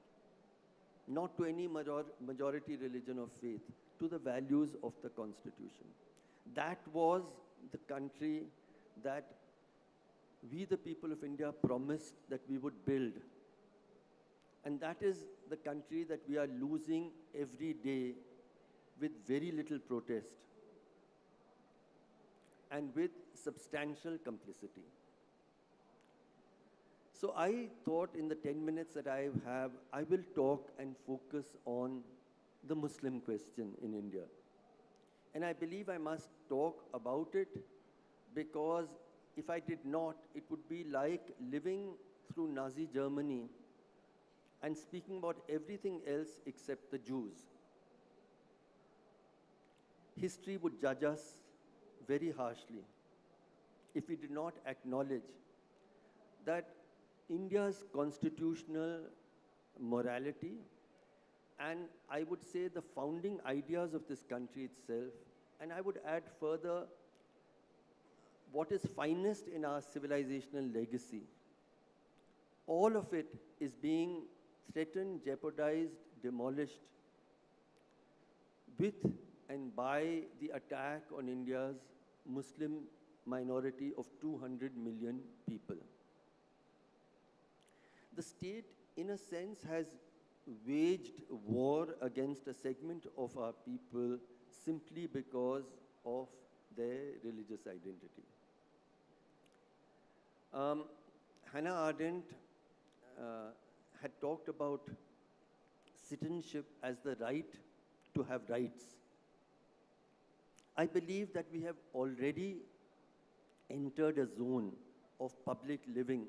Not to any majority religion or faith, to the values of the Constitution. That was the country that we, the people of India, promised that we would build. And that is the country that we are losing every day with very little protest and with substantial complicity. So I thought in the 10 minutes that I have, I will talk and focus on the Muslim question in India. And I believe I must talk about it because if I did not, it would be like living through Nazi Germany and speaking about everything else except the Jews. History would judge us very harshly if we did not acknowledge that India's constitutional morality and I would say the founding ideas of this country itself, and I would add further what is finest in our civilizational legacy, all of it is being threatened, jeopardized, demolished with and by the attack on India's Muslim minority of 200 million people. The state, in a sense, has waged war against a segment of our people simply because of their religious identity. Hannah Arendt had talked about citizenship as the right to have rights. I believe that we have already entered a zone of public living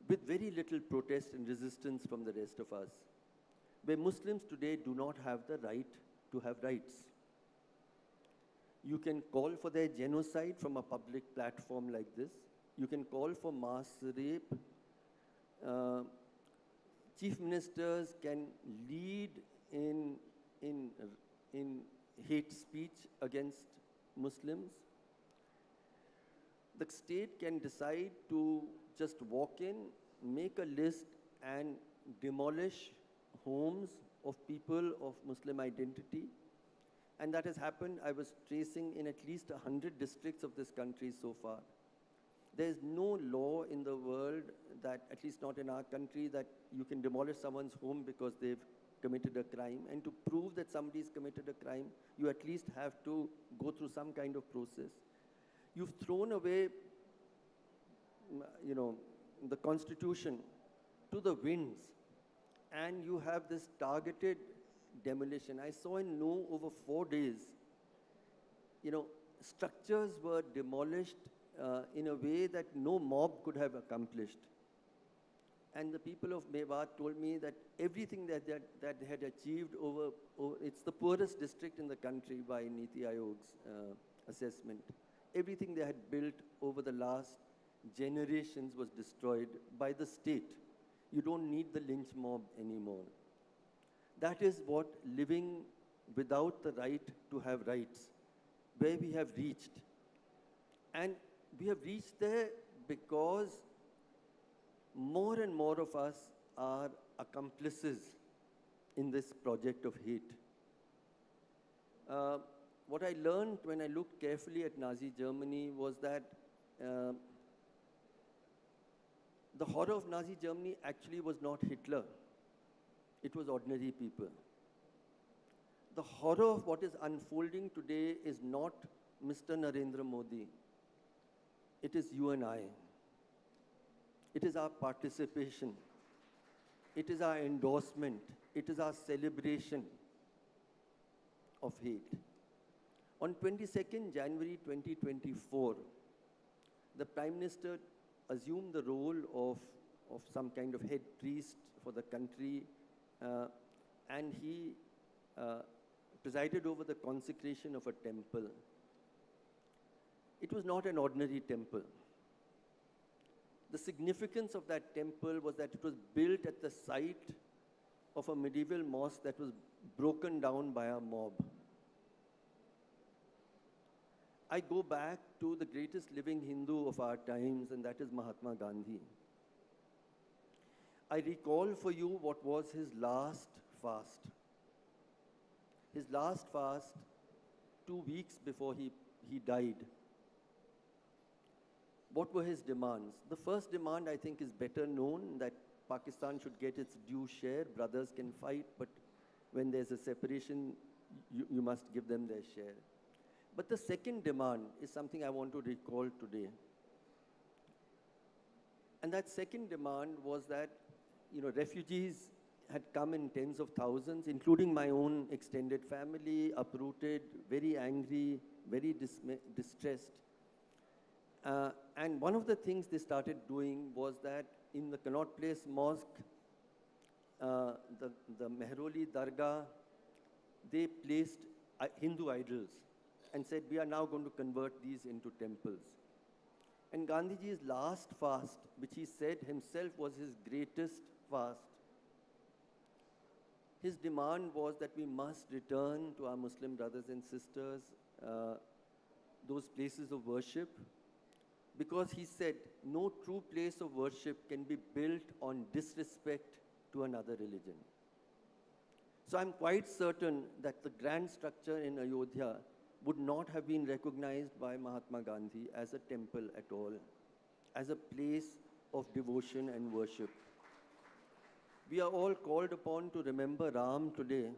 with very little protest and resistance from the rest of us, where Muslims today do not have the right to have rights. You can call for their genocide from a public platform like this. You can call for mass rape. Chief ministers can lead in hate speech against Muslims. The state can decide to just walk in, make a list, and demolish homes of people of Muslim identity. And that has happened, I was tracing, in at least 100 districts of this country so far. There is no law in the world that, at least not in our country, that you can demolish someone's home because they've committed a crime. And to prove that somebody's committed a crime, you at least have to go through some kind of process. You've thrown away, the Constitution to the winds, and you have this targeted demolition. I saw in No over 4 days, structures were demolished in a way that no mob could have accomplished. And the people of Mewat told me that everything that they had achieved it's the poorest district in the country by Niti Aayog's assessment. Everything they had built over the last generations was destroyed by the state. You don't need the lynch mob anymore. That is what living without the right to have rights, where we have reached. And we have reached there because more and more of us are accomplices in this project of hate. what I learned when I looked carefully at Nazi Germany was that the horror of Nazi Germany actually was not Hitler. It was ordinary people. The horror of what is unfolding today is not Mr. Narendra Modi. It is you and I. It is our participation. It is our endorsement. It is our celebration of hate. On 22nd January 2024, the Prime Minister assumed the role of some kind of head priest for the country, and he presided over the consecration of a temple. It was not an ordinary temple. The significance of that temple was that it was built at the site of a medieval mosque that was broken down by a mob. I go back to the greatest living Hindu of our times, and that is Mahatma Gandhi. I recall for you what was his last fast. His last fast, 2 weeks before he died. What were his demands? The first demand, I think, is better known, that Pakistan should get its due share. Brothers can fight, but when there's a separation, you must give them their share. But the second demand is something I want to recall today. And that second demand was that, refugees had come in tens of thousands, including my own extended family, uprooted, very angry, very distressed. And one of the things they started doing was that in the Connaught Place Mosque, the Mehroli Dargah, they placed Hindu idols and said, we are now going to convert these into temples. And Gandhiji's last fast, which he said himself was his greatest fast, his demand was that we must return to our Muslim brothers and sisters, those places of worship, because he said no true place of worship can be built on disrespect to another religion. So I'm quite certain that the grand structure in Ayodhya would not have been recognized by Mahatma Gandhi as a temple at all, as a place of devotion and worship. We are all called upon to remember Ram today.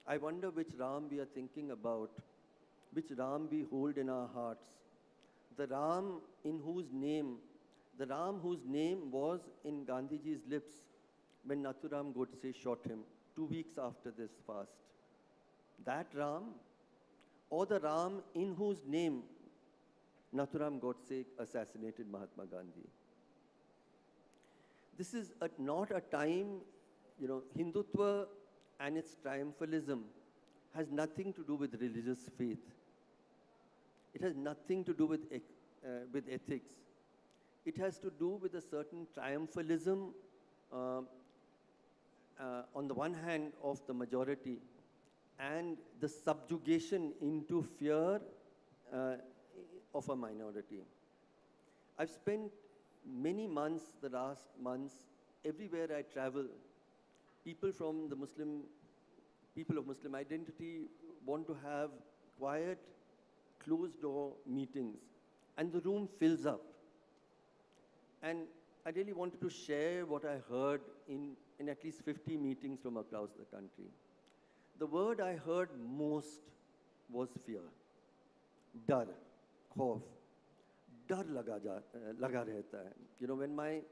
I wonder which Ram we are thinking about, which Ram we hold in our hearts. The Ram whose name was in Gandhiji's lips when Nathuram Godse shot him 2 weeks after this fast. That Ram, or the Ram in whose name Nathuram Godse assassinated Mahatma Gandhi. This is not a time, Hindutva and its triumphalism has nothing to do with religious faith. It has nothing to do with ethics. It has to do with a certain triumphalism on the one hand of the majority and the subjugation into fear of a minority. I've spent many months, the last months, everywhere I travel, people of Muslim identity want to have quiet, closed-door meetings, and the room fills up. And I really wanted to share what I heard in at least 50 meetings from across the country. The word I heard most was fear. Dar, khauf. Dar laga rehta hai. When my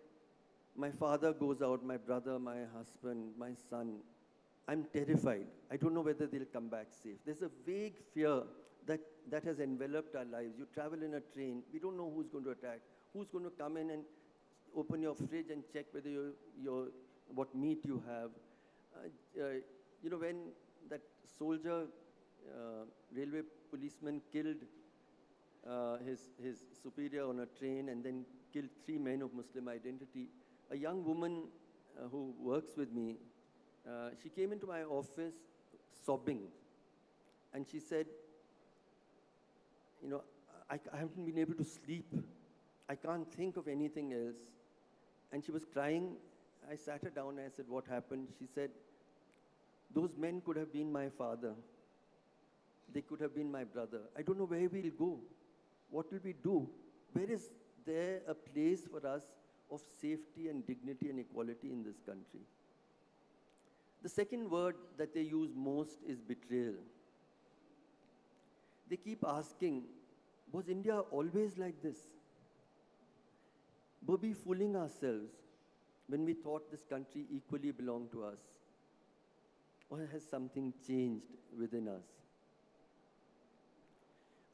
father goes out, my brother, my husband, my son, I'm terrified. I don't know whether they'll come back safe. There's a vague fear that has enveloped our lives. You travel in a train, we don't know who's going to attack, who's going to come in and open your fridge and check whether what meat you have. When that soldier, railway policeman killed his superior on a train and then killed 3 men of Muslim identity, a young woman who works with me, she came into my office sobbing, and she said, I haven't been able to sleep. I can't think of anything else. And she was crying. I sat her down and I said, what happened? She said, those men could have been my father. They could have been my brother. I don't know where we'll go. What will we do? Where is there a place for us of safety and dignity and equality in this country? The second word that they use most is betrayal. They keep asking, was India always like this? Were we fooling ourselves when we thought this country equally belonged to us? Or has something changed within us?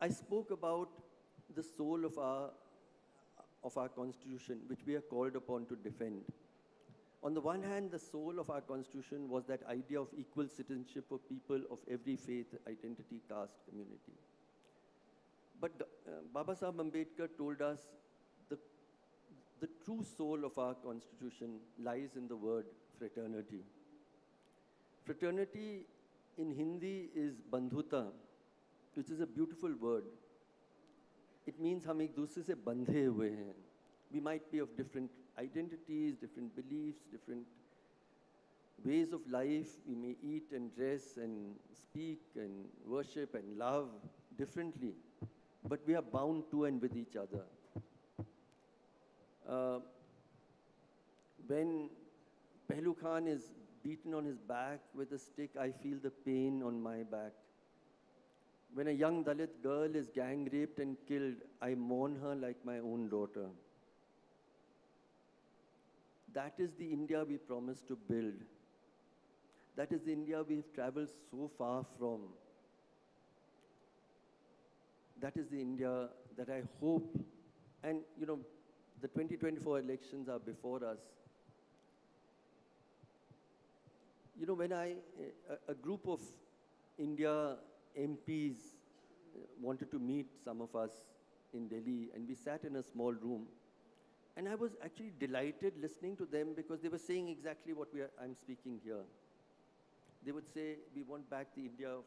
I spoke about the soul of our constitution, which we are called upon to defend. On the one hand, the soul of our constitution was that idea of equal citizenship for people of every faith, identity, caste, community. But Baba Sahib Ambedkar told us the true soul of our constitution lies in the word fraternity. Fraternity in Hindi is bandhuta, which is a beautiful word. It means हम एक दूसरे से बंधे हुए हैं. We might be of different identities, different beliefs, different ways of life. We may eat and dress and speak and worship and love differently, but we are bound to and with each other. When Pehlu Khan is beaten on his back with a stick, I feel the pain on my back. When a young Dalit girl is gang raped and killed, I mourn her like my own daughter. That is the India we promised to build. That is the India we've traveled so far from. That is the India that I hope, and you know, the 2024 elections are before us. You know, when a group of India MPs wanted to meet some of us in Delhi, and we sat in a small room, and I was actually delighted listening to them because they were saying exactly what I'm speaking here. They would say, we want back the India of,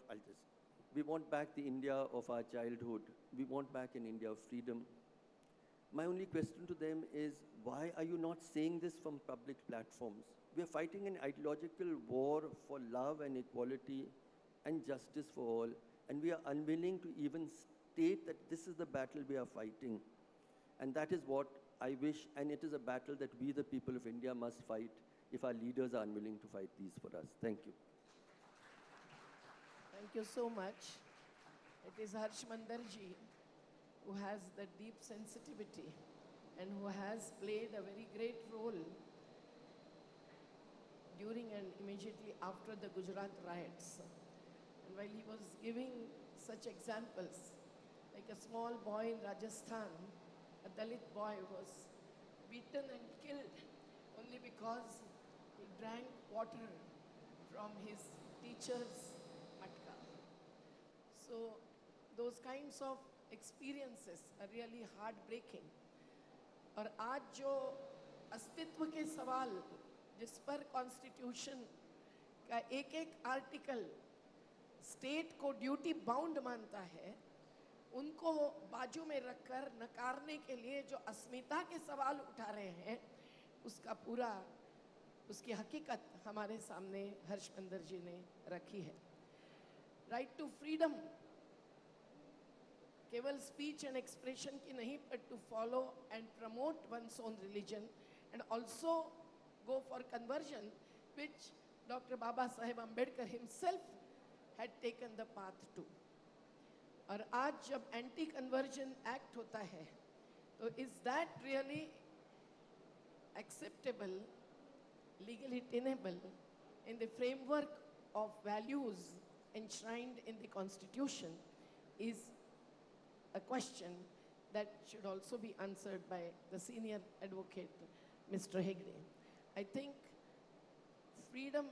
we want back the India of our childhood. We want back an India of freedom. My only question to them is, why are you not saying this from public platforms? We are fighting an ideological war for love and equality and justice for all, and we are unwilling to even state that this is the battle we are fighting. And that is what I wish, and it is a battle that we, the people of India, must fight if our leaders are unwilling to fight these for us. Thank you. Thank you so much. It is Harsh Mandarji who has the deep sensitivity and who has played a very great role during and immediately after the Gujarat riots. And while he was giving such examples, like a small boy in Rajasthan, a Dalit boy was beaten and killed only because he drank water from his teacher's matka. So those kinds of experiences are really heartbreaking. और आज जो अस्तित्व के सवाल जिस पर constitution का एक आर्टिकल स्टेट को ड्यूटी बाउंड मानता है, उनको बाजू में रखकर नकारने के लिए जो अस्मिता के सवाल उठा रहे हैं, उसकी हकीकत हमारे सामने हर्ष मंदर जी ने रखी है. राइट टू फ्रीडम केवल स्पीच एंड एक्सप्रेशन की नहीं, but to follow and promote one's own religion and also go for conversion, which Dr. Baba Saheb Ambedkar himself had taken the path to. और आज जब एंटी कन्वर्जन एक्ट होता है, तो is that really acceptable, legally tenable in the framework of values enshrined in the Constitution is a question that should also be answered by the senior advocate, Mr. Hegde. I think freedom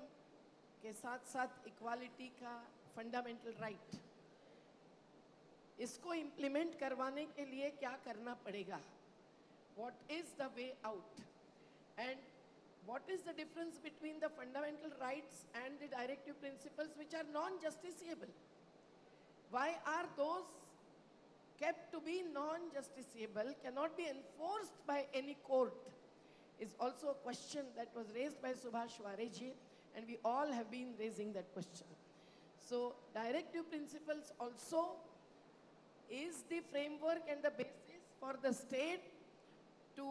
के साथ equality का fundamental right, इसको implement करवाने के लिए क्या करना पड़ेगा? What is the way out? And what is the difference between the fundamental rights and the directive principles which are non-justiciable? Why are those kept to be non-justiciable, cannot be enforced by any court, is also a question that was raised by Subhash Wareji, and we all have been raising that question. So directive principles also is the framework and the basis for the state to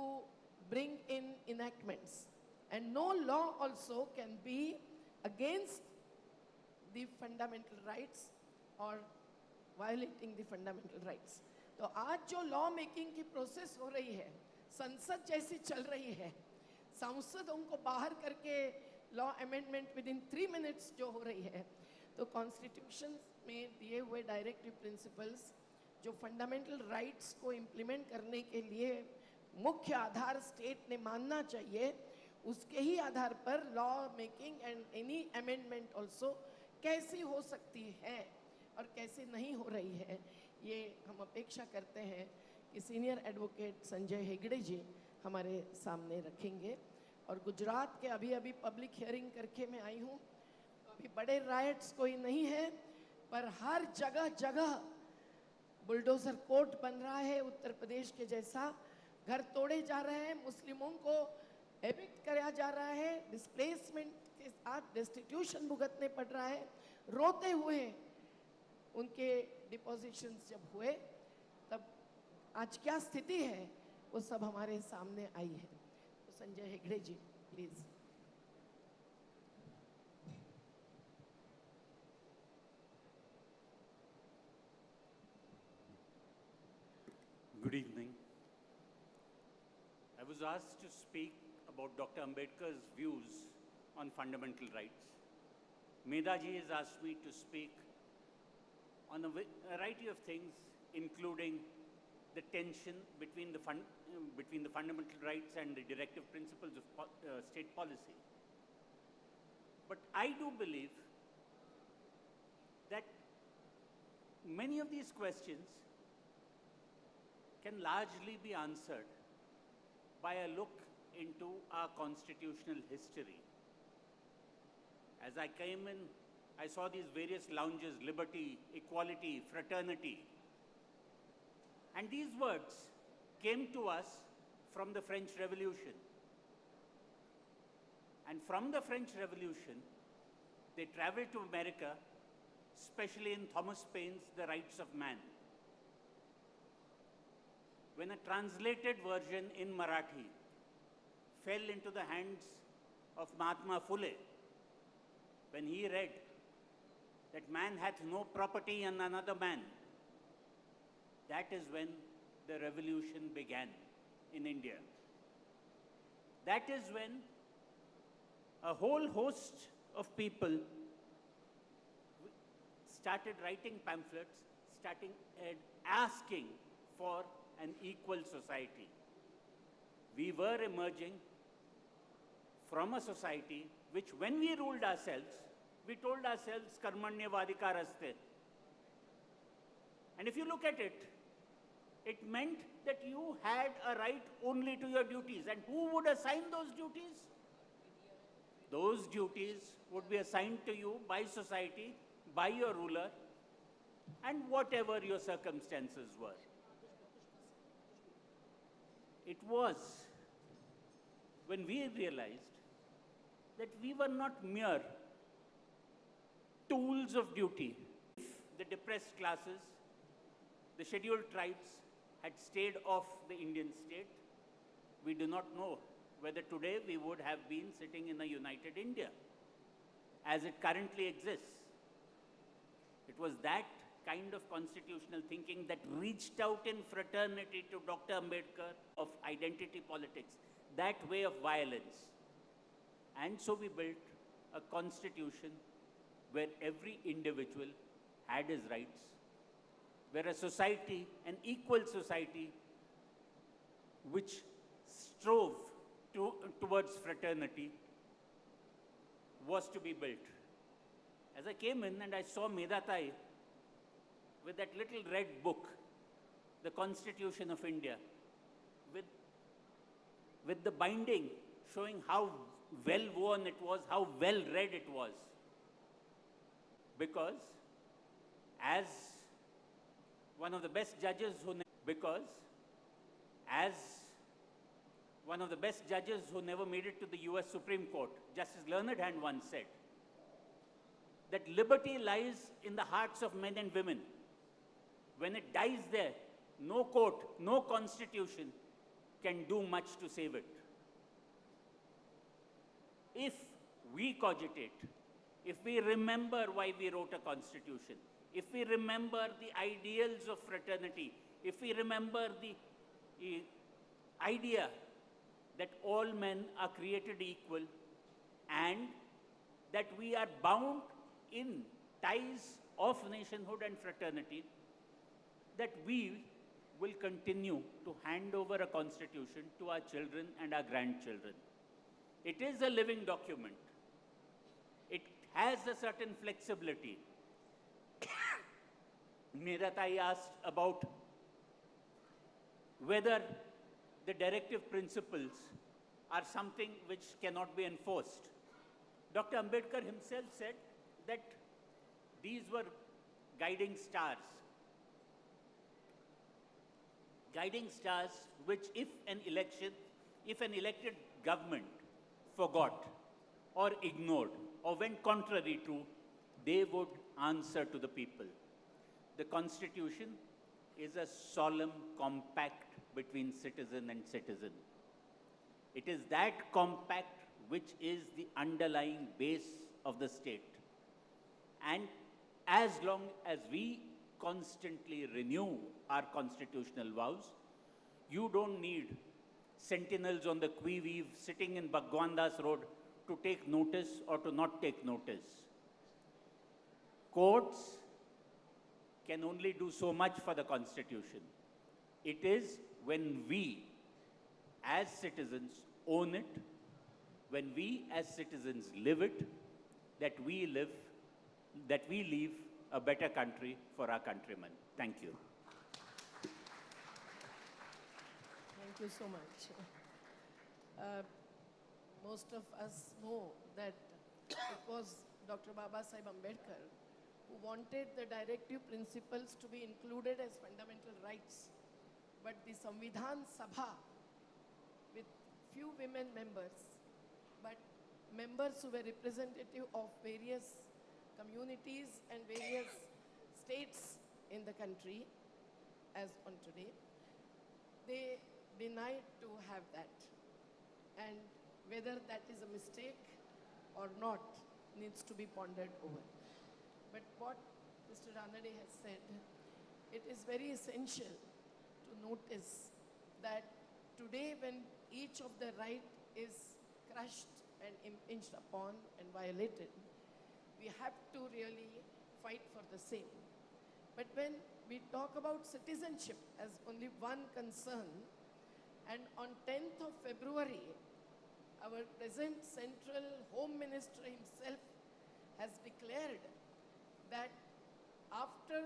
bring in enactments. And no law also can be against the fundamental rights or violating the fundamental rights. तो आज जो law making की process हो रही है, संसद जैसी चल रही है, सांसदों को बाहर करके law amendment with in 3 minutes जो हो रही है, तो कॉन्स्टिट्यूशन में दिए हुए डायरेक्टिव प्रिंसिपल्स जो फंडामेंटल राइट्स को इम्प्लीमेंट करने के लिए मुख्य आधार स्टेट ने मानना चाहिए, उसके ही आधार पर law making and any amendment also कैसी हो सकती है और कैसी नहीं हो रही है, ये हम अपेक्षा करते हैं कि सीनियर एडवोकेट संजय हेगड़े जी हमारे सामने रखेंगे। और गुजरात के अभी पब्लिक हियरिंग करके मैं आई हूँ, तो अभी बड़े राइट्स कोई नहीं है, पर हर जगह जगह बुलडोजर कोर्ट बन रहा है उत्तर प्रदेश के जैसा, घर तोड़े जा रहे हैं, मुस्लिमों को एविक्ट कराया जा रहा है, डिस्प्लेसमेंट के साथ डेस्टिट्यूशन भुगतने पड़ रहा है, रोते हुए उनके डिपोजिशंस जब हुए तब आज क्या स्थिति है वो सब हमारे सामने आई है। तो संजय हेगड़े जी please. Good evening. I was asked to speak about Dr. Ambedkar's views on fundamental rights. Medaji has asked me to speak on a variety of things, including the tension between the fundamental rights and the directive principles of state policy. But I do believe that many of these questions can largely be answered by a look into our constitutional history. As I came in, I saw these various lounges: liberty, equality, fraternity. And these words came to us from the French Revolution. And from the French Revolution, they traveled to America, especially in Thomas Paine's The Rights of Man. When a translated version in Marathi fell into the hands of Mahatma Phule, when he read that man hath no property in another man, that is when the revolution began in India. That is when a whole host of people started writing pamphlets, starting asking for an equal society. We were emerging from a society which, when we ruled ourselves, we told ourselves karmanya vadikaraste. And if you look at it, it meant that you had a right only to your duties. And who would assign those duties? Those duties would be assigned to you by society, by your ruler, and whatever your circumstances were. It was when we realized that we were not mere tools of duty. If the depressed classes, the scheduled tribes, had stayed off the Indian state, we do not know whether today we would have been sitting in a united India as it currently exists. It was that kind of constitutional thinking that reached out in fraternity to Dr. Ambedkar of identity politics, that way of violence. And so we built a constitution where every individual had his rights, where a society, an equal society, which strove towards fraternity, was to be built. As I came in and I saw Medatai with that little red book, the Constitution of India, with the binding showing how well worn it was, how well read it was. Because as one of the best judges who never made it to the US Supreme Court, Justice Learned Hand once said, that liberty lies in the hearts of men and women. When it dies there, no court, no constitution can do much to save it. If we cogitate, if we remember why we wrote a constitution, if we remember the ideals of fraternity, if we remember the idea that all men are created equal and that we are bound in ties of nationhood and fraternity, that we will continue to hand over a constitution to our children and our grandchildren. It is a living document. It has a certain flexibility. Miratai asked about whether the directive principles are something which cannot be enforced. Dr. Ambedkar himself said that these were guiding stars. Guiding stars which if an elected government forgot or ignored or went contrary to, they would answer to the people. The Constitution is a solemn compact between citizen and citizen. It is that compact which is the underlying base of the state. And as long as we constantly renew our constitutional vows, you don't need sentinels on the qui-vive sitting in Bhagwandas Road to take notice or to not take notice. Courts can only do so much for the Constitution. It is when we, as citizens, own it, when we, as citizens, live it, that we leave a better country for our countrymen. Thank you. Thank you so much. Most of us know that it was Dr. Baba Sahib Ambedkar who wanted the directive principles to be included as fundamental rights. But the Samvidhan Sabha, with few women members, but members who were representative of various communities and various states in the country, as on today, they denied to have that. And whether that is a mistake or not needs to be pondered over. But what Mr. Ranade has said, it is very essential to notice that today when each of the right is crushed and impinged upon and violated, we have to really fight for the same. But when we talk about citizenship as only one concern, and on 10th of February, our present Central Home Minister himself has declared that after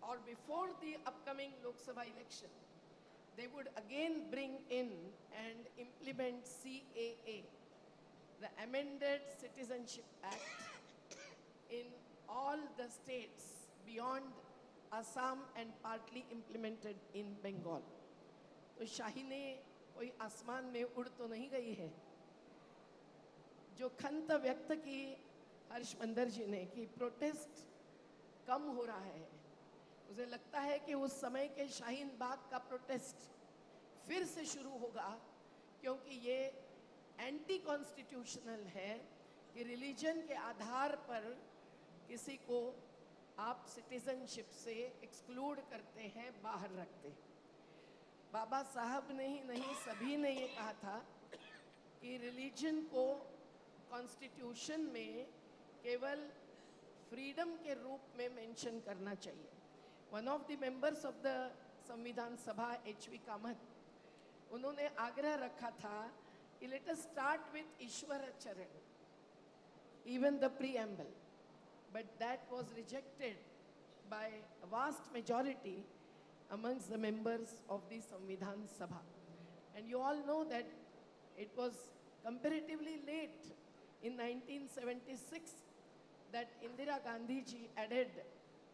or before the upcoming Lok Sabha election, they would again bring in and implement CAA, the Amended Citizenship Act, in all the states beyond Assam and partly implemented in Bengal. तो शाहीने कोई आसमान में उड़ तो नहीं गई है. जो खंत व्यक्त की हर्ष मंदर जी ने कि प्रोटेस्ट कम हो रहा है, मुझे लगता है कि उस समय के शाहीन बाग का प्रोटेस्ट फिर से शुरू होगा, क्योंकि ये एंटी कॉन्स्टिट्यूशनल है कि रिलीजन के आधार पर किसी को आप सिटीजनशिप से एक्सक्लूड करते हैं, बाहर रखते हैं. बाबा साहब ने ही नहीं, सभी ने ये कहा था कि रिलीजन को कॉन्स्टिट्यूशन में केवल फ्रीडम के रूप में मेंशन करना चाहिए. One of the members of the संविधान सभा H.V. कामत, उन्होंने आग्रह रखा था कि लेट अस स्टार्ट विथ ईश्वर चरण, even the preamble, but that was rejected by a vast majority amongst the members of the Samvidhan Sabha. And you all know that it was comparatively late in 1976 that Indira Gandhi ji added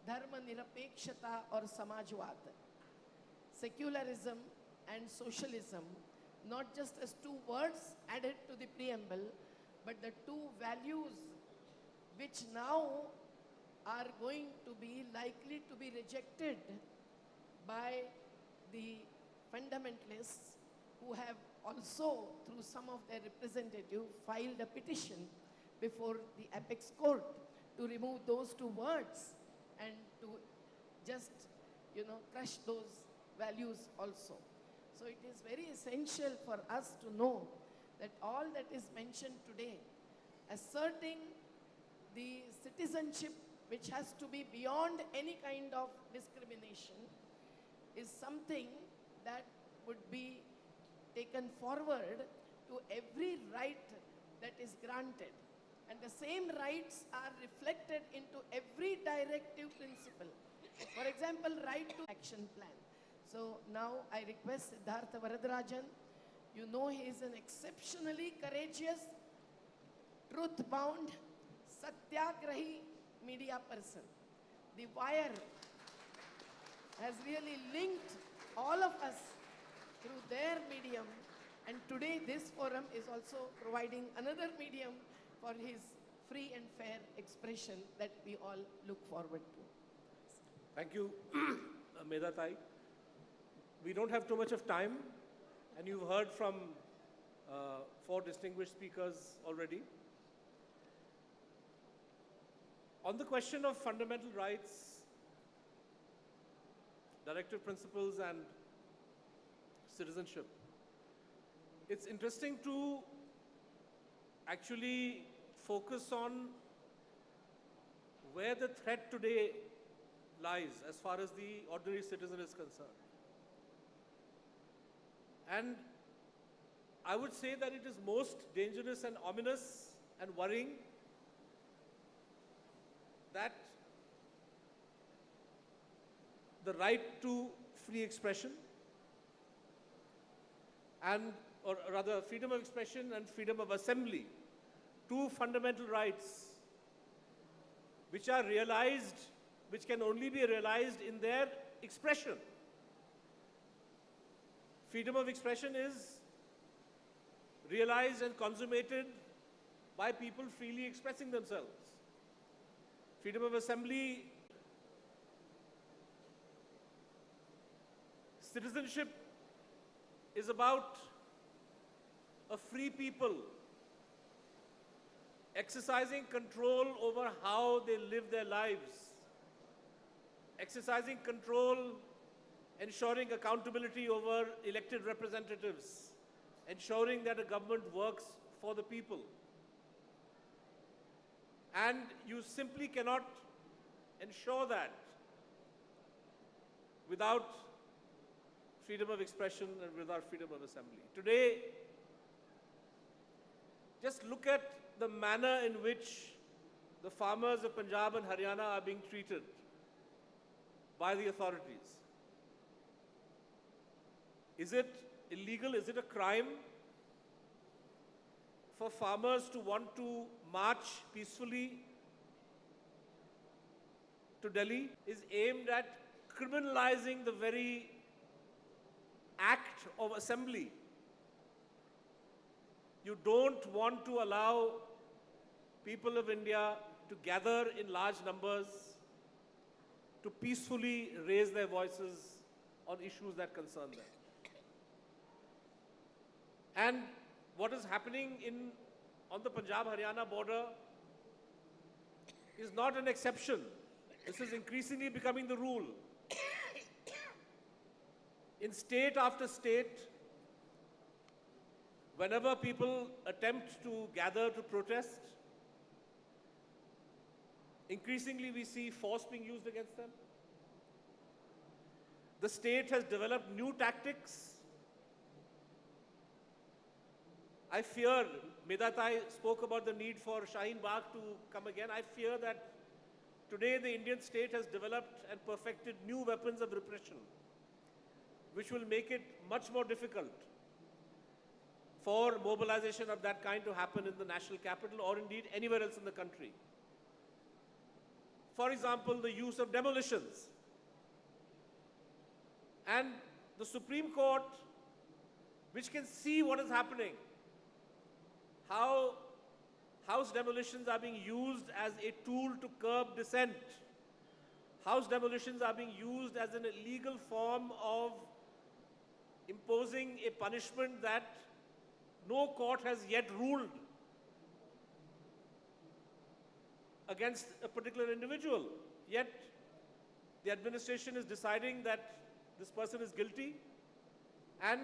Dharma Nirapekshata or Samajwad, secularism and socialism, not just as two words added to the preamble, but the two values which now are going to be likely to be rejected by the fundamentalists who have also, through some of their representatives, filed a petition before the apex court to remove those two words and to just, crush those values also. So it is very essential for us to know that all that is mentioned today, asserting the citizenship which has to be beyond any kind of discrimination, is something that would be taken forward to every right that is granted. And the same rights are reflected into every directive principle. For example, right to action plan. So now I request Siddhartha Varadarajan. You know he is an exceptionally courageous, truth-bound, satyagrahi media person. The Wire has really linked all of us through their medium, and today this forum is also providing another medium for his free and fair expression that we all look forward to. Thank you, Medatai. We don't have too much of time, and you've heard from 4 distinguished speakers already. On the question of fundamental rights, directive principles and citizenship, it's interesting to actually focus on where the threat today lies as far as the ordinary citizen is concerned. And I would say that it is most dangerous and ominous and worrying that the right to free expression or rather freedom of expression and freedom of assembly, 2 fundamental rights which are realized, which can only be realized in their expression. Freedom of expression is realized and consummated by people freely expressing themselves. Freedom of assembly, citizenship is about a free people exercising control over how they live their lives, exercising control, ensuring accountability over elected representatives, ensuring that a government works for the people. And you simply cannot ensure that without freedom of expression and without freedom of assembly. Today, just look at the manner in which the farmers of Punjab and Haryana are being treated by the authorities. Is it illegal? Is it a crime for farmers to want to march peacefully to Delhi? Is aimed at criminalizing the very act of assembly. You don't want to allow people of India to gather in large numbers to peacefully raise their voices on issues that concern them. And what is happening on the Punjab-Haryana border is not an exception. This is increasingly becoming the rule. In state after state, whenever people attempt to gather to protest, increasingly we see force being used against them. The state has developed new tactics. I fear, Medatai spoke about the need for Shaheen Bagh to come again. I fear that today the Indian state has developed and perfected new weapons of repression, which will make it much more difficult for mobilization of that kind to happen in the national capital or indeed anywhere else in the country. For example, the use of demolitions. And the Supreme Court, which can see what is happening, how House demolitions are being used as a tool to curb dissent. House demolitions are being used as an illegal form of imposing a punishment that no court has yet ruled against a particular individual. Yet the administration is deciding that this person is guilty, and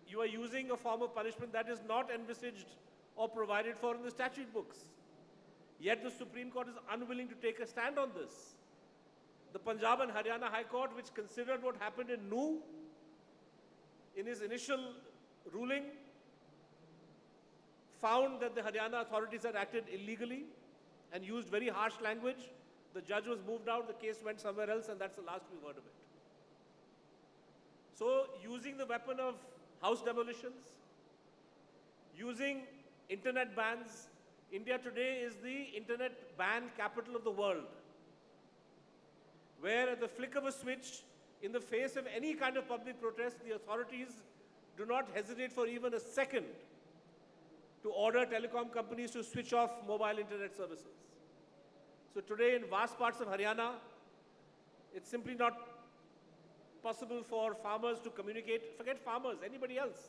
you are using a form of punishment that is not envisaged or provided for in the statute books. Yet the Supreme Court is unwilling to take a stand on this. The Punjab and Haryana High Court, which considered what happened in Nuh in his initial ruling, found that the Haryana authorities had acted illegally and used very harsh language. The judge was moved out, the case went somewhere else, and that's the last we've heard of it. So, using the weapon of house demolitions, using internet bans, India today is the internet ban capital of the world, where at the flick of a switch, in the face of any kind of public protest, the authorities do not hesitate for even a second to order telecom companies to switch off mobile internet services. So today in vast parts of Haryana, it's simply not possible for farmers to communicate. Forget farmers, anybody else.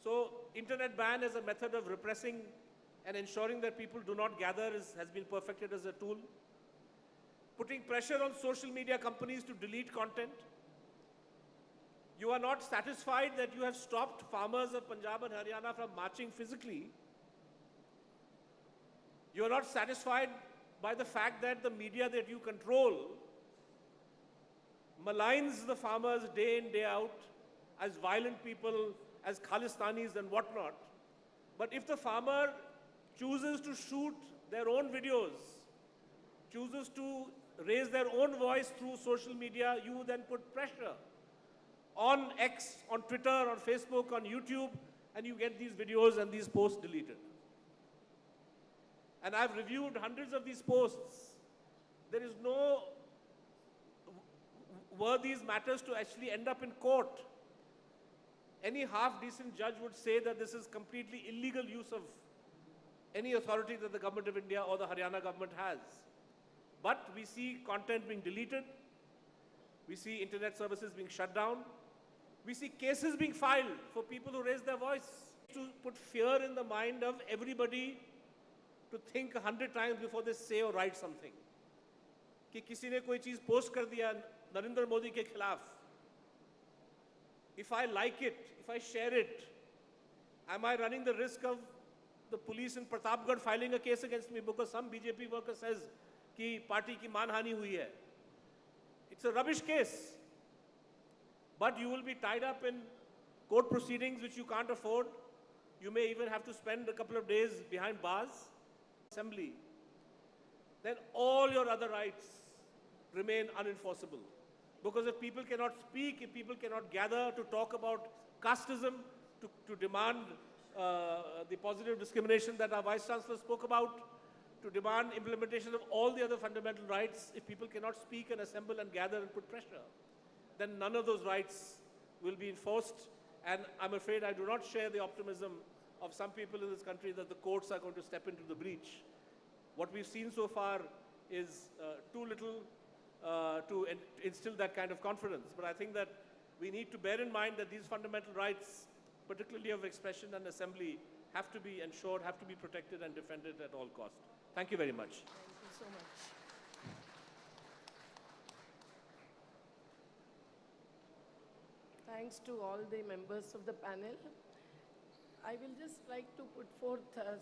So internet ban as a method of repressing and ensuring that people do not gather has been perfected as a tool. Putting pressure on social media companies to delete content. You are not satisfied that you have stopped farmers of Punjab and Haryana from marching physically. You are not satisfied by the fact that the media that you control maligns the farmers day in, day out as violent people, as Khalistanis and whatnot. But if the farmer chooses to shoot their own videos, chooses to raise their own voice through social media, you then put pressure on X, on Twitter, on Facebook, on YouTube, and you get these videos and these posts deleted. And I've reviewed hundreds of these posts. There is no, were these matters to actually end up in court, any half-decent judge would say that this is completely illegal use of any authority that the government of India or the Haryana government has. But we see content being deleted. We see internet services being shut down. We see cases being filed for people who raise their voice. To put fear in the mind of everybody to think 100 times before they say or write something. कि किसी ने कोई चीज़ post कर दिया नरेंद्र मोदी के खिलाफ. If I like it, if I share it, am I running the risk of the police in Pratapgarh filing a case against me because some BJP worker says कि party की मानहानि हुई है? It's a rubbish case. But you will be tied up in court proceedings which you can't afford. You may even have to spend a couple of days behind bars, assembly. Then all your other rights remain unenforceable. Because if people cannot speak, if people cannot gather to talk about casteism, to demand the positive discrimination that our Vice Chancellor spoke about, to demand implementation of all the other fundamental rights, if people cannot speak and assemble and gather and put pressure, then none of those rights will be enforced. And I'm afraid I do not share the optimism of some people in this country that the courts are going to step into the breach. What we've seen so far is too little to instill that kind of confidence. But I think that we need to bear in mind that these fundamental rights, particularly of expression and assembly, have to be ensured, have to be protected and defended at all costs. Thank you very much. Thank you so much. Thanks to all the members of the panel. I will just like to put forth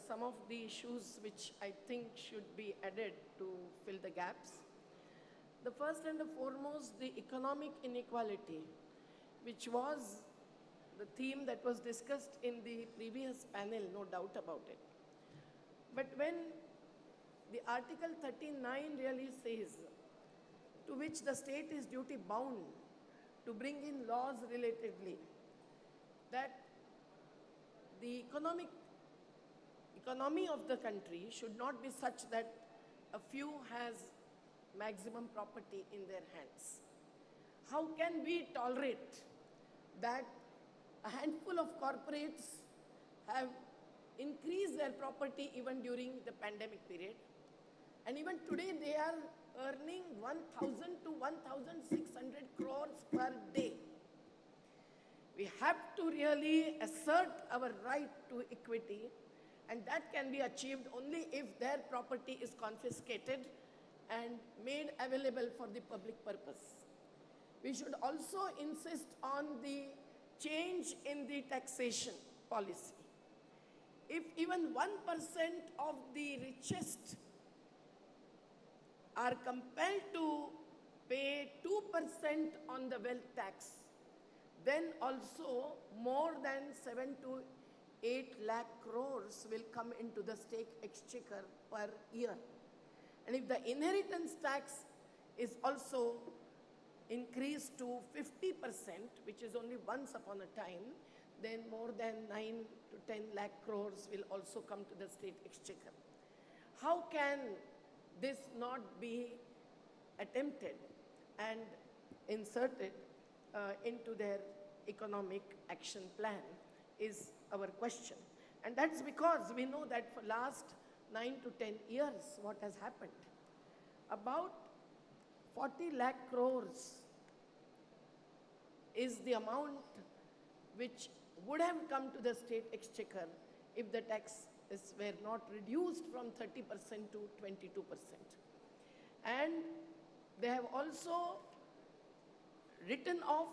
some of the issues which I think should be added to fill the gaps. The first and the foremost, the economic inequality, which was the theme that was discussed in the previous panel, no doubt about it. But when the Article 39 really says, to which the state is duty bound to bring in laws relatively, that the economy of the country should not be such that a few has maximum property in their hands. How can we tolerate that a handful of corporates have increase their property even during the pandemic period. And even today they are earning 1,000 to 1,600 crores per day. We have to really assert our right to equity, and that can be achieved only if their property is confiscated and made available for the public purpose. We should also insist on the change in the taxation policy. If even 1% of the richest are compelled to pay 2% on the wealth tax, then also more than 7 to 8 lakh crores will come into the state exchequer per year. And if the inheritance tax is also increased to 50%, which is only once upon a time, then more than 9 to 10 lakh crores will also come to the state exchequer. How can this not be attempted and inserted into their economic action plan is our question. And that's because we know that for last 9 to 10 years, what has happened? About 40 lakh crores is the amount which would have come to the state exchequer if the taxes were not reduced from 30% to 22%. And they have also written off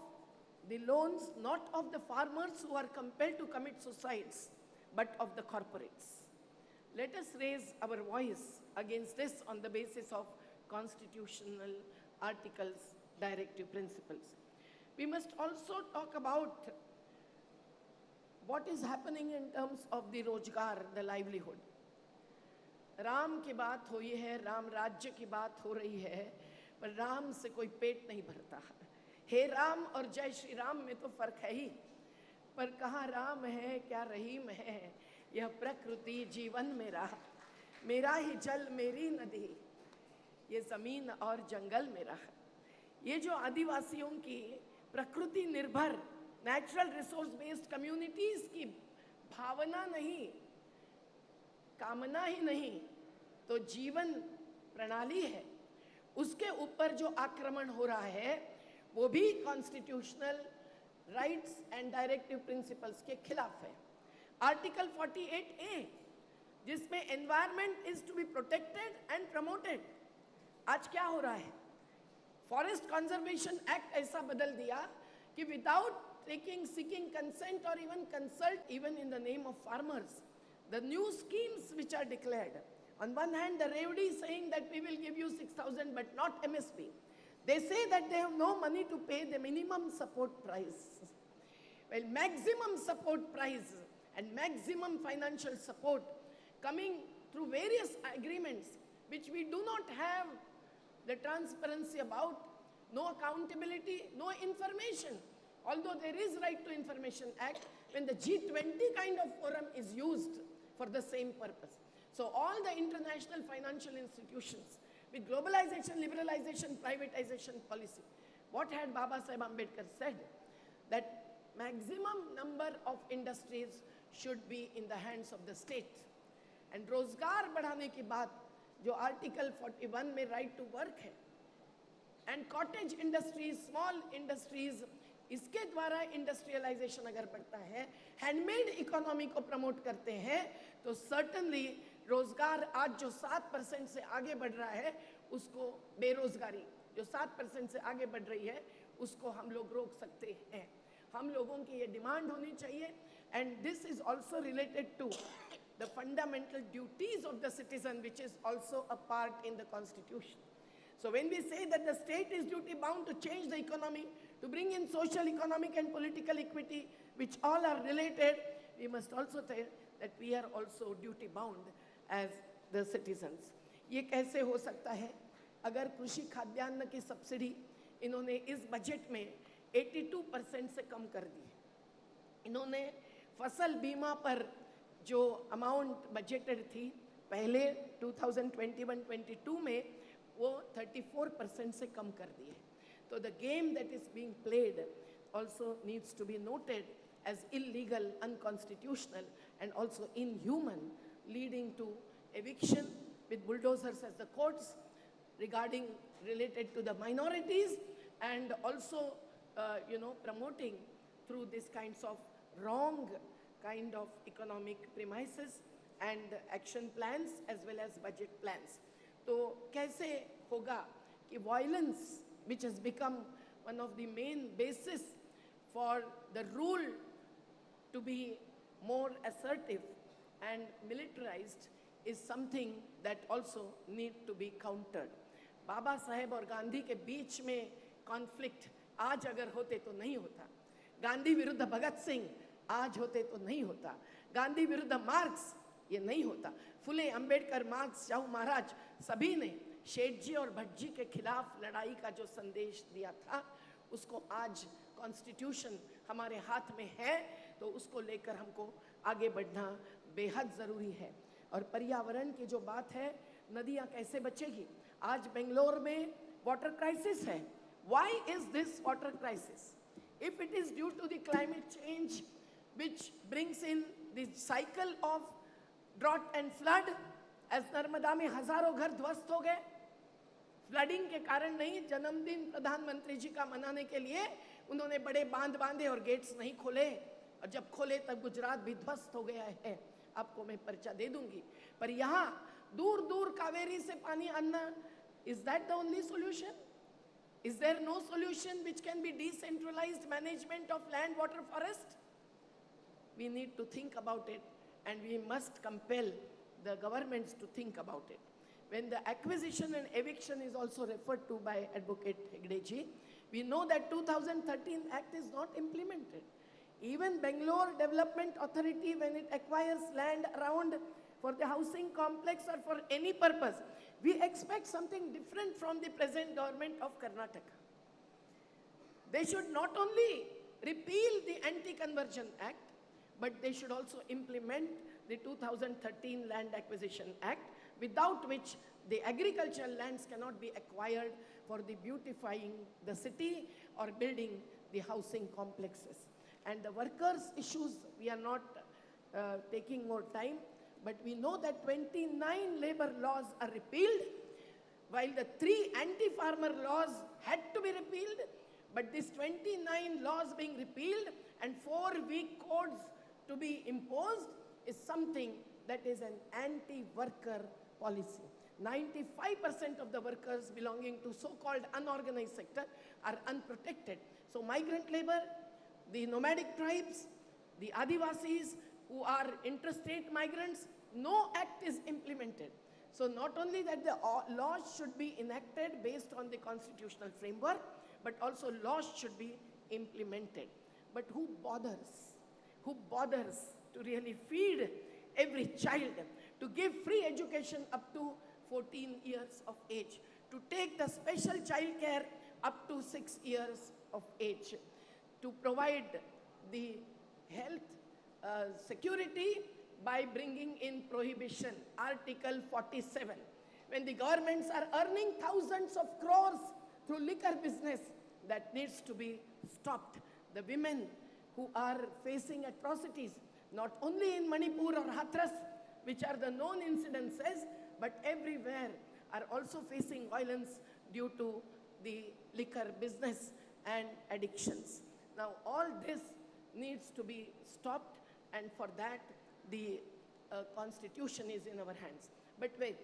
the loans not of the farmers who are compelled to commit suicides, but of the corporates. Let us raise our voice against this on the basis of constitutional articles, directive principles. We must also talk about what is happening in terms of the Rojgar, the livelihood. Ram की बात हुई है, राम राज्य की बात हो रही है, पर राम से कोई पेट नहीं भरता। हे राम और जय श्री राम में तो फर्क है ही, पर कहाँ राम है, क्या रहीम है, यह प्रकृति जीवन मेरा, मेरा ही जल मेरी नदी, ये ज़मीन और जंगल मेरा। ये जो आदिवासियों की प्रकृति निर्भर नेचुरल रिसोर्स बेस्ड कम्युनिटीज़ की भावना नहीं, कामना ही नहीं, तो जीवन प्रणाली है, उसके ऊपर जो आक्रमण हो रहा है वो भी constitutional rights and directive principles के खिलाफ है। आर्टिकल 48A जिसमें environment is to be protected and promoted, आज क्या हो रहा है? फॉरेस्ट कंजर्वेशन एक्ट ऐसा बदल दिया कि without seeking consent or even consult even in the name of farmers, the new schemes which are declared, on one hand the Revdi is saying that we will give you 6,000 but not MSP. They say that they have no money to pay the minimum support price. Well, maximum support price and maximum financial support coming through various agreements which we do not have the transparency about, no accountability, no information. Although there is Right to Information Act, when the G20 kind of forum is used for the same purpose. So all the international financial institutions with globalization, liberalization, privatization policy, what had Baba Saheb Ambedkar said? That maximum number of industries should be in the hands of the state. And रोजगार बढ़ाने की बात जो article 41 में right to work है, and cottage industries, small industries, इसके द्वारा industrialisation अगर बढ़ता है, हैंडमेड इकोनॉमी को प्रमोट करते हैं, तो सर्टनली रोजगार आज जो 7% से आगे बढ़ रहा है, उसको बेरोजगारी जो 7% से आगे बढ़ रही है, उसको हम लोग रोक सकते हैं। हम लोगों की ये डिमांड होनी चाहिए, and this is also related to the fundamental duties of the citizen, which is also a part in the constitution. So when we say that the state is duty bound to change the economy, to bring in social, economic and political equity, which all are related, we must also say that we are also duty bound as the citizens. ये कैसे हो सकता है? अगर कृषि खाद्यान्न की subsidy इन्होंने इस बजट में 82% से कम कर दी, इन्होंने फसल बीमा पर जो अमाउंट बजटेड थी पहले 2021-22 में वो 34% से कम कर दिए। So the game that is being played also needs to be noted as illegal, unconstitutional, and also inhuman, leading to eviction with bulldozers as the courts, regarding related to the minorities, and also, promoting through these kinds of wrong kind of economic premises and action plans as well as budget plans. So, kaise hoga ki violence, which has become one of the main basis for the rule to be more assertive and militarized, is something that also need to be countered. Baba Saheb और गांधी के बीच में conflict आज अगर होते तो नहीं होता, गांधी विरुद्ध भगत सिंह आज होते तो नहीं होता, गांधी विरुद्ध मार्क्स ये नहीं होता, फुले अंबेडकर मार्क्स साहू महाराज सभी ने शेठ जी और भट्ट जी के खिलाफ लड़ाई का जो संदेश दिया था, उसको आज कॉन्स्टिट्यूशन हमारे हाथ में है, तो उसको लेकर हमको आगे बढ़ना बेहद ज़रूरी है। और पर्यावरण की जो बात है, नदियाँ कैसे बचेगी? आज बेंगलोर में वाटर क्राइसिस है। Why is this water crisis? If it is due to the climate change, which brings in the cycle of drought and flood, as Narmada में हजारों घर ध्वस्त हो गए, फ्लडिंग के कारण नहीं, जन्मदिन प्रधानमंत्री जी का मनाने के लिए उन्होंने बड़े बांध बांधे और गेट्स नहीं खोले, और जब खोले तब गुजरात भी ध्वस्त हो गया है। आपको मैं पर्चा दे दूंगी, पर यहाँ दूर दूर कावेरी से पानी आना, is that the only solution? Is there no solution which can be decentralized management of land, water, forest? We need to think about it, and we must compel the governments to think about it. When the acquisition and eviction is also referred to by Advocate Hegde ji, we know that 2013 Act is not implemented. Even Bangalore Development Authority, when it acquires land around for the housing complex or for any purpose, we expect something different from the present government of Karnataka. They should not only repeal the Anti-Conversion Act, but they should also implement the 2013 Land Acquisition Act, without which the agricultural lands cannot be acquired for the beautifying the city or building the housing complexes. And the workers' issues, we are not taking more time, but we know that 29 labor laws are repealed, while the 3 anti-farmer laws had to be repealed, but these 29 laws being repealed and 4 weak codes to be imposed is something that is an anti-worker policy. 95% of the workers belonging to so-called unorganized sector are unprotected. So migrant labor, the nomadic tribes, the Adivasis who are interstate migrants, no act is implemented. So not only that the laws should be enacted based on the constitutional framework, but also laws should be implemented. But who bothers? Who bothers to really feed every child, to give free education up to 14 years of age, to take the special child care up to 6 years of age, to provide the health security by bringing in prohibition, Article 47. When the governments are earning thousands of crores through liquor business, that needs to be stopped. The women who are facing atrocities, not only in Manipur or Hathras, which are the known incidences, but everywhere are also facing violence due to the liquor business and addictions. Now all this needs to be stopped, and for that the constitution is in our hands. But wait,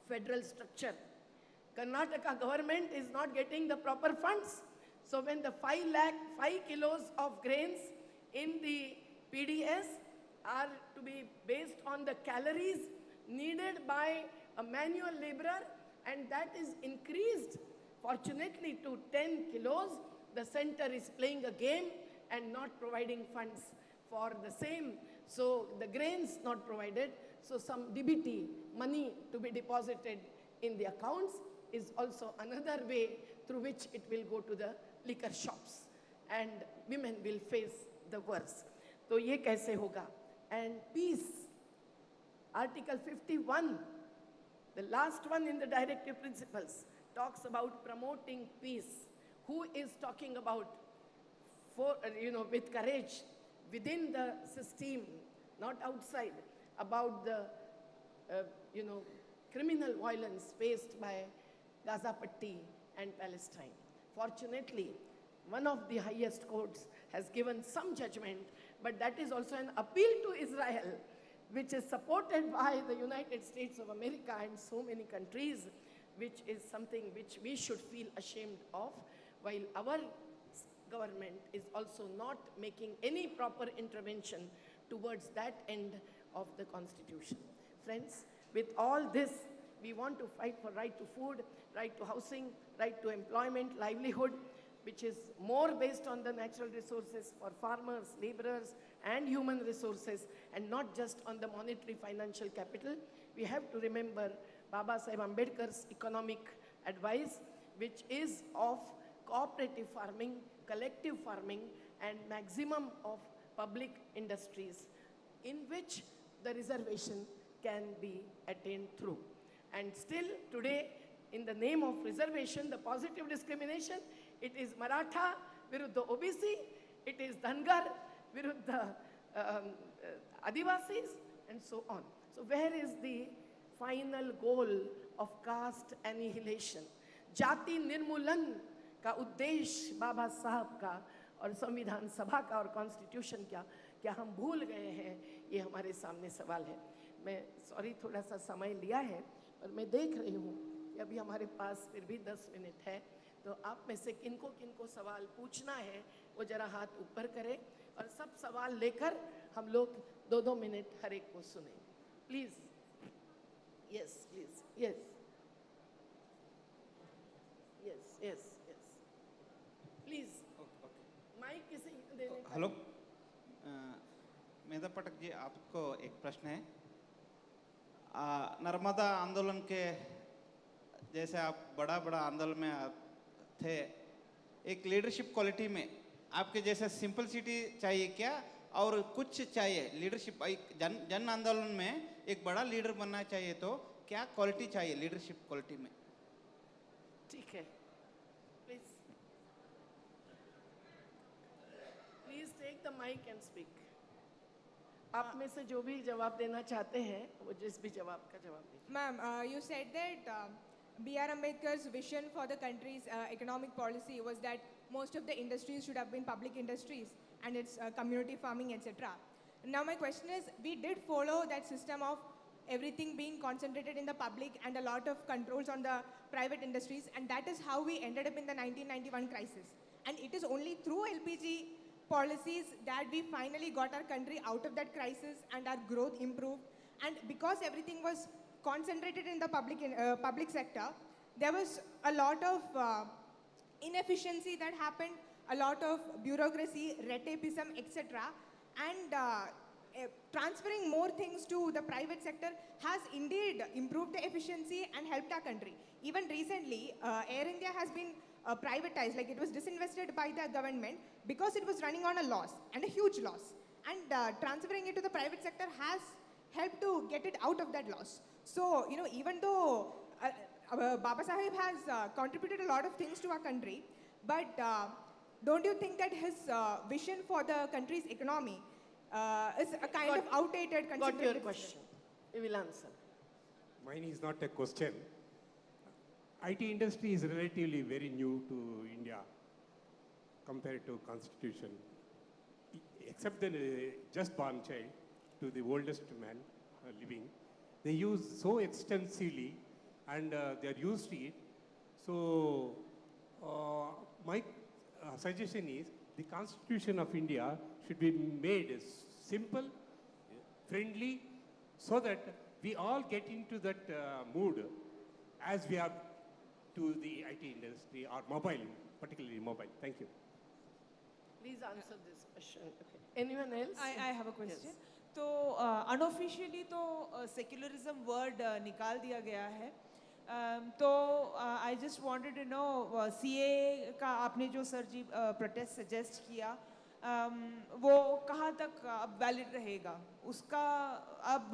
federal structure. Karnataka government is not getting the proper funds. So when the 5 kilos of grains in the PDS are to be based on the calories needed by a manual laborer, and that is increased fortunately to 10 kilos, the center is playing a game and not providing funds for the same. So the grains not provided, so some DBT, money to be deposited in the accounts, is also another way through which it will go to the liquor shops, and women will face the worst. So ye kaise hoga? And peace, Article 51, the last one in the directive principles, talks about promoting peace. Who is talking about, with courage within the system not outside, about the, criminal violence faced by Gaza Patti and Palestine. Fortunately, one of the highest courts has given some judgment, but that is also an appeal to Israel, which is supported by the United States of America and so many countries, which is something which we should feel ashamed of, while our government is also not making any proper intervention towards that end of the Constitution. Friends, with all this, we want to fight for right to food, right to housing, right to employment, livelihood, which is more based on the natural resources for farmers, laborers, and human resources, and not just on the monetary financial capital. We have to remember Baba Saheb Ambedkar's economic advice, which is of cooperative farming, collective farming, and maximum of public industries, in which the reservation can be attained through. And still today, in the name of reservation, the positive discrimination, it is Maratha viruddha OBC, it is Dhangar viruddha Adivasis, and so on. So where is the final goal of caste annihilation? Jati nirmulan का उद्देश्य बाबा साहब का और संविधान सभा का और constitution क्या हम भूल गए हैं? ये हमारे सामने सवाल है. मैं सॉरी थोड़ा सा समय लिया है, और मैं देख रही हूँ कि अभी हमारे पास फिर भी 10 मिनट है, तो आप में से किनको किनको सवाल पूछना है वो जरा हाथ ऊपर करें, और सब सवाल लेकर हम लोग 2-2 मिनट हर एक को सुने. Please. Yes please. Yes yes yes please. Mic किसी देने का. हेलो, मेधा पटक जी, आपको एक प्रश्न है. नर्मदा आंदोलन के जैसे आप बड़ा आंदोलन में थे, एक लीडरशिप क्वालिटी में आपके जैसे सिंपलिसिटी चाहिए क्या, और कुछ चाहिए लीडरशिप? जन आंदोलन में एक बड़ा लीडर बनना चाहिए, तो क्या क्वालिटी चाहिए लीडरशिप क्वालिटी में? ठीक है, please please take the mic and speak. आप में से जो भी जवाब देना चाहते हैं वो जिस भी जवाब का जवाब दीजिए. Ma'am, you said that B.R. Ambedkar's vision for the country's economic policy was that most of the industries should have been public industries, and it's community farming, etc. Now my question is, we did follow that system of everything being concentrated in the public and a lot of controls on the private industries, and that is how we ended up in the 1991 crisis. And it is only through LPG policies that we finally got our country out of that crisis and our growth improved. And because everything was concentrated in the public sector, there was a lot of inefficiency that happened, a lot of bureaucracy, red tapeism, etc. And transferring more things to the private sector has indeed improved the efficiency and helped our country. Even recently, Air India has been privatized, like it was disinvested by the government because it was running on a loss, and a huge loss. And transferring it to the private sector has helped to get it out of that loss. So, even though Baba Saheb has contributed a lot of things to our country, but don't you think that his vision for the country's economy is a kind of outdated? Got your question. We will answer. Mine is not a question. IT industry is relatively very new to India compared to constitution. Except the just born child to the oldest man living, they use so extensively and they are used to it. So my suggestion is the Constitution of India should be made simple, friendly, so that we all get into that mood as we are to the IT industry or mobile, particularly mobile. Thank you. Please answer this question. Okay. Anyone else? I have a question. Yes. तो unofficially तो secularism word निकाल दिया गया है. तो I just wanted to know, CA का आपने जो सर जी प्रोटेस्ट सजेस्ट किया, वो कहाँ तक अब वैलिड रहेगा? उसका अब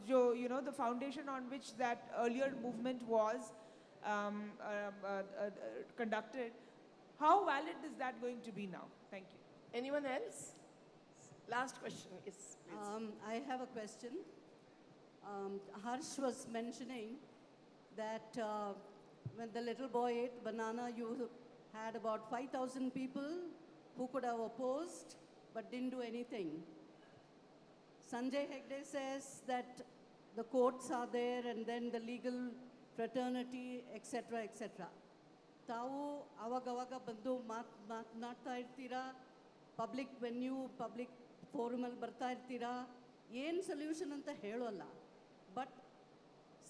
जो the foundation on which that earlier movement was conducted, how valid is that going to be now? Thank you. Anyone else? Last question is, please. I have a question. Harsh was mentioning that when the little boy ate banana, you had about 5,000 people who could have opposed but didn't do anything. Sanjay Hegde says that the courts are there and then the legal fraternity, etc., etc. ತಾವು ಅವಾಗ ಬಂದು ಮಾತನಾಡ್ತಾ ಇರ್ತೀರಾ, public venue, public ಫೋರಮಲ್ಲಿ ಬರ್ತಾ ಇರ್ತೀರಾ, ಏನು solution ಅಂತ ಹೇಳೋಲ್ಲ. But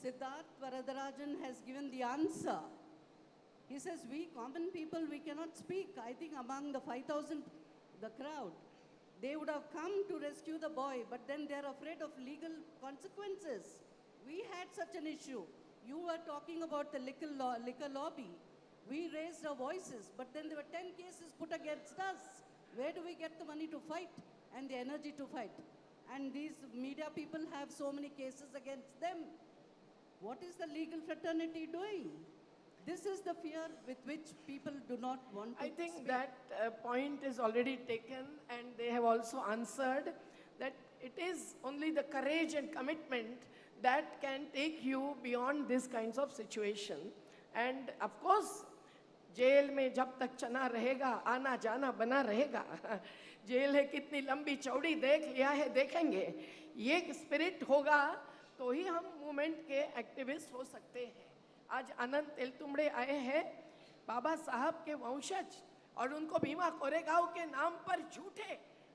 Siddharth Varadarajan has given the answer. He says, we common people, we cannot speak. I think among the 5,000, the crowd, they would have come to rescue the boy, but then they're afraid of legal consequences. We had such an issue. You were talking about the liquor lobby. We raised our voices, but then there were 10 cases put against us. Where do we get the money to fight and the energy to fight? And these media people have so many cases against them. What is the legal fraternity doing? This is the fear with which people do not want to I think speak. that point is already taken, and they have also answered that it is only the courage and commitment that can take you beyond these kinds of situation. And of course, जेल में जब तक चना रहेगा, आना जाना बना रहेगा. जेल है कितनी लंबी चौड़ी देख लिया है, देखेंगे. ये स्पिरिट होगा तो ही हम मूवमेंट के एक्टिविस्ट हो सकते हैं. आज अनंत तेलतुंबड़े आए हैं, बाबा साहब के वंशज, और उनको भीमा कोरेगांव के नाम पर झूठे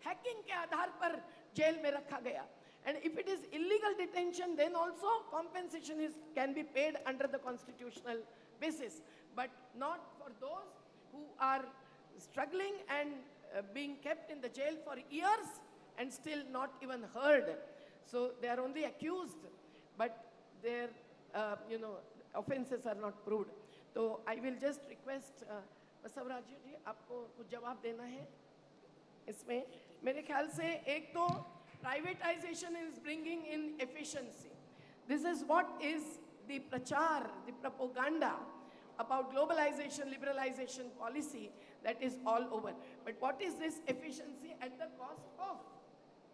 हैकिंग के आधार पर जेल में रखा गया. And if it is illegal detention, then also compensation can be paid under the constitutional basis, but not for those who are struggling and being kept in the jail for years and still not even heard. So they are only accused, but their offenses are not proved. So I will just request Basavaraj जी, आपको कुछ जवाब देना है इसमें. मेरे ख्याल से एक तो privatization is bringing in efficiency. This is what is the prachar, the propaganda about globalization, liberalization policy that is all over. But what is this efficiency at the cost of?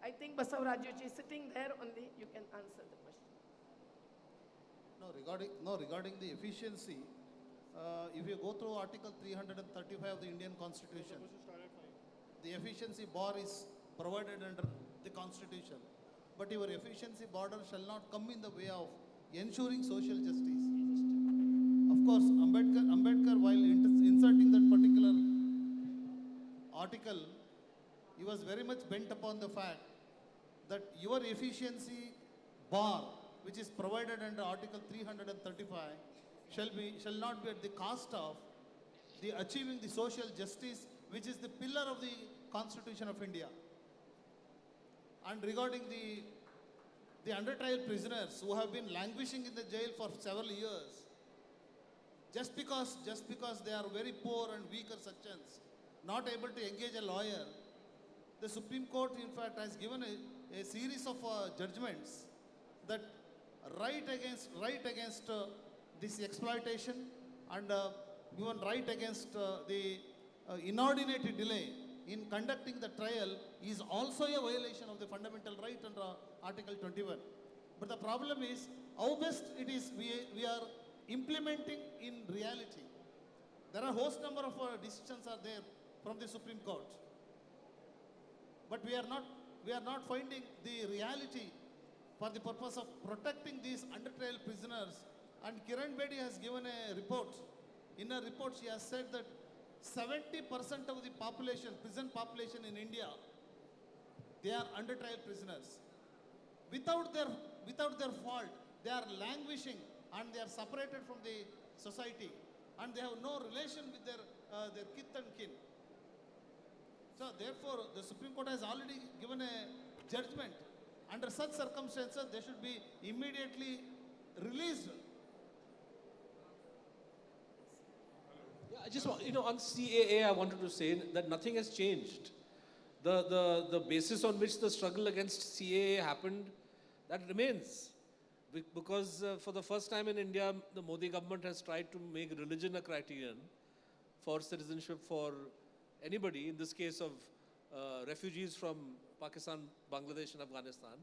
I think Basavaraju ji sitting there only, you can answer the question. Regarding the efficiency, if you go through Article 335 of the Indian Constitution, the efficiency bar is provided under the Constitution. But your efficiency border shall not come in the way of ensuring social justice. Of course, Ambedkar while inserting that particular article, he was very much bent upon the fact that your efficiency bar, which is provided under Article 335, shall not be at the cost of the achieving the social justice, which is the pillar of the Constitution of India. And regarding the under trial prisoners who have been languishing in the jail for several years, just because they are very poor and weaker sections, not able to engage a lawyer, the Supreme Court in fact has given a series of judgments that right against this exploitation and even right against the inordinate delay in conducting the trial is also a violation of the fundamental right under Article 21. But the problem is how best it is we are implementing in reality. There are a host number of decisions are there from the Supreme Court. But we are not finding the reality for the purpose of protecting these under trial prisoners. And Kiran Bedi has given a report. In a report she has said that 70% of the population, prison population in India, they are under trial prisoners. Without their fault, they are languishing and they are separated from the society and they have no relation with their kith and kin. So therefore, the Supreme Court has already given a judgment. Under such circumstances, they should be immediately released. I just want, on CAA, I wanted to say that nothing has changed. The basis on which the struggle against CAA happened, that remains. Because for the first time in India, the Modi government has tried to make religion a criterion for citizenship for anybody, in this case of refugees from Pakistan, Bangladesh and Afghanistan.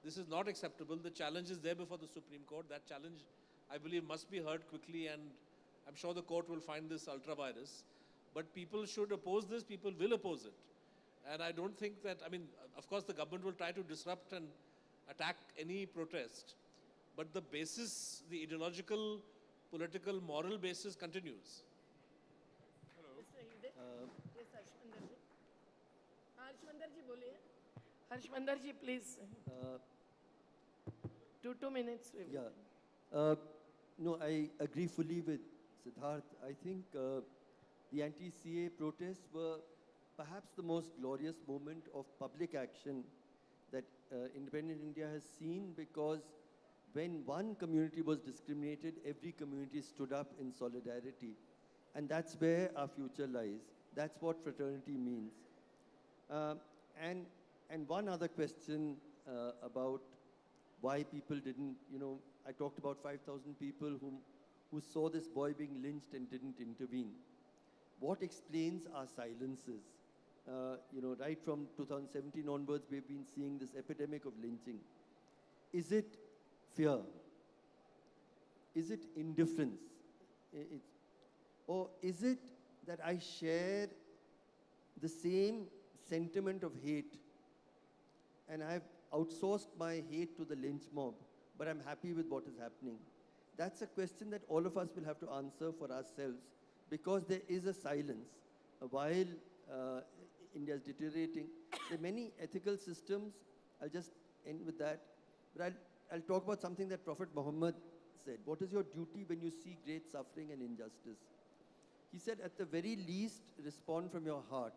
This is not acceptable. The challenge is there before the Supreme Court. That challenge, I believe, must be heard quickly, and I'm sure the court will find this ultra-virus. But people should oppose this. People will oppose it. And I don't think that, I mean, of course, the government will try to disrupt and attack any protest. But the basis, the ideological, political, moral basis continues. Harshmander ji, please. 2 minutes. Yeah. No, I agree fully with Siddharth. I think the anti-CA protests were perhaps the most glorious moment of public action that independent India has seen, because when one community was discriminated, every community stood up in solidarity. And that's where our future lies. That's what fraternity means. And one other question about why people didn't, I talked about 5,000 people who saw this boy being lynched and didn't intervene. What explains our silences? Right from 2017 onwards, we've been seeing this epidemic of lynching. Is it fear? Is it indifference? Or is it that I share the same sentiment of hate and I've outsourced my hate to the lynch mob, but I'm happy with what is happening? That's a question that all of us will have to answer for ourselves, because there is a silence. While India is deteriorating, there are many ethical systems. I'll just end with that. But I'll talk about something that Prophet Muhammad said. What is your duty when you see great suffering and injustice? He said, at the very least, respond from your heart,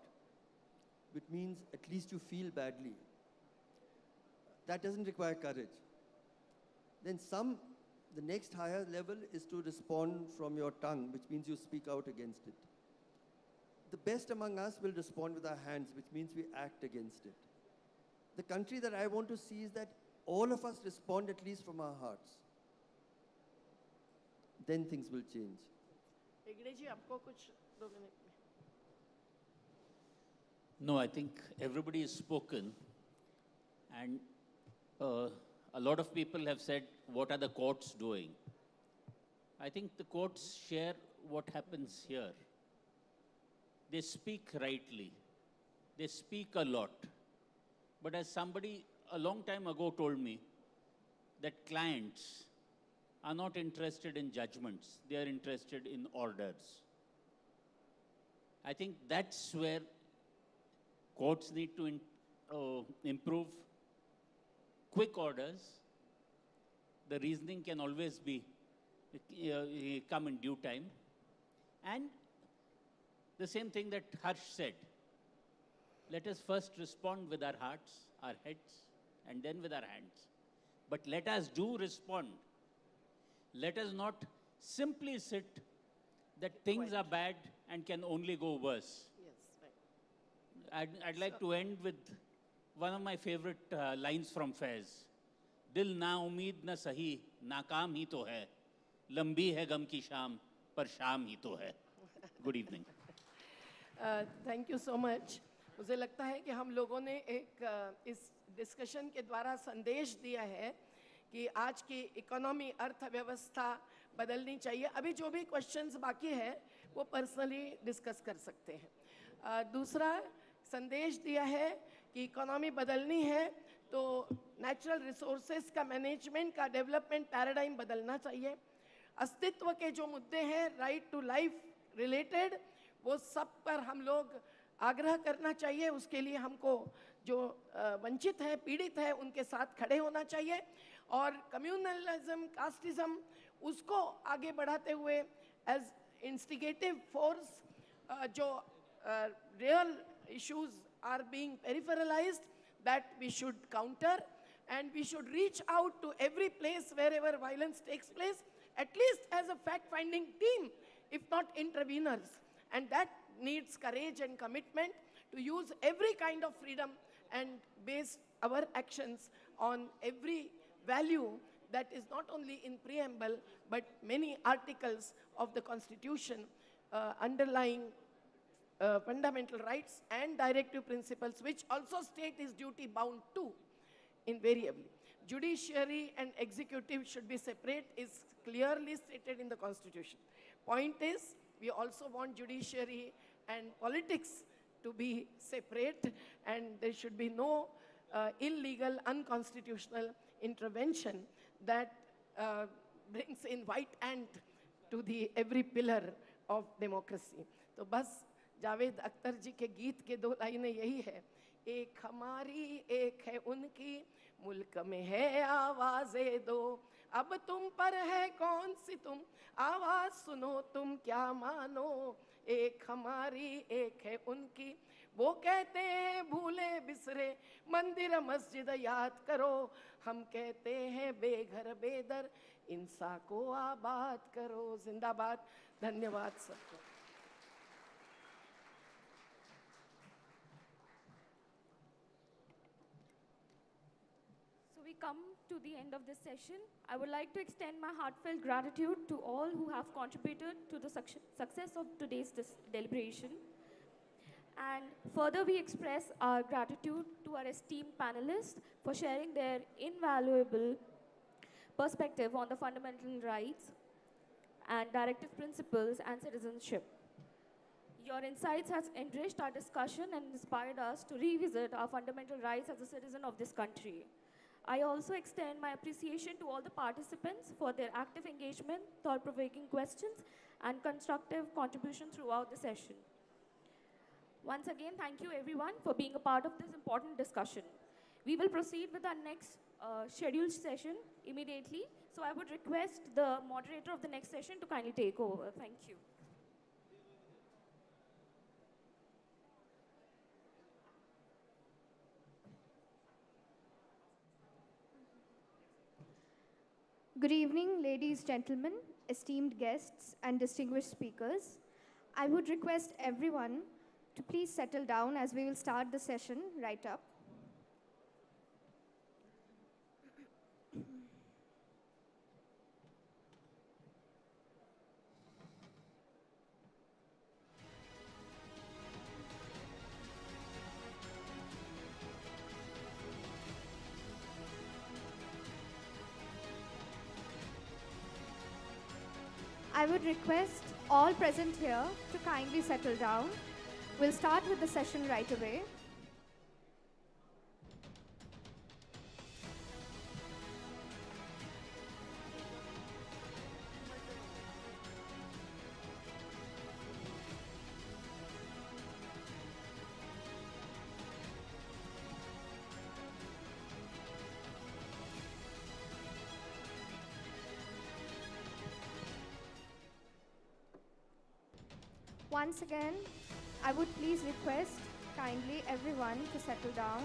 which means at least you feel badly. That doesn't require courage. Then the next higher level is to respond from your tongue, which means you speak out against it. The best among us will respond with our hands, which means we act against it. The country that I want to see is that all of us respond at least from our hearts. Then things will change. Hegde ji, aapko kuch 2 minute mein. No, I think everybody has spoken, and a lot of people have said, what are the courts doing? I think the courts share what happens here. They speak rightly. They speak a lot. But as somebody a long time ago told me, that clients are not interested in judgments. They are interested in orders. I think that's where courts need to improve. Quick orders. The reasoning can always be come in due time. And the same thing that Harsh said. Let us first respond with our hearts, our heads, and then with our hands. But let us do respond. Let us not simply sit that things are bad and can only go worse. Yes, right. I'd like to end with one of my favorite lines from Faiz. Dil na umeed na sahi, naakaam hi to hai. Lambi hai gam ki shaam, par shaam hi to hai. Good evening. Thank you so much. मुझे लगता है कि हम लोगों ने इस discussion के द्वारा संदेश दिया है कि आज की इकोनॉमी, अर्थव्यवस्था बदलनी चाहिए. अभी जो भी क्वेश्चंस बाकी है वो पर्सनली डिस्कस कर सकते हैं. दूसरा संदेश दिया है कि इकोनॉमी बदलनी है तो नेचुरल रिसोर्सेज का मैनेजमेंट का डेवलपमेंट पैराडाइम बदलना चाहिए. अस्तित्व के जो मुद्दे हैं, राइट टू लाइफ रिलेटेड, वो सब पर हम लोग आग्रह करना चाहिए. उसके लिए हमको जो वंचित हैं, पीड़ित हैं, उनके साथ खड़े होना चाहिए. और कम्युनलिज्म, कास्टिज्म, उसको आगे बढ़ाते हुए एज इंस्टिगेटिव फोर्स जो real issues are being peripheralised, that we should counter, and we should reach out to every place wherever violence takes place, at least as a fact-finding team, if not interveners. And that needs courage and commitment to use every kind of freedom and base our actions on every value that is not only in preamble, but many articles of the Constitution underlying fundamental rights and directive principles, which also state is duty bound to, invariably. Judiciary and executive should be separate is clearly stated in the Constitution. Point is, we also want judiciary and politics to be separate, and there should be no illegal, unconstitutional intervention that brings in white ant to the every pillar of democracy. तो बस जावेद अख्तर जी के गीत के 2 लाइनें यही है, एक हमारी एक है उनकी, मुल्क में है आवाज़ें दो, अब तुम पर है कौन सी तुम, आवाज़ सुनो तुम क्या मानो, एक हमारी एक है उनकी, वो कहते हैं भूले बिसरे मंदिर मस्जिद याद करो, हम कहते हैं बेघर बेदर इंसा को आबाद करो। जिंदाबाद। धन्यवाद सबको। So we come to the end of this session. I would like to extend my heartfelt gratitude to all who have contributed to the success of today's deliberation. And further, we express our gratitude to our esteemed panelists for sharing their invaluable perspective on the fundamental rights and directive principles and citizenship. Your insights has enriched our discussion and inspired us to revisit our fundamental rights as a citizen of this country. I also extend my appreciation to all the participants for their active engagement, thought-provoking questions, and constructive contribution throughout the session. Once again, thank you everyone for being a part of this important discussion. We will proceed with our next scheduled session immediately. So I would request the moderator of the next session to kindly take over. Thank you. Good evening, ladies, gentlemen, esteemed guests, and distinguished speakers. I would request everyone to please settle down as we will start the session right up. I would request all present here to kindly settle down. We'll start with the session right away. Once again, I would please request kindly everyone to settle down.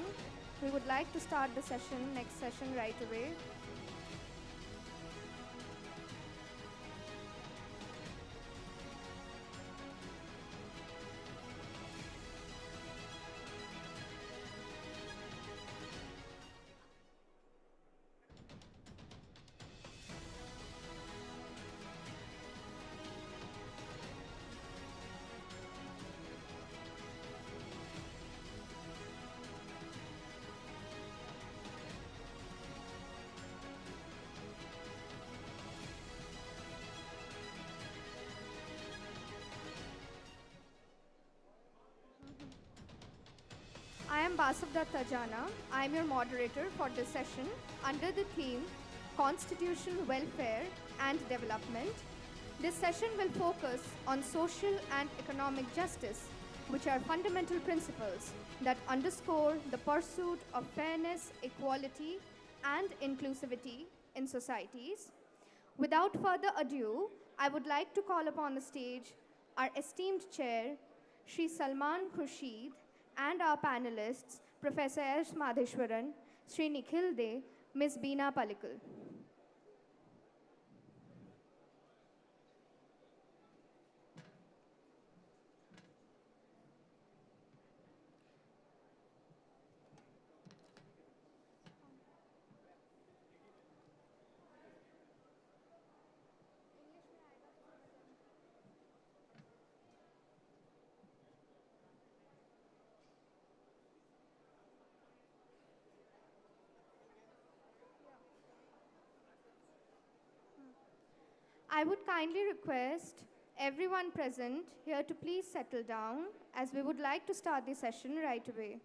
We would like to start the next session right away. I am Basavdat Tajana. I am your moderator for this session under the theme Constitution, Welfare and Development. This session will focus on social and economic justice, which are fundamental principles that underscore the pursuit of fairness, equality, and inclusivity in societies. Without further ado, I would like to call upon the stage our esteemed chair, Shri Salman Khurshid, and our panelists, Professor S. Madheshwaran, Sri Nikhil De, Ms. Beena Palikal. I would kindly request everyone present here to please settle down, as we would like to start the session right away.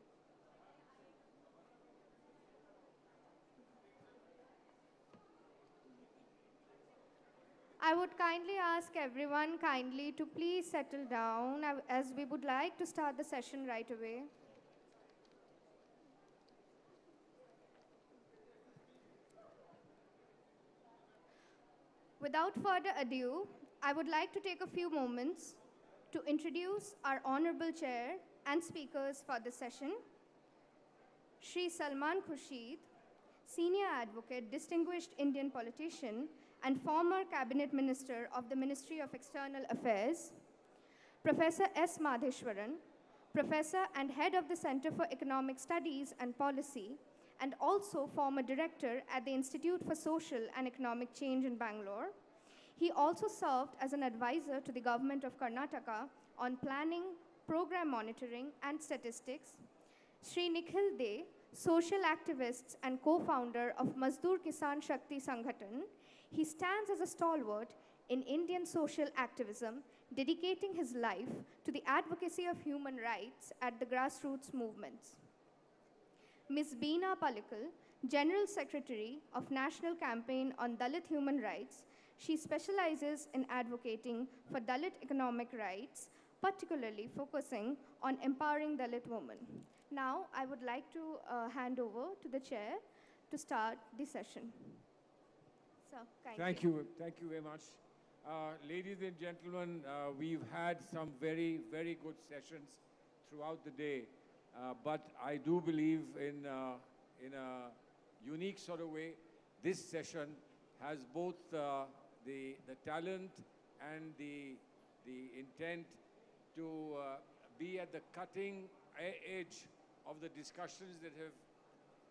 I would kindly ask everyone kindly to please settle down, as we would like to start the session right away. Without further ado, I would like to take a few moments to introduce our Honorable Chair and speakers for this session. Shri Salman Khurshid, Senior Advocate, Distinguished Indian Politician, and former Cabinet Minister of the Ministry of External Affairs. Professor S. Madheshwaran, Professor and Head of the Center for Economic Studies and Policy, and also former Director at the Institute for Social and Economic Change in Bangalore. He also served as an advisor to the government of Karnataka on planning, program monitoring, and statistics. Shri Nikhil De, social activist and co-founder of Mazdoor Kisan Shakti Sanghatan. He stands as a stalwart in Indian social activism, dedicating his life to the advocacy of human rights at the grassroots movements. Ms. Beena Palikal, General Secretary of National Campaign on Dalit Human Rights. She specializes in advocating for Dalit economic rights, particularly focusing on empowering Dalit women. Now, I would like to hand over to the chair to start the session. So, Thank you very much. Ladies and gentlemen, we've had some very, very good sessions throughout the day. But I do believe in a unique sort of way, this session has both the talent and the intent to be at the cutting edge of the discussions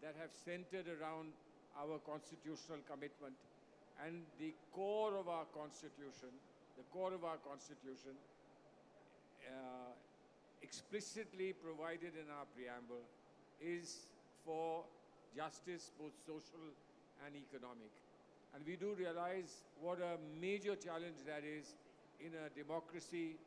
that have centered around our constitutional commitment. And the core of our constitution, explicitly provided in our preamble, is for justice, both social and economic. And we do realize what a major challenge that is in a democracy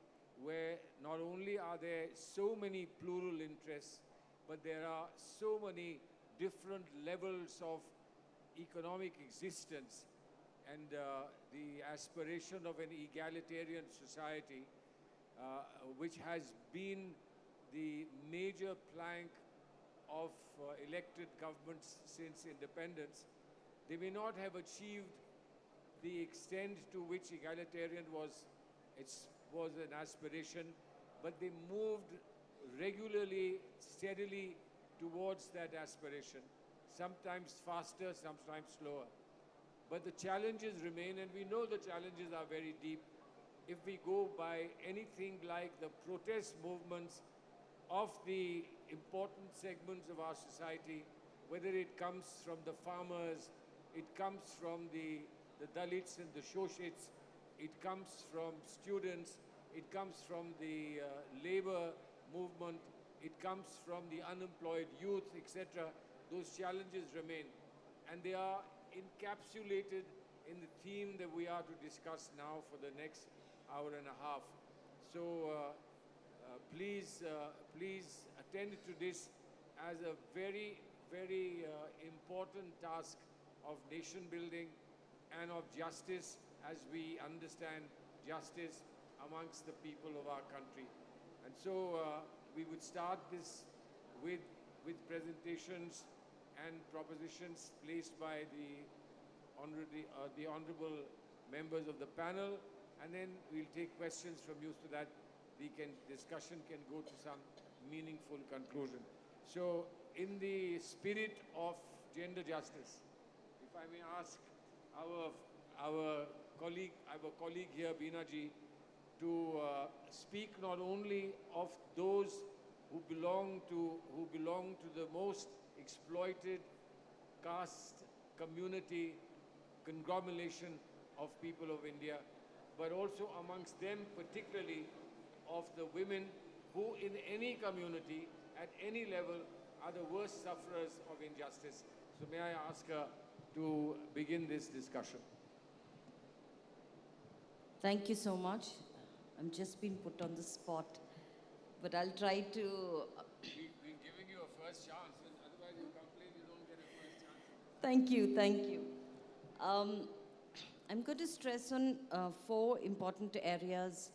where not only are there so many plural interests, but there are so many different levels of economic existence, and the aspiration of an egalitarian society, which has been the major plank of elected governments since independence. They may not have achieved the extent to which egalitarian was an aspiration, but they moved regularly, steadily towards that aspiration, sometimes faster, sometimes slower. But the challenges remain, and we know the challenges are very deep. If we go by anything like the protest movements of the important segments of our society, whether it comes from the farmers, it comes from the Dalits and the Shoshits, it comes from students, it comes from the labor movement, it comes from the unemployed youth, etc. Those challenges remain. And they are encapsulated in the theme that we are to discuss now for the next hour and a half. So please attend to this as a very, very important task of nation building and of justice, as we understand justice amongst the people of our country. And so we would start this with presentations and propositions placed by the honorable members of the panel, and then we'll take questions from you so that discussion can go to some meaningful conclusion. So in the spirit of gender justice, if I may ask our colleague here, Beena ji, to speak not only of those who belong to the most exploited caste community conglomeration of people of India, but also amongst them particularly of the women who in any community at any level are the worst sufferers of injustice. So may I ask her to begin this discussion. Thank you so much. I'm just being put on the spot, but I'll try to. We're giving you a first chance, and otherwise you complain you don't get a first chance. Thank you, thank you. I'm going to stress on 4 important areas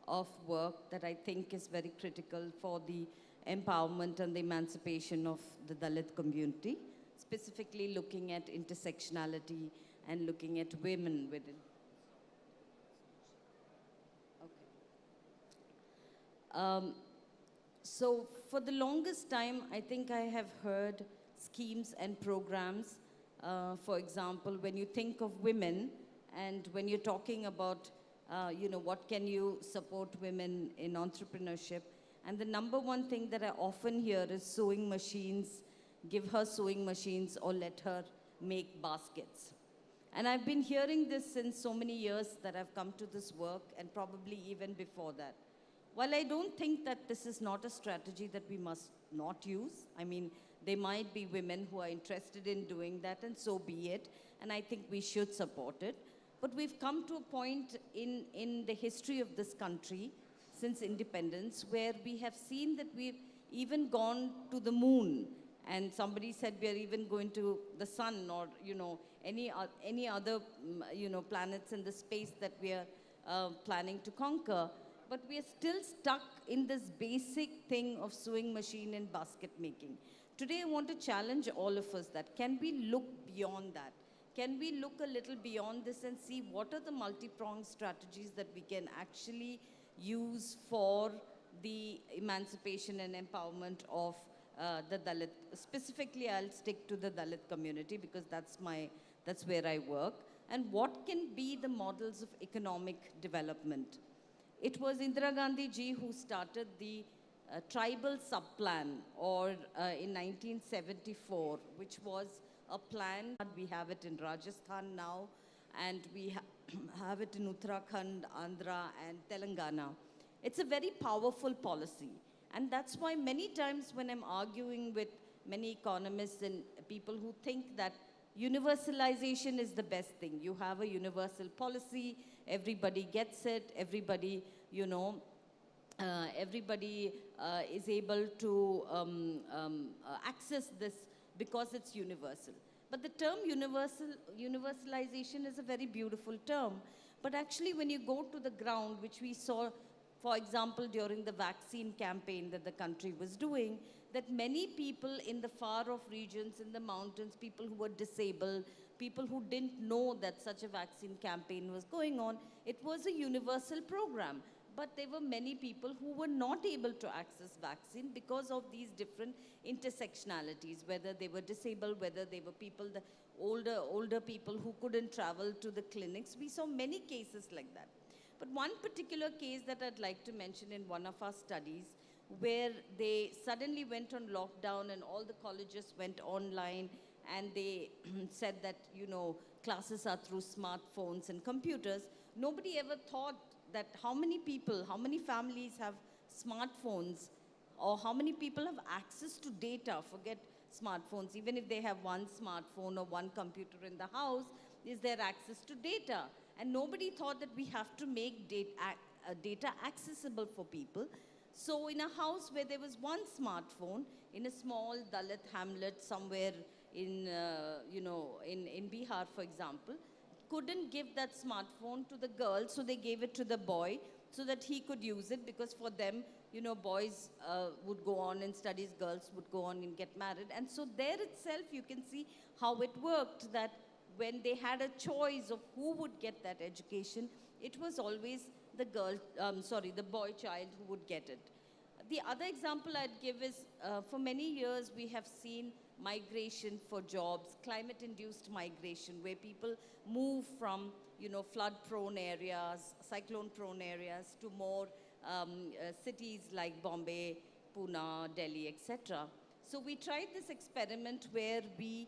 of work that I think is very critical for the empowerment and the emancipation of the Dalit community, specifically looking at intersectionality and looking at women within. So for the longest time, I think I have heard schemes and programs. For example, when you think of women and when you're talking about, what can you support women in entrepreneurship? And the number one thing that I often hear is sewing machines, give her sewing machines or let her make baskets. And I've been hearing this since so many years that I've come to this work and probably even before that. While I don't think that this is not a strategy that we must not use, I mean, there might be women who are interested in doing that and so be it, and I think we should support it. But we've come to a point in the history of this country since independence where we have seen that we've even gone to the moon, and somebody said we are even going to the sun or, any other, planets in the space that we are planning to conquer. But we are still stuck in this basic thing of sewing machine and basket making. Today, I want to challenge all of us that can we look beyond that? Can we look a little beyond this and see what are the multi-pronged strategies that we can actually use for the emancipation and empowerment of the Dalit? Specifically, I'll stick to the Dalit community because that's where I work. And what can be the models of economic development? It was Indira Gandhi ji who started the tribal sub-plan in 1974, which was a plan. We have it in Rajasthan now, and we have it in Uttarakhand, Andhra, and Telangana. It's a very powerful policy. And that's why many times when I'm arguing with many economists and people who think that universalization is the best thing. You have a universal policy, everybody gets it, everybody, everybody is able to access this because it's universal. But the term universalization is a very beautiful term. But actually when you go to the ground, which we saw, for example, during the vaccine campaign that the country was doing, that many people in the far-off regions, in the mountains, people who were disabled, people who didn't know that such a vaccine campaign was going on, it was a universal program. But there were many people who were not able to access vaccine because of these different intersectionalities, whether they were disabled, whether they were people, the older people who couldn't travel to the clinics. We saw many cases like that. But one particular case that I'd like to mention in one of our studies, where they suddenly went on lockdown and all the colleges went online and they said that, classes are through smartphones and computers. Nobody ever thought that how many people, how many families have smartphones, or how many people have access to data, forget smartphones, even if they have one smartphone or one computer in the house, is there access to data? And nobody thought that we have to make data accessible for people. So in a house where there was one smartphone, in a small Dalit hamlet somewhere in Bihar, for example, couldn't give that smartphone to the girl, so they gave it to the boy so that he could use it, because for them, boys would go on and studies, girls would go on and get married. And so there itself, you can see how it worked, that when they had a choice of who would get that education, it was always the the boy child who would get it. The other example I'd give is, for many years, we have seen migration for jobs, climate-induced migration, where people move from, flood-prone areas, cyclone-prone areas, to more cities like Bombay, Pune, Delhi, etc. So we tried this experiment where we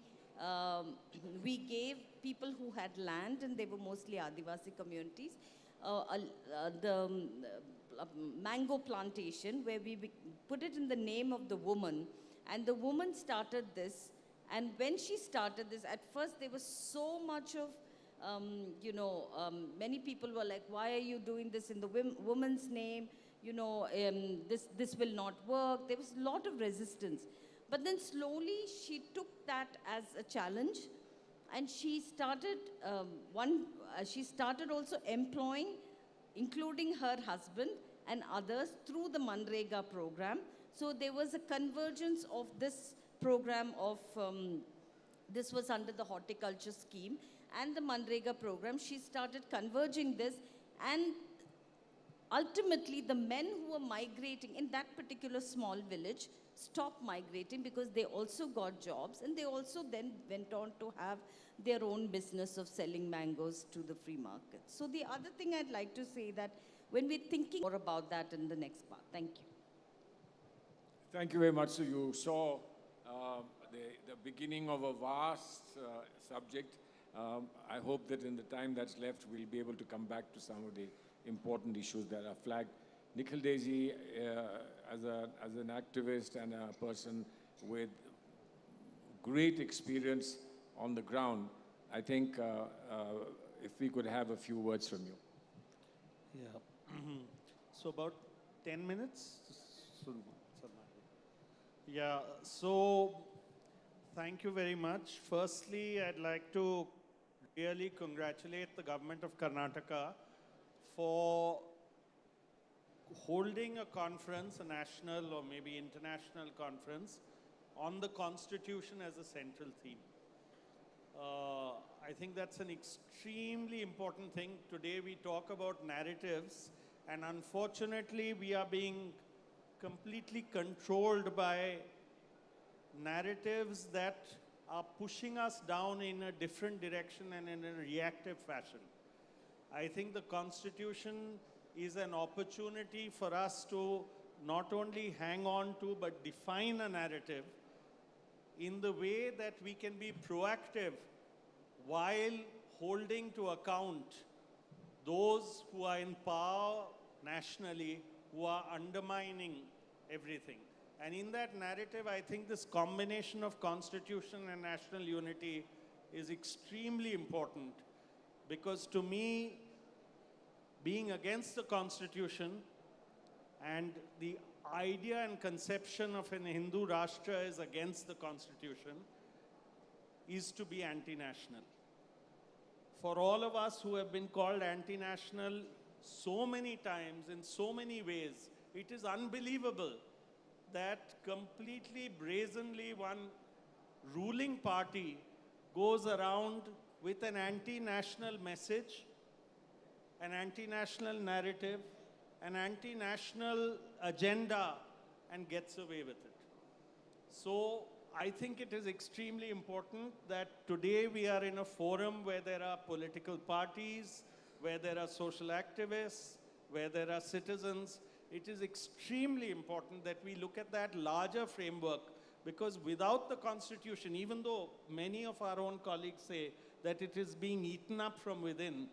gave people who had land, and they were mostly Adivasi communities, the mango plantation, where we put it in the name of the woman. And the woman started this. And when she started this, at first there was so much of Many people were like, why are you doing this in the woman's name? This will not work. There was a lot of resistance. But then slowly she took that as a challenge, and she started also employing, including her husband and others, through the Manrega program. So there was a convergence of this program of, this was under the horticulture scheme and the Manrega program. She started converging this, and ultimately the men who were migrating in that particular small village stopped migrating because they also got jobs, and they also then went on to have their own business of selling mangoes to the free market. So the other thing I'd like to say that when we're thinking more about that in the next part. Thank you. Thank you very much. So you saw the beginning of a vast subject. I hope that in the time that's left, we'll be able to come back to some of the important issues that are flagged. Nikhil Desi, as an activist and a person with great experience on the ground, I think if we could have a few words from you. Yeah. So about 10 minutes? Yeah, so thank you very much. Firstly, I'd like to really congratulate the government of Karnataka for holding a conference, a national or maybe international conference, on the Constitution as a central theme. I think that's an extremely important thing. Today we talk about narratives, and unfortunately we are being completely controlled by narratives that are pushing us down in a different direction and in a reactive fashion. I think the Constitution is an opportunity for us to not only hang on to, but define a narrative in the way that we can be proactive while holding to account those who are in power nationally, who are undermining everything. And in that narrative, I think this combination of Constitution and national unity is extremely important, because to me, being against the Constitution and the idea and conception of an Hindu Rashtra is against the Constitution is to be anti-national. For all of us who have been called anti-national so many times, in so many ways, it is unbelievable that completely brazenly one ruling party goes around with an anti-national message, an anti-national narrative, an anti-national agenda, and gets away with it. So I think it is extremely important that today we are in a forum where there are political parties, where there are social activists, where there are citizens. It is extremely important that we look at that larger framework, because without the Constitution, even though many of our own colleagues say that it is being eaten up from within,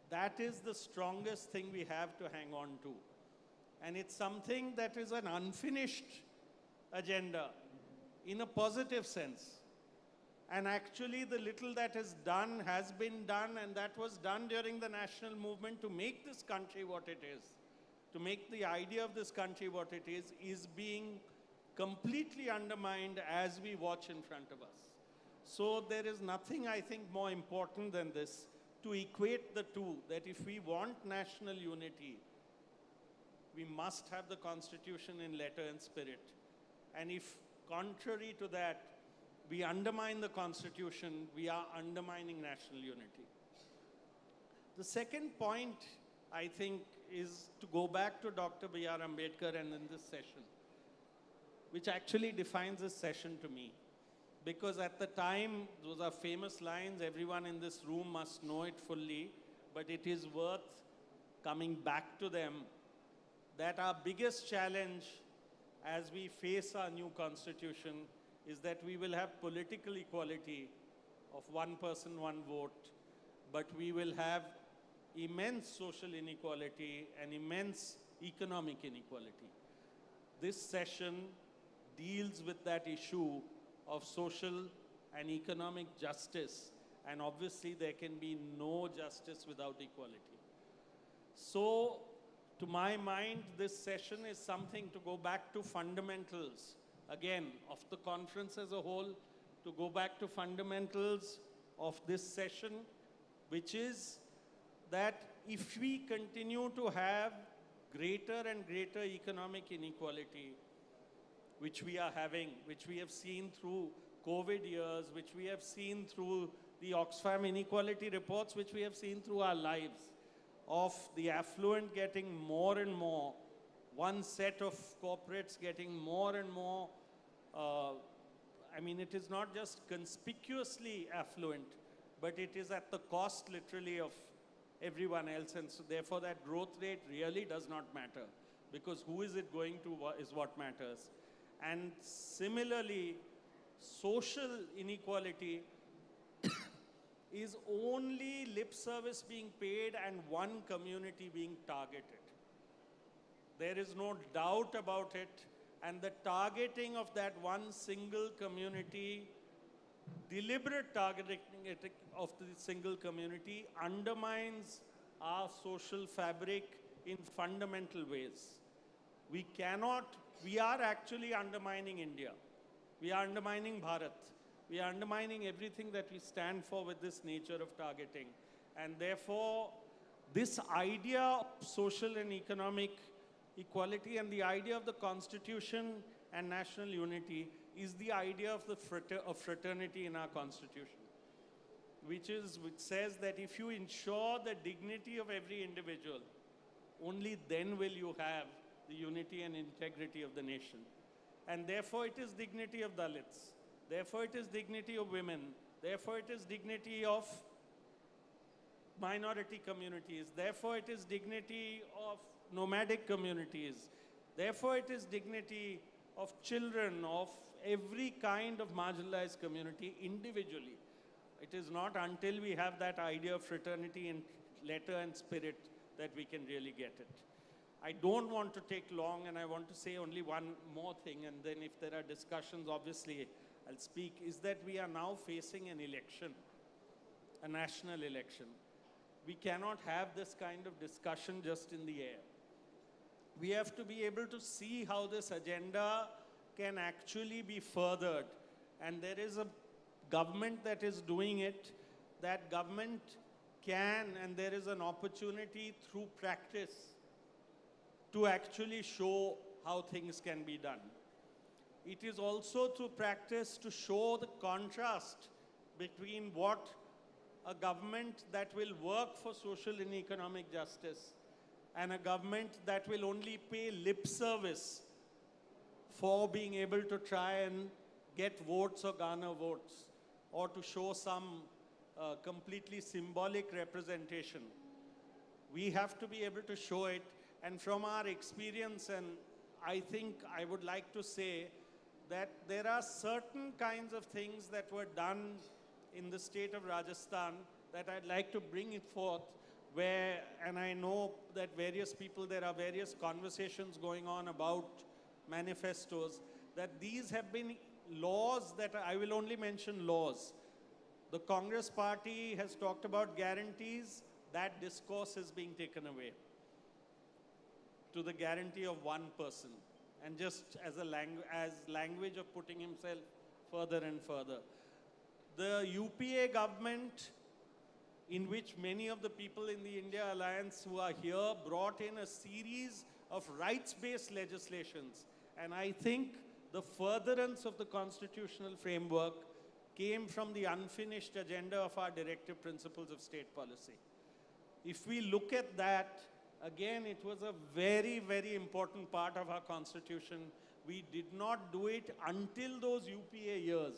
that is the strongest thing we have to hang on to. And it's something that is an unfinished agenda in a positive sense. And actually the little that is done has been done, and that was done during the national movement to make this country what it is. To make the idea of this country what it is being completely undermined as we watch in front of us. So there is nothing, I think, more important than this, to equate the two, that if we want national unity, we must have the Constitution in letter and spirit. And if, contrary to that, we undermine the Constitution, we are undermining national unity. The second point, I think, is to go back to Dr. B.R. Ambedkar and in this session, which actually defines this session to me. Because at the time, those are famous lines, everyone in this room must know it fully, but it is worth coming back to them, that our biggest challenge as we face our new constitution is that we will have political equality of one person, one vote, but we will have immense social inequality and immense economic inequality. This session deals with that issue of social and economic justice And obviously, there can be no justice without equality. So, to my mind, this session is something to go back to fundamentals, again, of the conference as a whole, to go back to fundamentals of this session, which is that if we continue to have greater and greater economic inequality, which we are having, which we have seen through COVID years, which we have seen through the Oxfam inequality reports, which we have seen through our lives, of the affluent getting more and more, one set of corporates getting more and more, I mean, it is not just conspicuously affluent, but it is at the cost literally of everyone else. And so therefore that growth rate really does not matter, because who is it going to is what matters. And similarly, social inequality is only lip service being paid and one community being targeted. There is no doubt about it. And the targeting of that one single community, deliberate targeting of the single community, undermines our social fabric in fundamental ways. We are actually undermining India. We are undermining Bharat. We are undermining everything that we stand for with this nature of targeting. And therefore, this idea of social and economic equality and the idea of the Constitution and national unity is the idea of the fraternity in our Constitution, which says that if you ensure the dignity of every individual, only then will you have the unity and integrity of the nation. And therefore it is dignity of Dalits. Therefore it is dignity of women. Therefore it is dignity of minority communities. Therefore it is dignity of nomadic communities. Therefore it is dignity of children, of every kind of marginalized community individually. It is not until we have that idea of fraternity in letter and spirit that we can really get it. I don't want to take long, and I want to say only one more thing, and then if there are discussions, obviously I'll speak, is that we are now facing an election, a national election. We cannot have this kind of discussion just in the air. We have to be able to see how this agenda can actually be furthered. And there is a government that is doing it. That government can, and there is an opportunity through practice to actually show how things can be done. It is also through practice to show the contrast between what a government that will work for social and economic justice and a government that will only pay lip service for being able to try and get votes or garner votes, or to show some completely symbolic representation. We have to be able to show it, and from our experience, and I think I would like to say that there are certain kinds of things that were done in the state of Rajasthan that I'd like to bring it forth, where, and I know that various people, there are various conversations going on about manifestos, that these have been laws that I will only mention laws. The Congress party has talked about guarantees. That discourse is being taken away to the guarantee of one person, and just as a language of putting himself further and further. The UPA government, in which many of the people in the India Alliance who are here brought in a series of rights-based legislations. And I think the furtherance of the constitutional framework came from the unfinished agenda of our directive principles of state policy. If we look at that, again, it was a very, very important part of our constitution. We did not do it until those UPA years.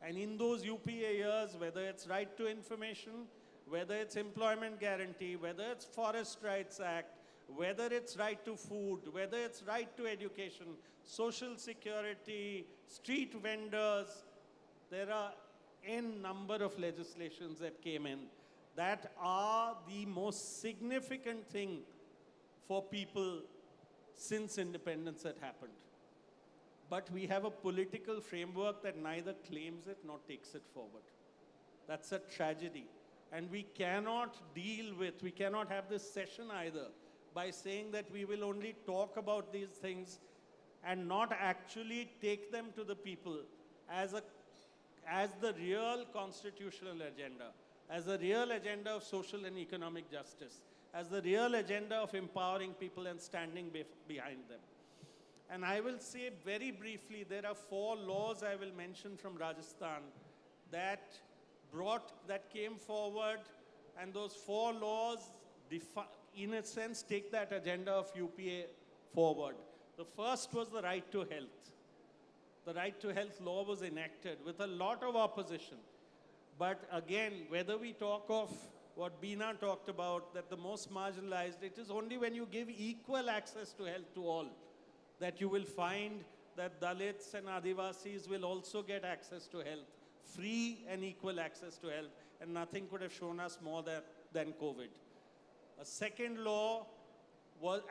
And in those UPA years, whether it's right to information, whether it's employment guarantee, whether it's Forest Rights Act, whether it's right to food, whether it's right to education, social security, street vendors, there are n number of legislations that came in that are the most significant thing for people since independence had happened. But we have a political framework that neither claims it nor takes it forward. That's a tragedy. And we cannot we cannot have this session either by saying that we will only talk about these things and not actually take them to the people as the real constitutional agenda, as a real agenda of social and economic justice, as the real agenda of empowering people and standing behind them. And I will say very briefly, there are 4 laws I will mention from Rajasthan that came forward, and those 4 laws, in a sense, take that agenda of UPA forward. The first was the right to health. The right to health law was enacted with a lot of opposition. But again, whether we talk of what Beena talked about, that the most marginalized, it is only when you give equal access to health to all that you will find that Dalits and Adivasis will also get access to health, free and equal access to health, and nothing could have shown us more than COVID. A second law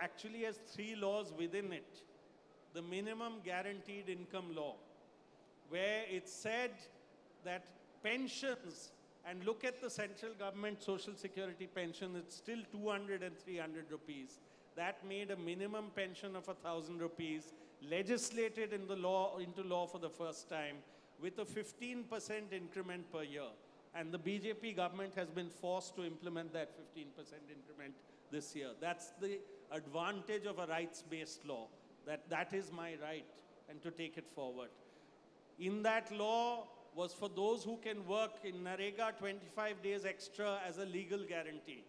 actually has 3 laws within it. The minimum guaranteed income law, where it said that pensions, and look at the central government social security pension, it's still 200 and 300 rupees. That made a minimum pension of 1,000 rupees, legislated into law for the first time, with a 15% increment per year. And the BJP government has been forced to implement that 15% increment this year. That's the advantage of a rights-based law, that is my right, and to take it forward. In that law was for those who can work in Narega 25 days extra as a legal guarantee.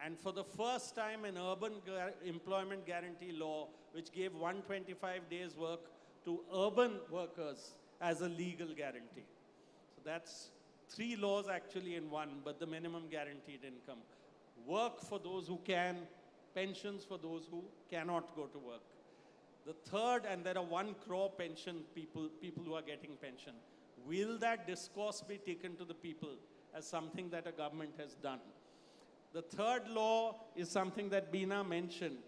And for the first time, an urban employment guarantee law, which gave 125 days work to urban workers as a legal guarantee. So that's 3 laws actually in one, but the minimum guaranteed income. Work for those who can, pensions for those who cannot go to work. The third, and there are 1 crore pension people who are getting pension. Will that discourse be taken to the people as something that a government has done? The third law is something that Beena mentioned,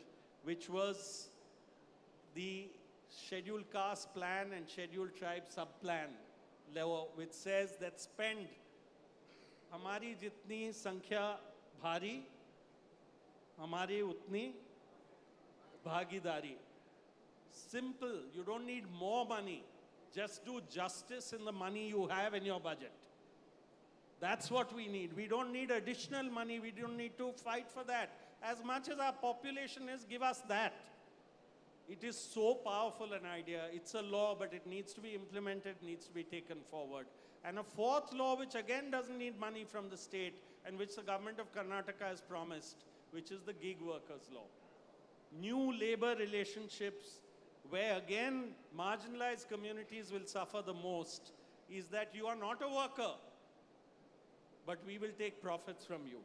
which was the Scheduled Caste Plan and Scheduled Tribe Sub-Plan law, which says that spend hamari jitni sankhya bhari, hamari utni bhagidari. Simple, you don't need more money. Just do justice in the money you have in your budget. That's what we need. We don't need additional money. We don't need to fight for that. As much as our population is, give us that. It is so powerful an idea. It's a law, but it needs to be implemented, needs to be taken forward. And a 4th law, which again doesn't need money from the state, and which the government of Karnataka has promised, which is the gig workers law. New labor relationships, where again marginalized communities will suffer the most, is that you are not a worker, but we will take profits from you.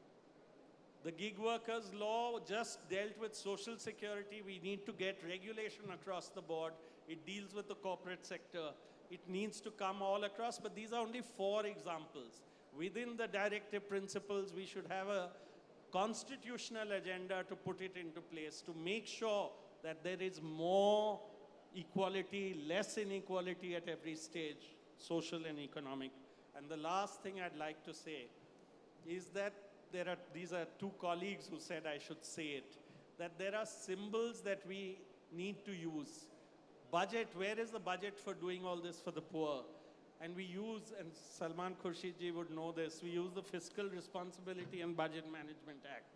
The gig workers law just dealt with social security. We need to get regulation across the board. It deals with the corporate sector. It needs to come all across, but these are only 4 examples. Within the directive principles, we should have a constitutional agenda to put it into place, to make sure that there is more equality, less inequality at every stage, social and economic. And the last thing I'd like to say is that these are 2 colleagues who said I should say it, that there are symbols that we need to use. Budget, where is the budget for doing all this for the poor? And we use, and Salman Khurshid would know this, we use the Fiscal Responsibility and Budget Management Act.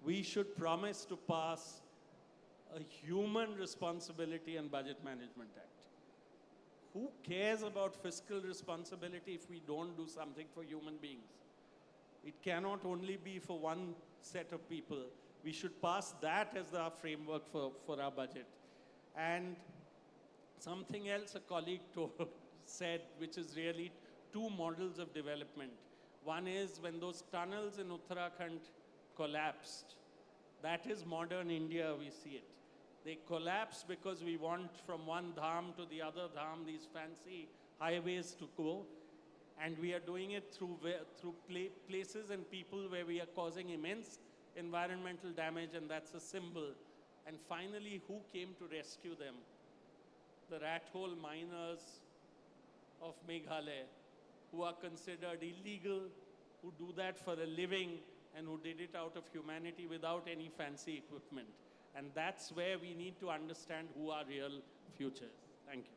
We should promise to pass a Human Responsibility and Budget Management Act. Who cares about fiscal responsibility if we don't do something for human beings? It cannot only be for one set of people. We should pass that as our framework for our budget. And something else a colleague said, which is really 2 models of development. One is when those tunnels in Uttarakhand collapsed. That is modern India, we see it. They collapse because we want from one dham to the other dham, these fancy highways to go. And we are doing it through places and people where we are causing immense environmental damage, and that's a symbol. And finally, who came to rescue them? The rat hole miners of Meghalaya. who are considered illegal, who do that for a living, and who did it out of humanity without any fancy equipment. And that's where we need to understand who our real future is. Thank you.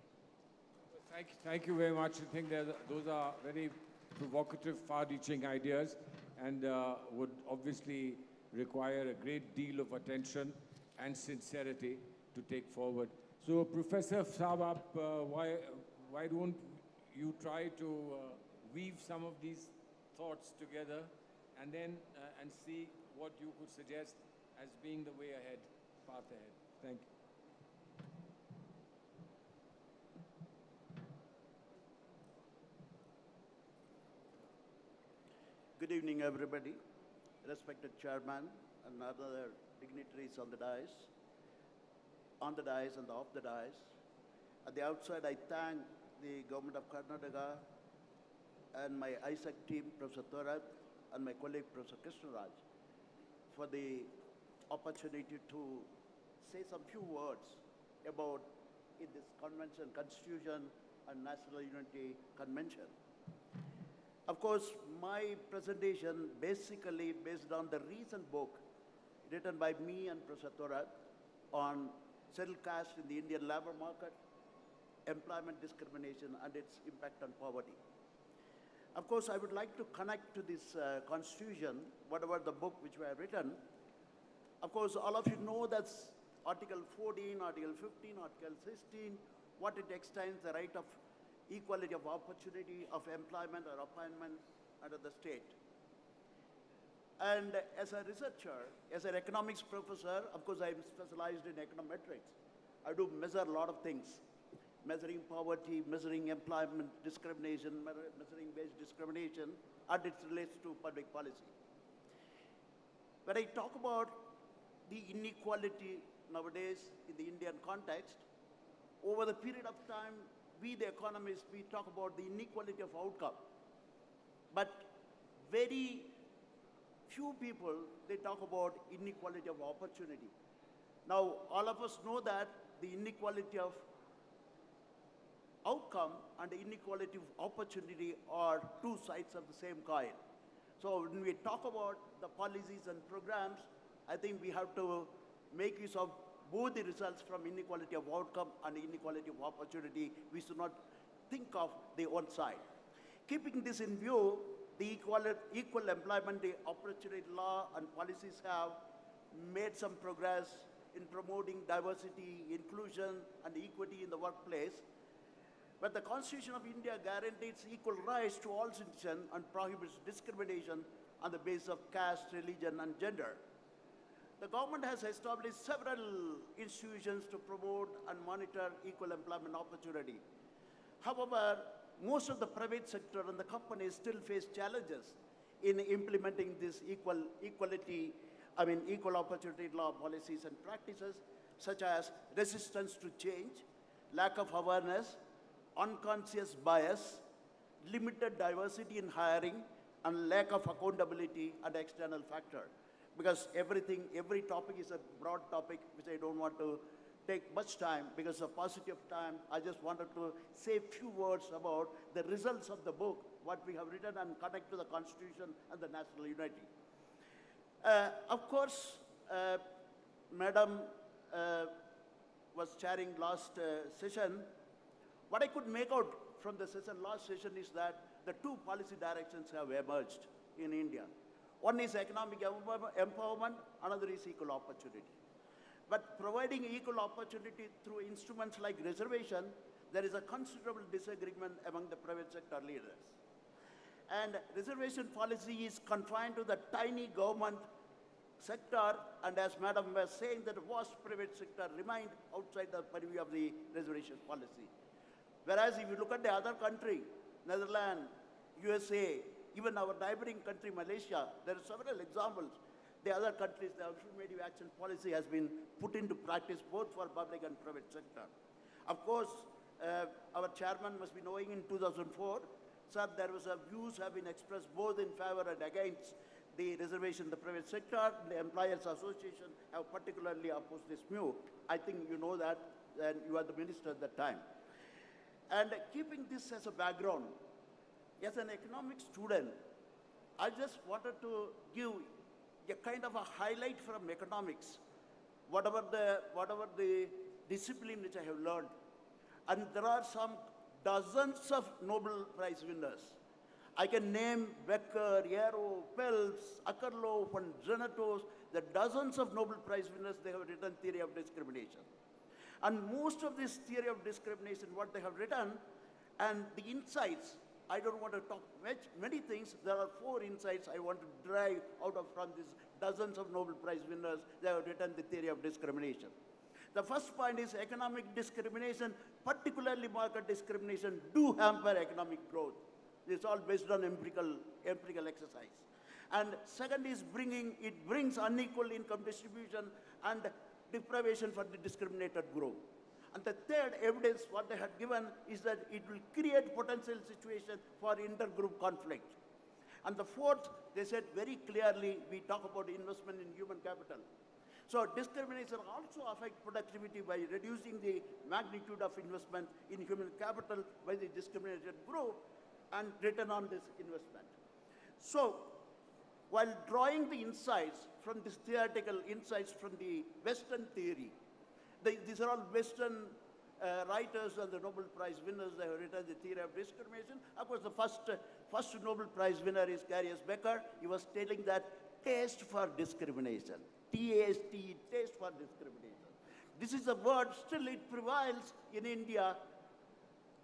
Thank you very much. I think those are very provocative, far-reaching ideas and would obviously require a great deal of attention and sincerity to take forward. So, Professor Sabab, why don't you try to weave some of these thoughts together and then and see what you could suggest as being the way ahead, path ahead. Thank you. Good evening, everybody. Respected Chairman and other dignitaries on the dais and off the dais. At the outset, I thank the Government of Karnataka and my ISAC team, Professor Thorat, and my colleague, Professor Krishnaraj, for the opportunity to say some few words about in this convention, Constitution and National Unity Convention. Of course, my presentation basically based on the recent book written by me and Professor Thorat on scheduled caste in the Indian labor market, employment discrimination, and its impact on poverty. Of course, I would like to connect to this Constitution, whatever the book which we have written. Of course, all of you know that's Article 14, Article 15, Article 16, what it extends the right of equality of opportunity of employment or appointment under the state. And as a researcher, as an economics professor, of course, I'm specialized in econometrics. I do measure a lot of things. Measuring poverty, measuring employment discrimination, measuring wage discrimination, and it relates to public policy. When I talk about the inequality nowadays in the Indian context, over the period of time, we, the economists, we talk about the inequality of outcome. But very few people, they talk about inequality of opportunity. Now, all of us know that the inequality of outcome and the inequality of opportunity are two sides of the same coin. So when we talk about the policies and programs, I think we have to make use of both the results from inequality of outcome and inequality of opportunity. We should not think of the one side. Keeping this in view, the Equal Employment Opportunity Law and policies have made some progress in promoting diversity, inclusion, and equity in the workplace. But the Constitution of India guarantees equal rights to all citizens and prohibits discrimination on the basis of caste, religion, and gender. The government has established several institutions to promote and monitor equal employment opportunity. However, most of the private sector and the companies still face challenges in implementing this equal opportunity law policies and practices, such as resistance to change, lack of awareness, unconscious bias, limited diversity in hiring, and lack of accountability and external factor. Because every topic is a broad topic, which I don't want to take much time. Because of paucity of time, I just wanted to say a few words about the results of the book, what we have written, and connect to the Constitution and the national unity. Of course, Madam was chairing last session. What I could make out from the last session is that the two policy directions have emerged in India. One is economic empowerment, another is equal opportunity. But providing equal opportunity through instruments like reservation, there is a considerable disagreement among the private sector leaders. And reservation policy is confined to the tiny government sector, and as Madam was saying, that the vast private sector remained outside the purview of the reservation policy. Whereas if you look at the other country, Netherlands, USA, even our neighboring country, Malaysia, there are several examples. The other countries, the affirmative action policy has been put into practice both for public and private sector. Of course, our chairman must be knowing in 2004, sir, there was views have been expressed both in favor and against the reservation in the private sector. The Employers Association have particularly opposed this view. I think you know that, and you are the minister at that time. And keeping this as a background, as an economic student, I just wanted to give a kind of a highlight from economics, whatever the discipline which I have learned. And there are some dozens of Nobel Prize winners. I can name Becker, Yarrow, Phelps, Akerlof, and Xenatos, the dozens of Nobel Prize winners, they have written theory of discrimination. And most of this theory of discrimination, what they have written, and the insights, I don't want to talk many things. There are 4 insights I want to derive out of from these dozens of Nobel Prize winners. They have written the theory of discrimination. The first point is economic discrimination, particularly market discrimination, do hamper economic growth. It's all based on empirical exercise. And second is it brings unequal income distribution and deprivation for the discriminated growth. And the third evidence, what they had given, is that it will create potential situation for intergroup conflict. And the fourth, they said very clearly, we talk about investment in human capital. So discrimination also affects productivity by reducing the magnitude of investment in human capital by the discriminated group and return on this investment. So while drawing the insights from this theoretical insights from the Western theory, these are all Western writers and the Nobel Prize winners. They have written the theory of discrimination. Of course, the first Nobel Prize winner is Darius Becker. He was stating that taste for discrimination, T-A-S-T, taste for discrimination. This is a word, still it prevails in India,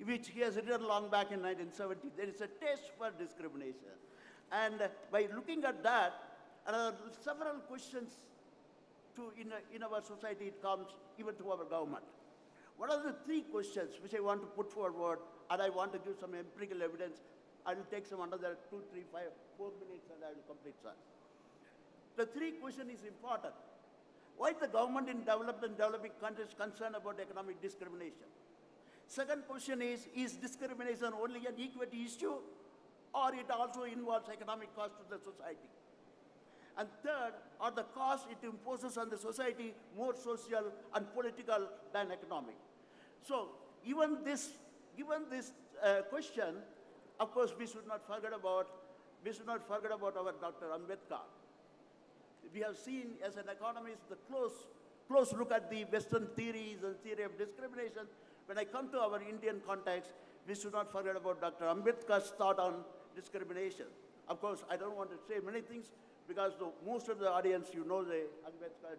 which he has written long back in 1970. There is a taste for discrimination. And by looking at that, several questions in our society, it comes even to our government. What are the 3 questions which I want to put forward, and I want to give some empirical evidence? I will take some another 2, 3, 5, 4 minutes, and I will complete, sir. The 3 question is important. Why the government in developed and developing countries concerned about economic discrimination? Second question is discrimination only an equity issue, or it also involves economic cost to the society? And third, are the costs it imposes on the society more social and political than economic? So given this question, of course, we should not forget about our Dr. Ambedkar. We have seen as an economist the close look at the Western theories and theory of discrimination. When I come to our Indian context, we should not forget about Dr. Ambedkar's thought on discrimination. Of course, I don't want to say many things because most of the audience, you know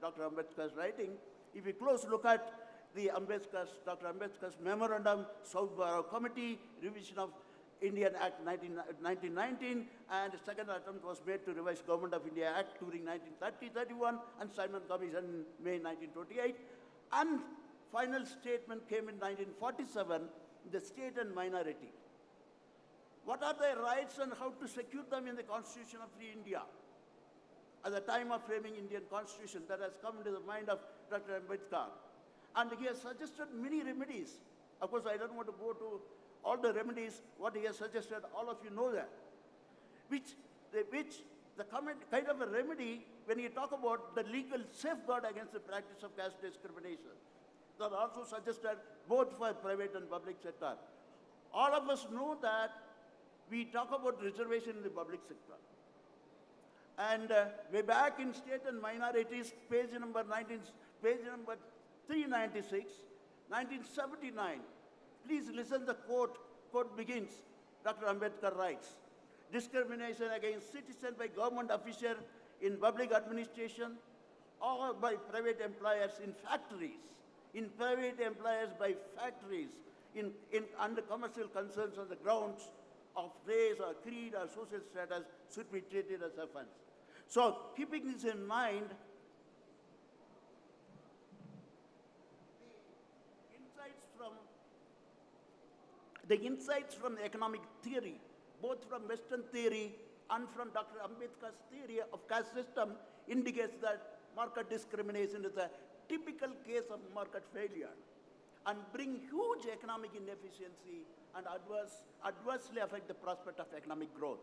Dr. Ambedkar's writing. If we close look at Dr. Ambedkar's memorandum, South Borough Committee, revision of Indian Act 1919, and the second attempt was made to revise Government of India Act during 1930-31, and Simon Commission in May 1928. And final statement came in 1947, the state and minority. What are their rights and how to secure them in the Constitution of Free India? At the time of framing Indian Constitution, that has come into the mind of Dr. Ambedkar. And he has suggested many remedies. Of course, I don't want to go to all the remedies, what he has suggested, all of you know that. Which the kind of a remedy, when you talk about the legal safeguard against the practice of caste discrimination, that are also suggested both for private and public sector. All of us know that we talk about reservation in the public sector. And way back in State and Minorities, page number 396, 1979, please listen, the quote begins, Dr. Ambedkar writes, discrimination against citizens by government officials in public administration or by private employers in factories, under commercial concerns on the grounds of race or creed or social status should be treated as offense. So keeping this in mind, the insights from the economic theory, both from Western theory and from Dr. Ambedkar's theory of caste system, indicates that market discrimination is a typical case of market failure and bring huge economic inefficiency and adversely affect the prospect of economic growth.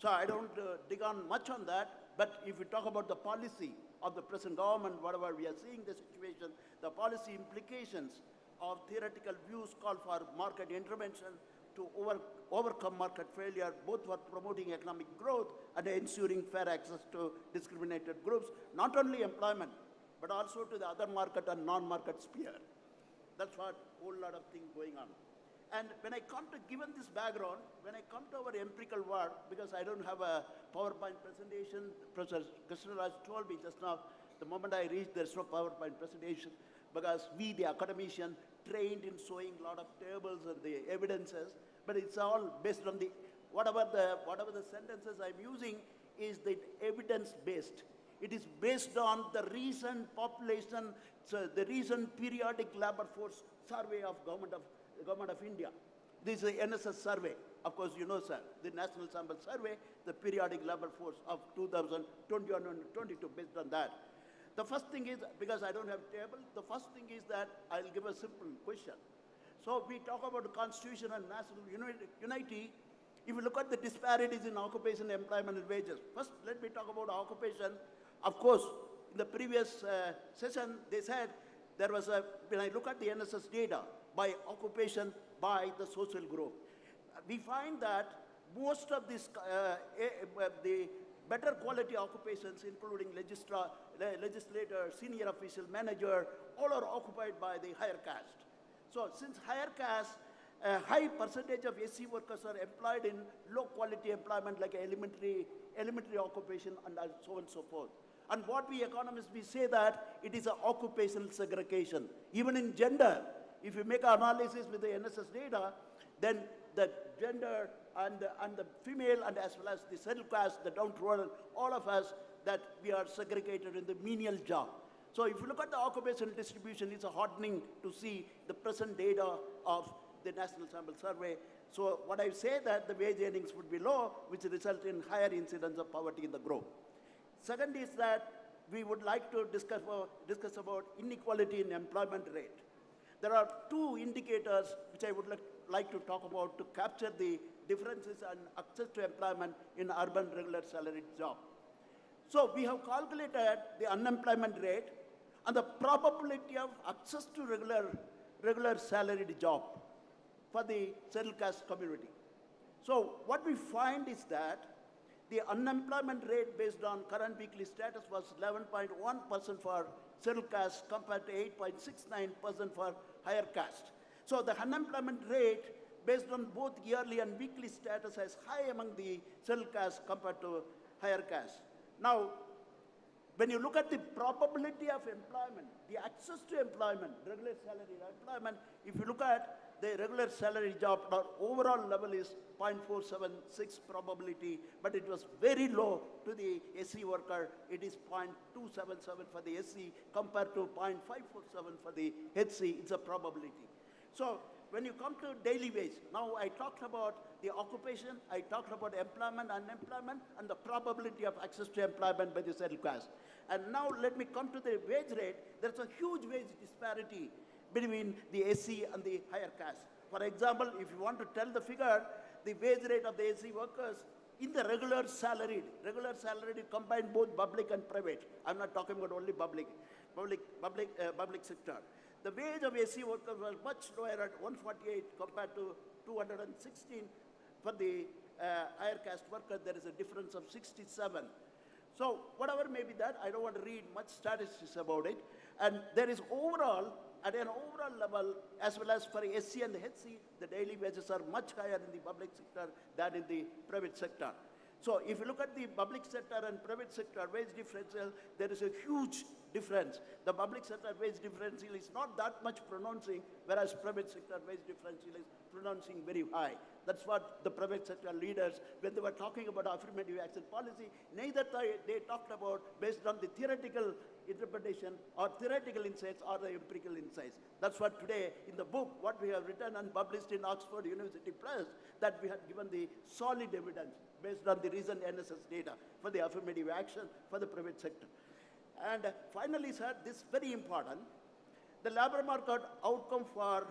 So I don't dig on much on that, but if we talk about the policy of the present government, whatever we are seeing the situation, the policy implications of theoretical views call for market intervention to overcome market failure, both for promoting economic growth and ensuring fair access to discriminated groups, not only employment, but also to the other market and non-market sphere. That's what whole lot of things going on. And when I come to, given this background, when I come to our empirical work, because I don't have a PowerPoint presentation, Professor Krishnaraj told me just now, the moment I reached, there's no PowerPoint presentation, because we, the academician, trained in showing a lot of tables and the evidences, but it's all based on the, whatever the sentences I'm using is the evidence-based. It is based on the recent population, so the recent periodic labor force survey of Government of India. This is the NSS survey. Of course, you know, sir, the National Sample Survey, the periodic labor force of 2021 and 22, based on that. The first thing is, because I don't have table, the first thing is that I'll give a simple question. So we talk about the constitution and national unity. If you look at the disparities in occupation, employment, and wages, first let me talk about occupation. Of course, in the previous session, they said there was a, when I look at the NSS data, by occupation, by the social group, we find that most of this, the better quality occupations, including legislator, senior official, manager, all are occupied by the higher caste. So since higher caste, a high percentage of SC workers are employed in low quality employment like elementary occupation and so on and so forth. And what we economists, we say that it is an occupational segregation. Even in gender, if you make an analysis with the NSS data, then the gender and the female and as well as the scheduled caste, the downtrodden, all of us, that we are segregated in the menial job. So if you look at the occupational distribution, it's heartening to see the present data of the National Sample Survey. So what I say that the wage earnings would be low, which result in higher incidence of poverty in the group. Second is that we would like to discuss about inequality in employment rate. There are two indicators which I would like to talk about to capture the differences and access to employment in urban regular salaried job. So we have calculated the unemployment rate and the probability of access to regular salaried job for the scheduled caste community. So what we find is that the unemployment rate based on current weekly status was 11.1% for scheduled caste compared to 8.69% for higher caste. So the unemployment rate based on both yearly and weekly status is high among the scheduled caste compared to higher caste. Now, when you look at the probability of employment, the access to employment, regular salary employment, if you look at the regular salary job, our overall level is 0.476 probability, but it was very low to the SC worker. It is 0.277 for the SC compared to 0.547 for the HC. It's a probability. So when you come to daily wage, now I talked about the occupation, I talked about employment, unemployment, and the probability of access to employment by the scheduled caste. And now let me come to the wage rate. There's a huge wage disparity between the SC and the higher caste. For example, if you want to tell the figure, the wage rate of the SC workers in the regular salaried combine both public and private. I'm not talking about only public sector. The wage of SC workers was much lower at 148 compared to 216. For the higher caste workers, there is a difference of 67. So whatever may be that, I don't want to read much statistics about it. And there is overall, at an overall level, as well as for SC and the HC, the daily wages are much higher in the public sector than in the private sector. So if you look at the public sector and private sector wage differential, there is a huge difference. The public sector wage differential is not that much pronouncing, whereas private sector wage differential is pronouncing very high. That's what the private sector leaders, when they were talking about affirmative action policy, neither they talked about based on the theoretical interpretation or theoretical insights or the empirical insights. That's what today in the book, what we have written and published in Oxford University Press, that we have given the solid evidence based on the recent NSS data for the affirmative action for the private sector. And finally, sir, this is very important. The labor market outcome for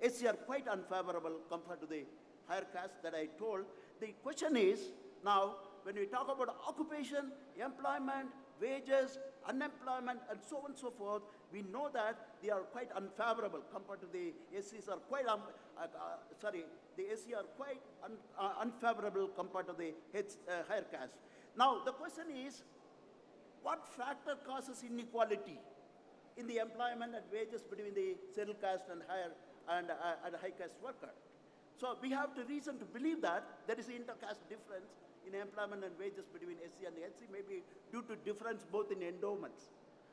SC are quite unfavorable compared to the higher caste that I told. The question is, now, when we talk about occupation, employment, wages, unemployment, and so on and so forth, we know that they are quite unfavorable compared to the SCs are quite, the SC are quite unfavorable compared to the higher caste. Now, the question is, what factor causes inequality in the employment and wages between the scheduled caste and high caste worker? So we have the reason to believe that there is an inter-caste difference in employment and wages between SC and SC, maybe due to difference both in endowments.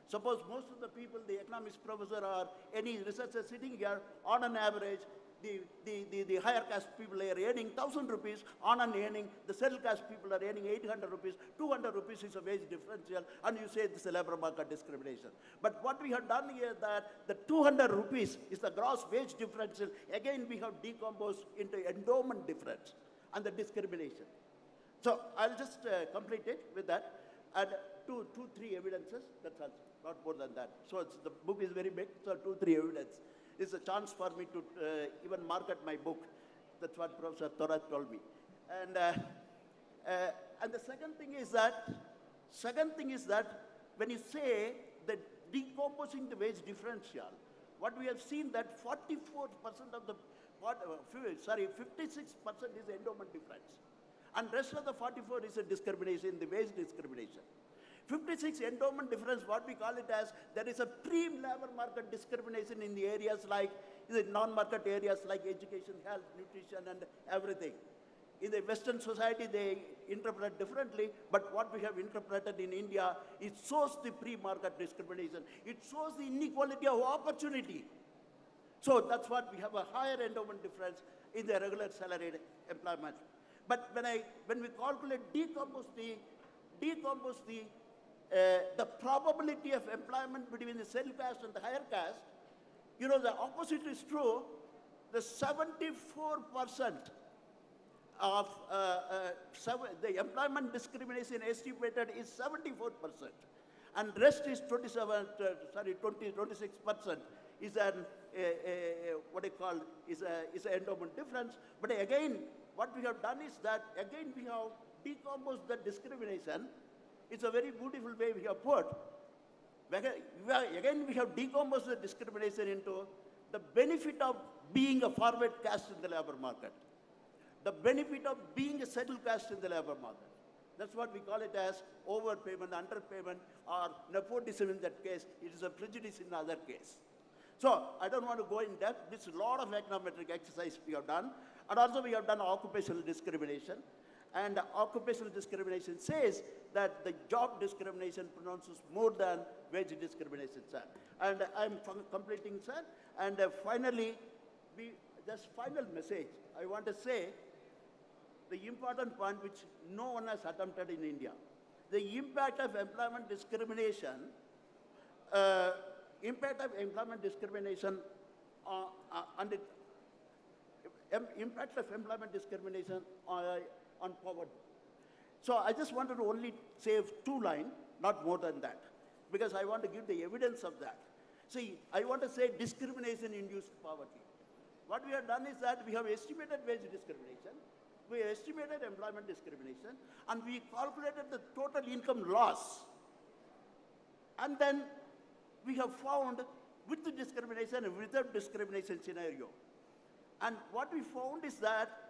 Suppose most of the people, the economics professor or any researcher sitting here, on an average, the higher caste people are earning 1,000 rupees, on an earning, the scheduled caste people are earning 800 rupees, 200 rupees is a wage differential, and you say this is a labor market discrimination. But what we have done here that the 200 rupees is the gross wage differential. Again, we have decomposed into endowment difference and the discrimination. So I'll just complete it with that. And three evidences, that's all, not more than that. So the book is very big, so 2-3 evidence. It's a chance for me to even market my book. That's what Professor Thorat told me. And the second thing is that when you say that decomposing the wage differential, what we have seen that 44% of the, 56% is endowment difference. And rest of the 44 is a discrimination, the wage discrimination. 56 endowment difference, what we call it as, there is a pre-labor market discrimination in the areas like, the non-market areas like education, health, nutrition, and everything. In the Western society, they interpret differently, but what we have interpreted in India, it shows the pre-market discrimination. It shows the inequality of opportunity. So that's what we have a higher endowment difference in the regular salaried employment. But when we calculate, decompose the probability of employment between the scheduled caste and the higher caste, you know, the opposite is true. The 74% of the employment discrimination estimated is 74%, and rest is 26% is an what I call is an endowment difference. But again, what we have done is that again we have decomposed the discrimination. It's a very beautiful way we have put. Again, we have decomposed the discrimination into the benefit of being a forward caste in the labor market, the benefit of being a scheduled caste in the labor market. That's what we call it as overpayment, underpayment, or nepotism in that case. It is a prejudice in the other case. So I don't want to go in depth. This is a lot of econometric exercise we have done. And also we have done occupational discrimination. And occupational discrimination says that the job discrimination pronounces more than wage discrimination, sir. And I'm completing, sir. And finally, just final message, I want to say the important point which no one has attempted in India. The impact of employment discrimination, on poverty. So I just wanted to only say 2 lines, not more than that, because I want to give the evidence of that. See, I want to say discrimination-induced poverty. What we have done is that we have estimated wage discrimination, we have estimated employment discrimination, and we calculated the total income loss. And then we have found with the discrimination and without discrimination scenario. And what we found is that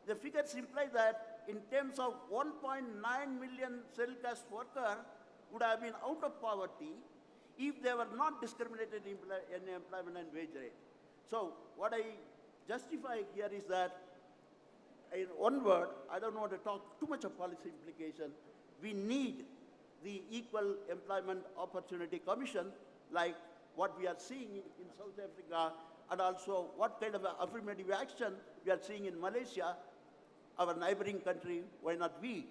the figures imply that in terms of 1.9 million scheduled caste workers would have been out of poverty if they were not discriminated in employment and wage rate. So what I justify here is that, in one word, I don't want to talk too much of policy implication, we need the Equal Employment Opportunity Commission, like what we are seeing in South Africa, and also what kind of affirmative action we are seeing in Malaysia, our neighboring country, why not we?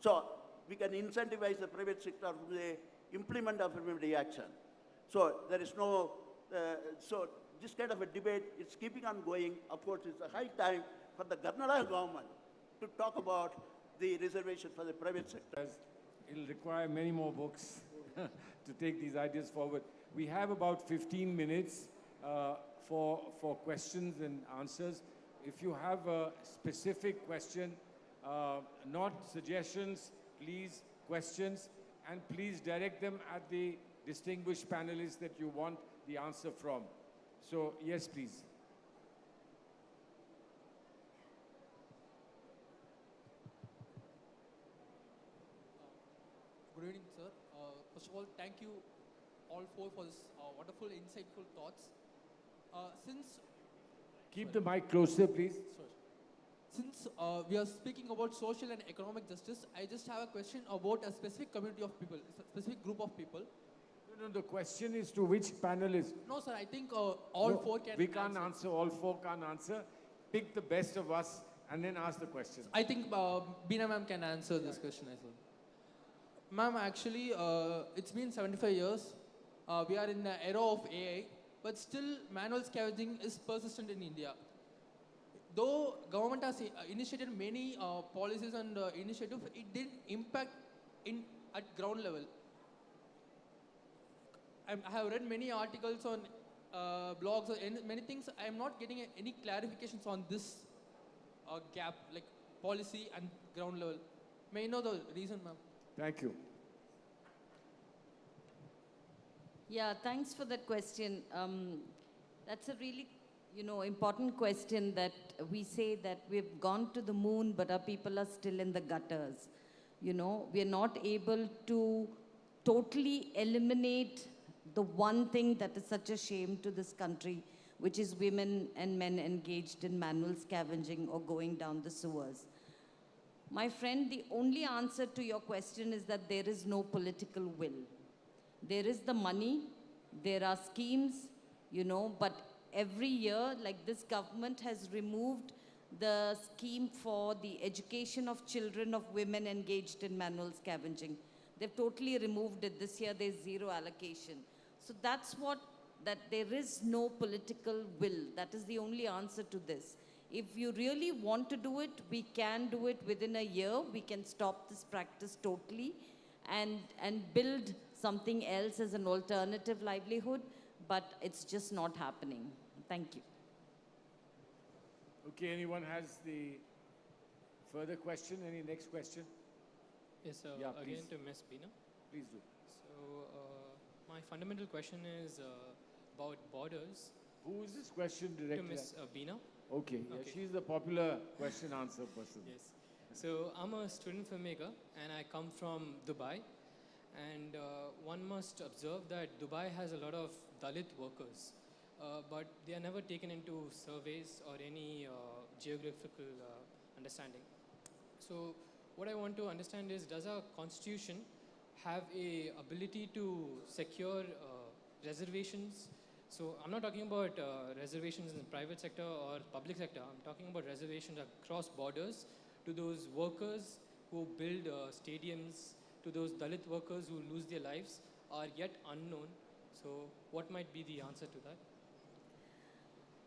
So we can incentivize the private sector to implement affirmative action. So there is no, so this kind of a debate is keeping on going. Of course, it's a high time for the Karnataka government to talk about the reservation for the private sector. It'll require many more books to take these ideas forward. We have about 15 minutes for questions and answers. If you have a specific question, not suggestions, please, questions. and please direct them at the distinguished panelists that you want the answer from. So, yes, please. Good evening, sir. First of all, thank you all four for this wonderful, insightful thoughts. Since Keep the mic closer, please. Since we are speaking about social and economic justice, I just have a question about a specific community of people, a specific group of people. No, the question is to which panelist? No, sir, I think all four can We can't answer, all four can't answer. Pick the best of us and then ask the question. I think Beena ma'am can answer this question as well. Ma'am, actually, it's been 75 years. We are in the era of AI, but still manual scavenging is persistent in India. Though government has initiated many policies and initiatives, it didn't impact at ground level. I have read many articles on blogs and many things. I am not getting any clarifications on this gap, like policy and ground level. May I know the reason, ma'am? Thank you. Yeah, thanks for that question. That's a really, important question that we say that we've gone to the moon, but our people are still in the gutters. We are not able to totally eliminate the one thing that is such a shame to this country, which is women and men engaged in manual scavenging or going down the sewers. My friend, the only answer to your question is that there is no political will. There is the money, there are schemes, but every year, like this government has removed the scheme for the education of children of women engaged in manual scavenging. They've totally removed it. This year there's zero allocation. So that's that there is no political will. That is the only answer to this. If you really want to do it, we can do it within a year. We can stop this practice totally and build something else as an alternative livelihood, but it's just not happening. Thank you. Okay, anyone has the further question? Any next question? Yes, Yeah, again please. to Ms. Beena. Please do. So, my fundamental question is about borders. Who is this question directed To Ms. at? Beena. Okay, yeah, she's the popular question answer person. Yes. So, I'm a student filmmaker and I come from Dubai. And one must observe that Dubai has a lot of Dalit workers, but they are never taken into surveys or any geographical understanding. So what I want to understand is, does our constitution have a ability to secure reservations? So I'm not talking about reservations in the private sector or public sector. I'm talking about reservations across borders to those workers who build stadiums, to those Dalit workers who lose their lives are yet unknown. So what might be the answer to that?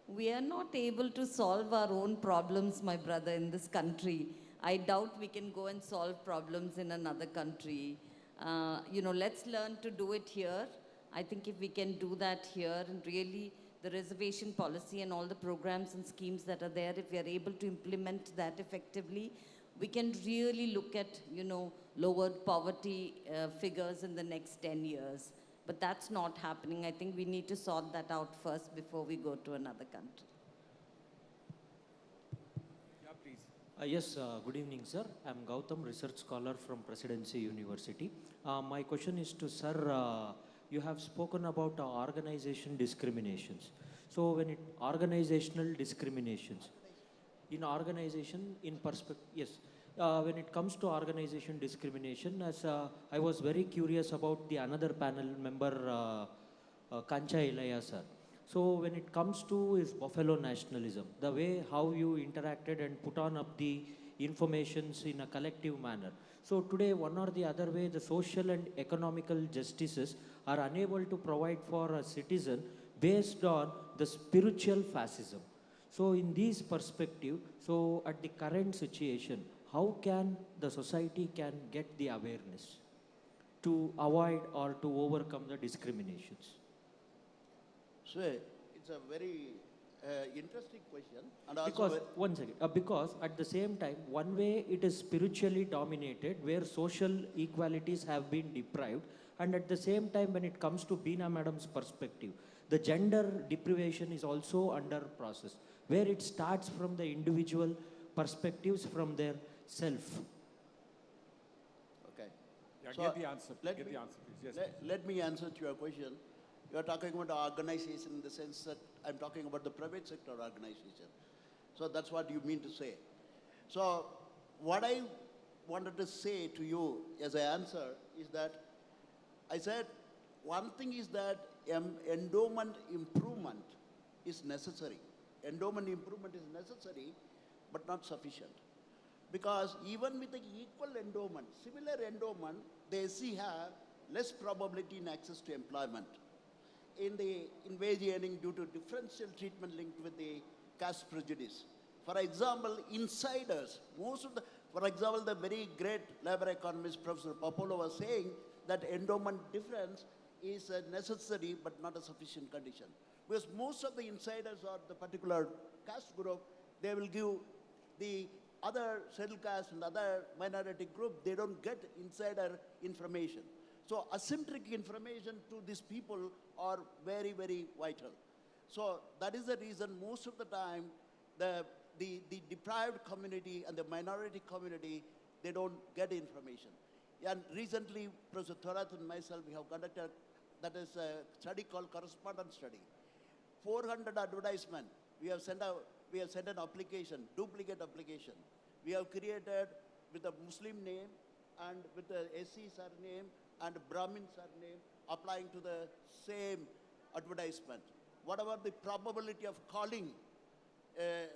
We are not able to solve our own problems, my brother, in this country. I doubt we can go and solve problems in another country. Let's learn to do it here. I think if we can do that here, and really the reservation policy and all the programs and schemes that are there, if we are able to implement that effectively, we can really look at, lowered poverty figures in the next 10 years. But that's not happening. I think we need to sort that out first before we go to another country. Yeah, please. Yes, good evening, sir. I'm Gautam, research scholar from Presidency University. My question is to sir, you have spoken about organization discriminations. So when organizational discriminations, in organization, in perspective, yes. When it comes to organization discrimination, as I was very curious about the another panel member, Kancha Ilaya sir. So when it comes to his Buffalo nationalism, the way how you interacted and put on up the informations in a collective manner. So today, one or the other way, the social and economical justices are unable to provide for a citizen based on the spiritual fascism. So in this perspective, so at the current situation, how can the society can get the awareness to avoid or to overcome the discriminations? So it's a very interesting question. And also Because, one second, because at the same time, one way it is spiritually dominated, where social equalities have been deprived, and at the same time, when it comes to Beena Madam's perspective, the gender deprivation is also under process, where it starts from the individual perspectives from their self. Okay. Yeah, So get the answer. let Get me- the answer, please. Yes. Let me answer to your question. You are talking about the organization in the sense that I'm talking about the private sector organization. So that's what you mean to say. So what I wanted to say to you as an answer is that I said one thing is that endowment improvement is necessary. Endowment improvement is necessary, but not sufficient. Because even with the equal endowment, similar endowment, the SC have less probability in access to employment. In wage earning due to differential treatment linked with the caste prejudice. For example, insiders, for example, the very great labor economist, Professor Popolo, was saying that endowment difference is a necessary but not a sufficient condition. Because most of the insiders or the particular caste group, they will give the other scheduled caste and other minority group, they don't get insider information. So asymmetric information to these people are very, very vital. So that is the reason most of the time the deprived community and the minority community, they don't get information. And recently, Professor Thorat and myself, we have conducted, that is a study called correspondence study. 400 advertisement, we have sent an application, duplicate application. We have created with a Muslim name and with the SC surname and Brahmin surname applying to the same advertisement. Whatever the probability of calling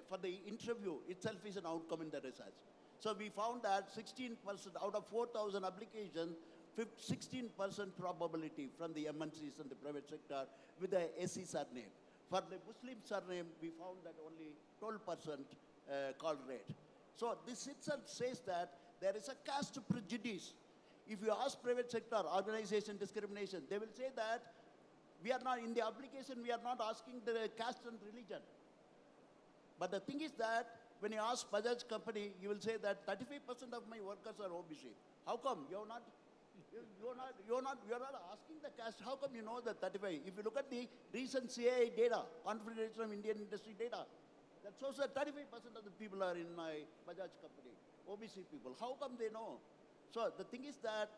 for the interview itself is an outcome in the research. So we found that 16% out of 4,000 applications, 16% probability from the MNCs and the private sector with the SC surname. For the Muslim surname, we found that only 12% call rate. So this itself says that there is a caste prejudice. If you ask private sector, organization discrimination, they will say that we are not, in the application, we are not asking the caste and religion. But the thing is that when you ask Bajaj company, you will say that 35% of my workers are OBC. How come you're not asking the caste? How come you know that 35? If you look at the recent CAI data, Confederation of Indian Industry data, that shows that 35% of the people are in my Bajaj company, OBC people. How come they know? So the thing is that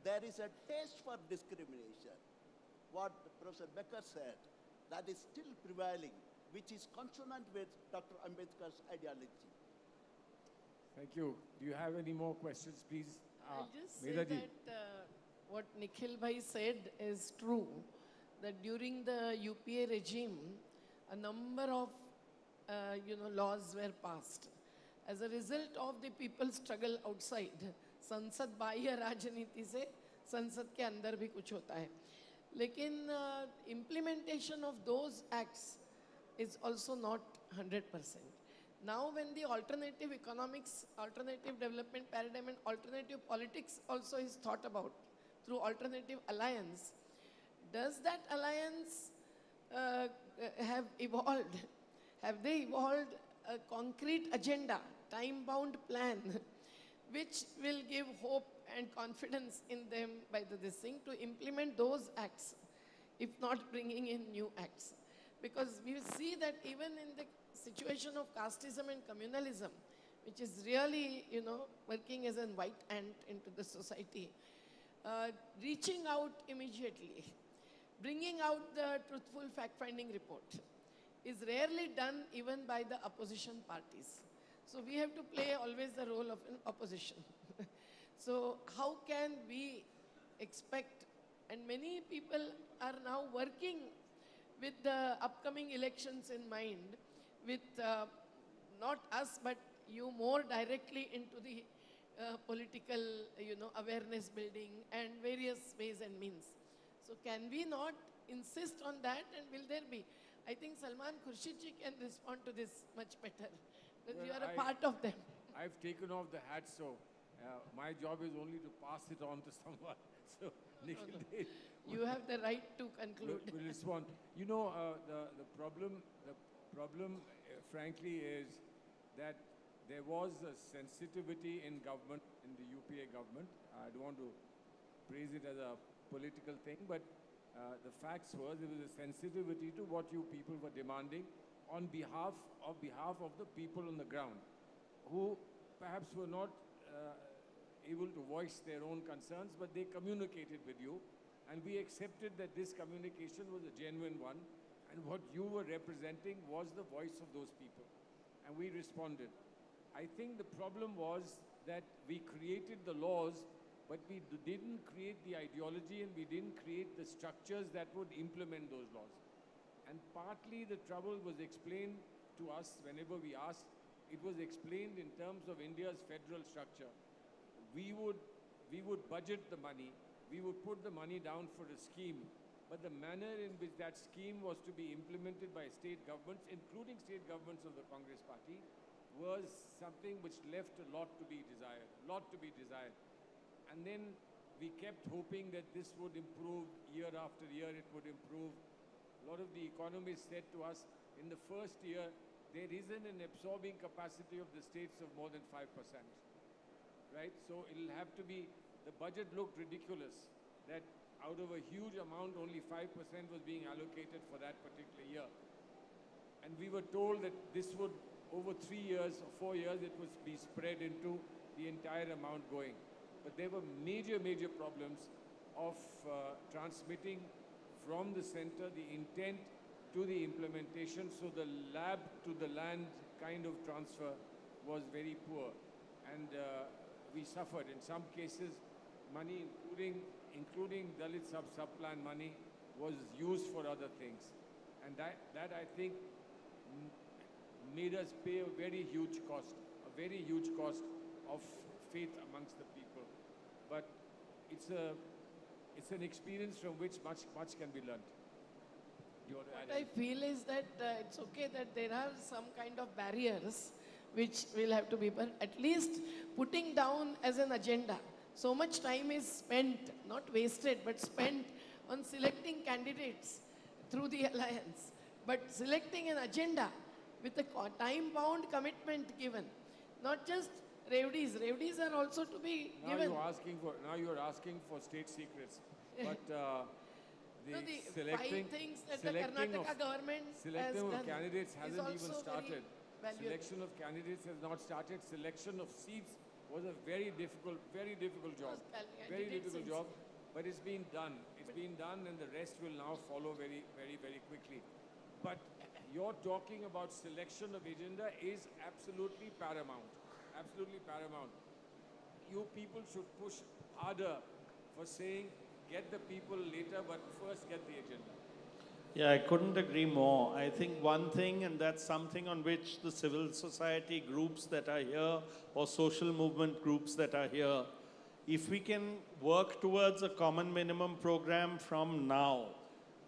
there is a taste for discrimination. What Professor Becker said, that is still prevailing, which is consonant with Dr. Ambedkar's ideology. Thank you. Do you have any more questions, please? I'll just say Meera ji. that what Nikhil bhai said is true, that during the UPA regime, a number of laws were passed. As a result of the people's struggle outside, संसद बाह्य राजनीति से संसद के अंदर भी कुछ होता है. लेकिन implementation of those acts is also not 100%. Now when the alternative economics, alternative development paradigm and alternative politics also is thought about through alternative alliance, does that alliance have evolved? Have they evolved a concrete agenda, time-bound plan, which will give hope and confidence in them by this thing to implement those acts, if not bringing in new acts? Because we see that even in the situation of casteism and communalism, which is really, working as a white ant into the society, reaching out immediately, bringing out the truthful fact-finding report is rarely done even by the opposition parties. So we have to play always the role of an opposition. So how can we expect, and many people are now working with the upcoming elections in mind, with not us, but you more directly into the political, awareness building and various ways and means. So can we not insist on that, and will there be? I think Salman Khurshid ji can respond to this much better, because you are a part of them. I've taken off the hat, so my job is only to pass it on to someone. So Nikhil, You have the right to conclude. will respond. You know, the problem, problem, frankly, is that there was a sensitivity in government, in the UPA government. I don't want to praise it as a political thing, but the facts were there was a sensitivity to what you people were demanding on behalf of the people on the ground, who perhaps were not able to voice their own concerns, but they communicated with you, and we accepted that this communication was a genuine one, and what you were representing was the voice of those people, and we responded. I think the problem was that we created the laws, but we didn't create the ideology and we didn't create the structures that would implement those laws. And partly the trouble was explained to us whenever we asked. It was explained in terms of India's federal structure. We would budget the money, we would put the money down for a scheme, but the manner in which that scheme was to be implemented by state governments, including state governments of the Congress party, was something which left a lot to be desired, And then we kept hoping that this would improve year after year, it would improve. A lot of the economists said to us, in the first year, there isn't an absorbing capacity of the states of more than 5%. Right? So it'll have to be, the budget looked ridiculous, that out of a huge amount, only 5% was being allocated for that particular year. And we were told that this would, over 3 years or 4 years, it would be spread into the entire amount going. But there were major problems of transmitting from the center the intent to the implementation, so the lab to the land kind of transfer was very poor. And we suffered. In some cases, money, including Dalit sub-plan money, was used for other things. And that I think made us pay a very huge cost of faith amongst the people. But it's an experience from which much can be learned. What I feel is that it's okay that there are some kind of barriers which will have to be, but at least putting down as an agenda. So much time is spent, not wasted, but spent on selecting candidates through the alliance. But selecting an agenda with a time-bound commitment given, not just Revdis. Revdis are also to be given. Now you're asking for state secrets. But the five things that the Karnataka government has done of candidates hasn't even started. Valuable. Selection of candidates has not started. Selection of seats was a very difficult job. Very difficult job, but it's been done. It's been done, and the rest will now follow very quickly. But you're talking about selection of agenda is absolutely paramount. Absolutely paramount. You people should push harder for saying, get the people later, but first get the agenda. Yeah, I couldn't agree more. I think one thing, and that's something on which the civil society groups that are here or social movement groups that are here, if we can work towards a common minimum program from now,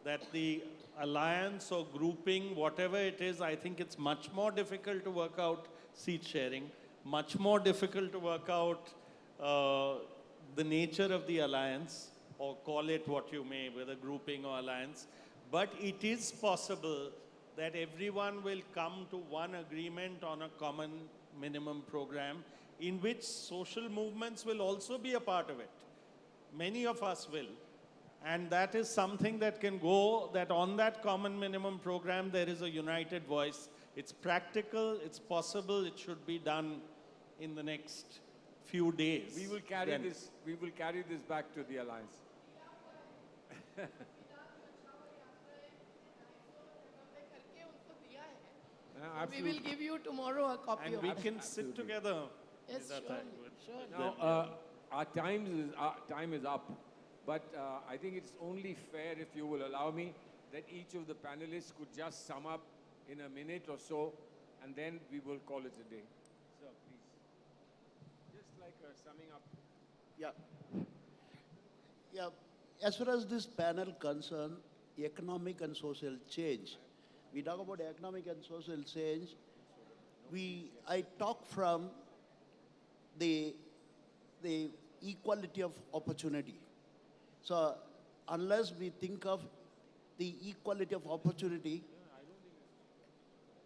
that the alliance or grouping, whatever it is, I think it's much more difficult to work out seat sharing, much more difficult to work out the nature of the alliance, or call it what you may, whether grouping or alliance. But it is possible that everyone will come to one agreement on a common minimum program in which social movements will also be a part of it. Many of us will. And that is something that can go, that on that common minimum program, there is a united voice. It's practical, it's possible, it should be done in the next few days. We will carry this back to the alliance. We will give you tomorrow a copy of it. And we can sit together. Yes, sure. Now, our time is up, but I think it's only fair, if you will allow me, that each of the panelists could just sum up in a minute or so, and then we will call it a day. Sir, please. Just like summing up. Yeah. As far as this panel concerned, economic and social change. We talk about economic and social change. I talk from the equality of opportunity. So unless we think of the equality of opportunity,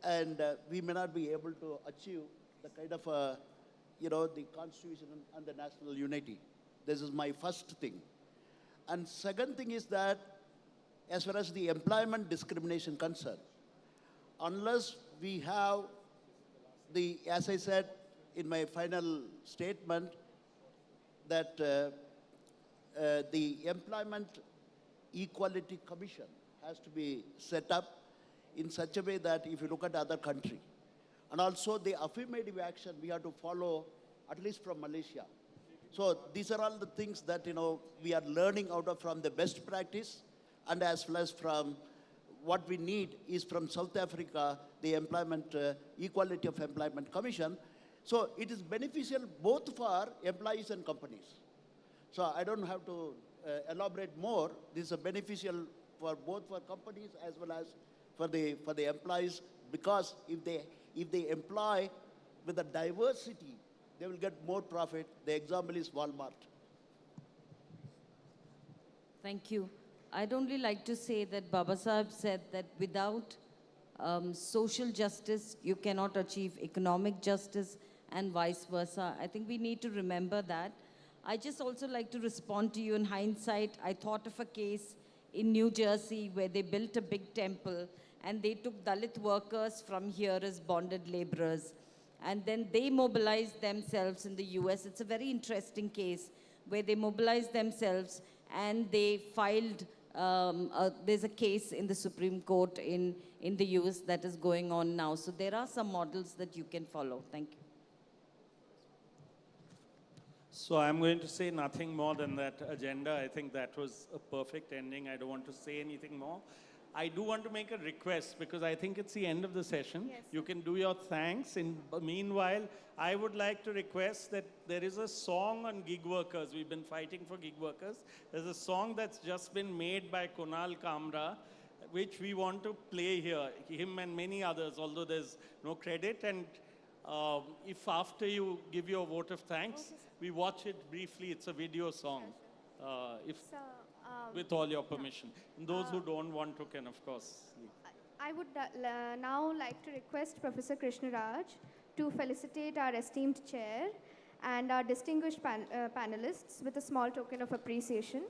and we may not be able to achieve the kind of, the constitution and the national unity. This is my first thing. And second thing is that as far as the employment discrimination concerned, unless we have the, as I said in my final statement, that the Employment Equality Commission has to be set up in such a way that if you look at other country, and also the affirmative action we have to follow, at least from Malaysia. So these are all the things that, we are learning out of from the best practice, and as well as from what we need is from South Africa, the Equality of Employment Commission. So it is beneficial both for employees and companies. So I don't have to elaborate more. This is beneficial for both for companies as well as for the employees, because if they employ with a diversity, they will get more profit. The example is Walmart. Thank you. I'd only like to say that Baba Sahib said that without social justice, you cannot achieve economic justice, and vice versa. I think we need to remember that. I just also like to respond to you in hindsight. I thought of a case in New Jersey where they built a big temple and they took Dalit workers from here as bonded laborers. And then they mobilized themselves in the US. It's a very interesting case where they mobilized themselves and they filed, there's a case in the Supreme Court in the US that is going on now. So there are some models that you can follow. Thank you. So I'm going to say nothing more than that agenda. I think that was a perfect ending. I don't want to say anything more. I do want to make a request because I think it's the end of the session. Yes. You can do your thanks. Meanwhile, I would like to request that there is a song on gig workers. We've been fighting for gig workers. There's a song that's just been made by Kunal Kamra, which we want to play here, him and many others, although there's no credit. And if after you give your vote of thanks, we watch it briefly. It's a video song. With all your permission. And those who don't want to can, of course, leave. I would now like to request Professor Krishna Raj to felicitate our esteemed chair and our distinguished panelists with a small token of appreciation.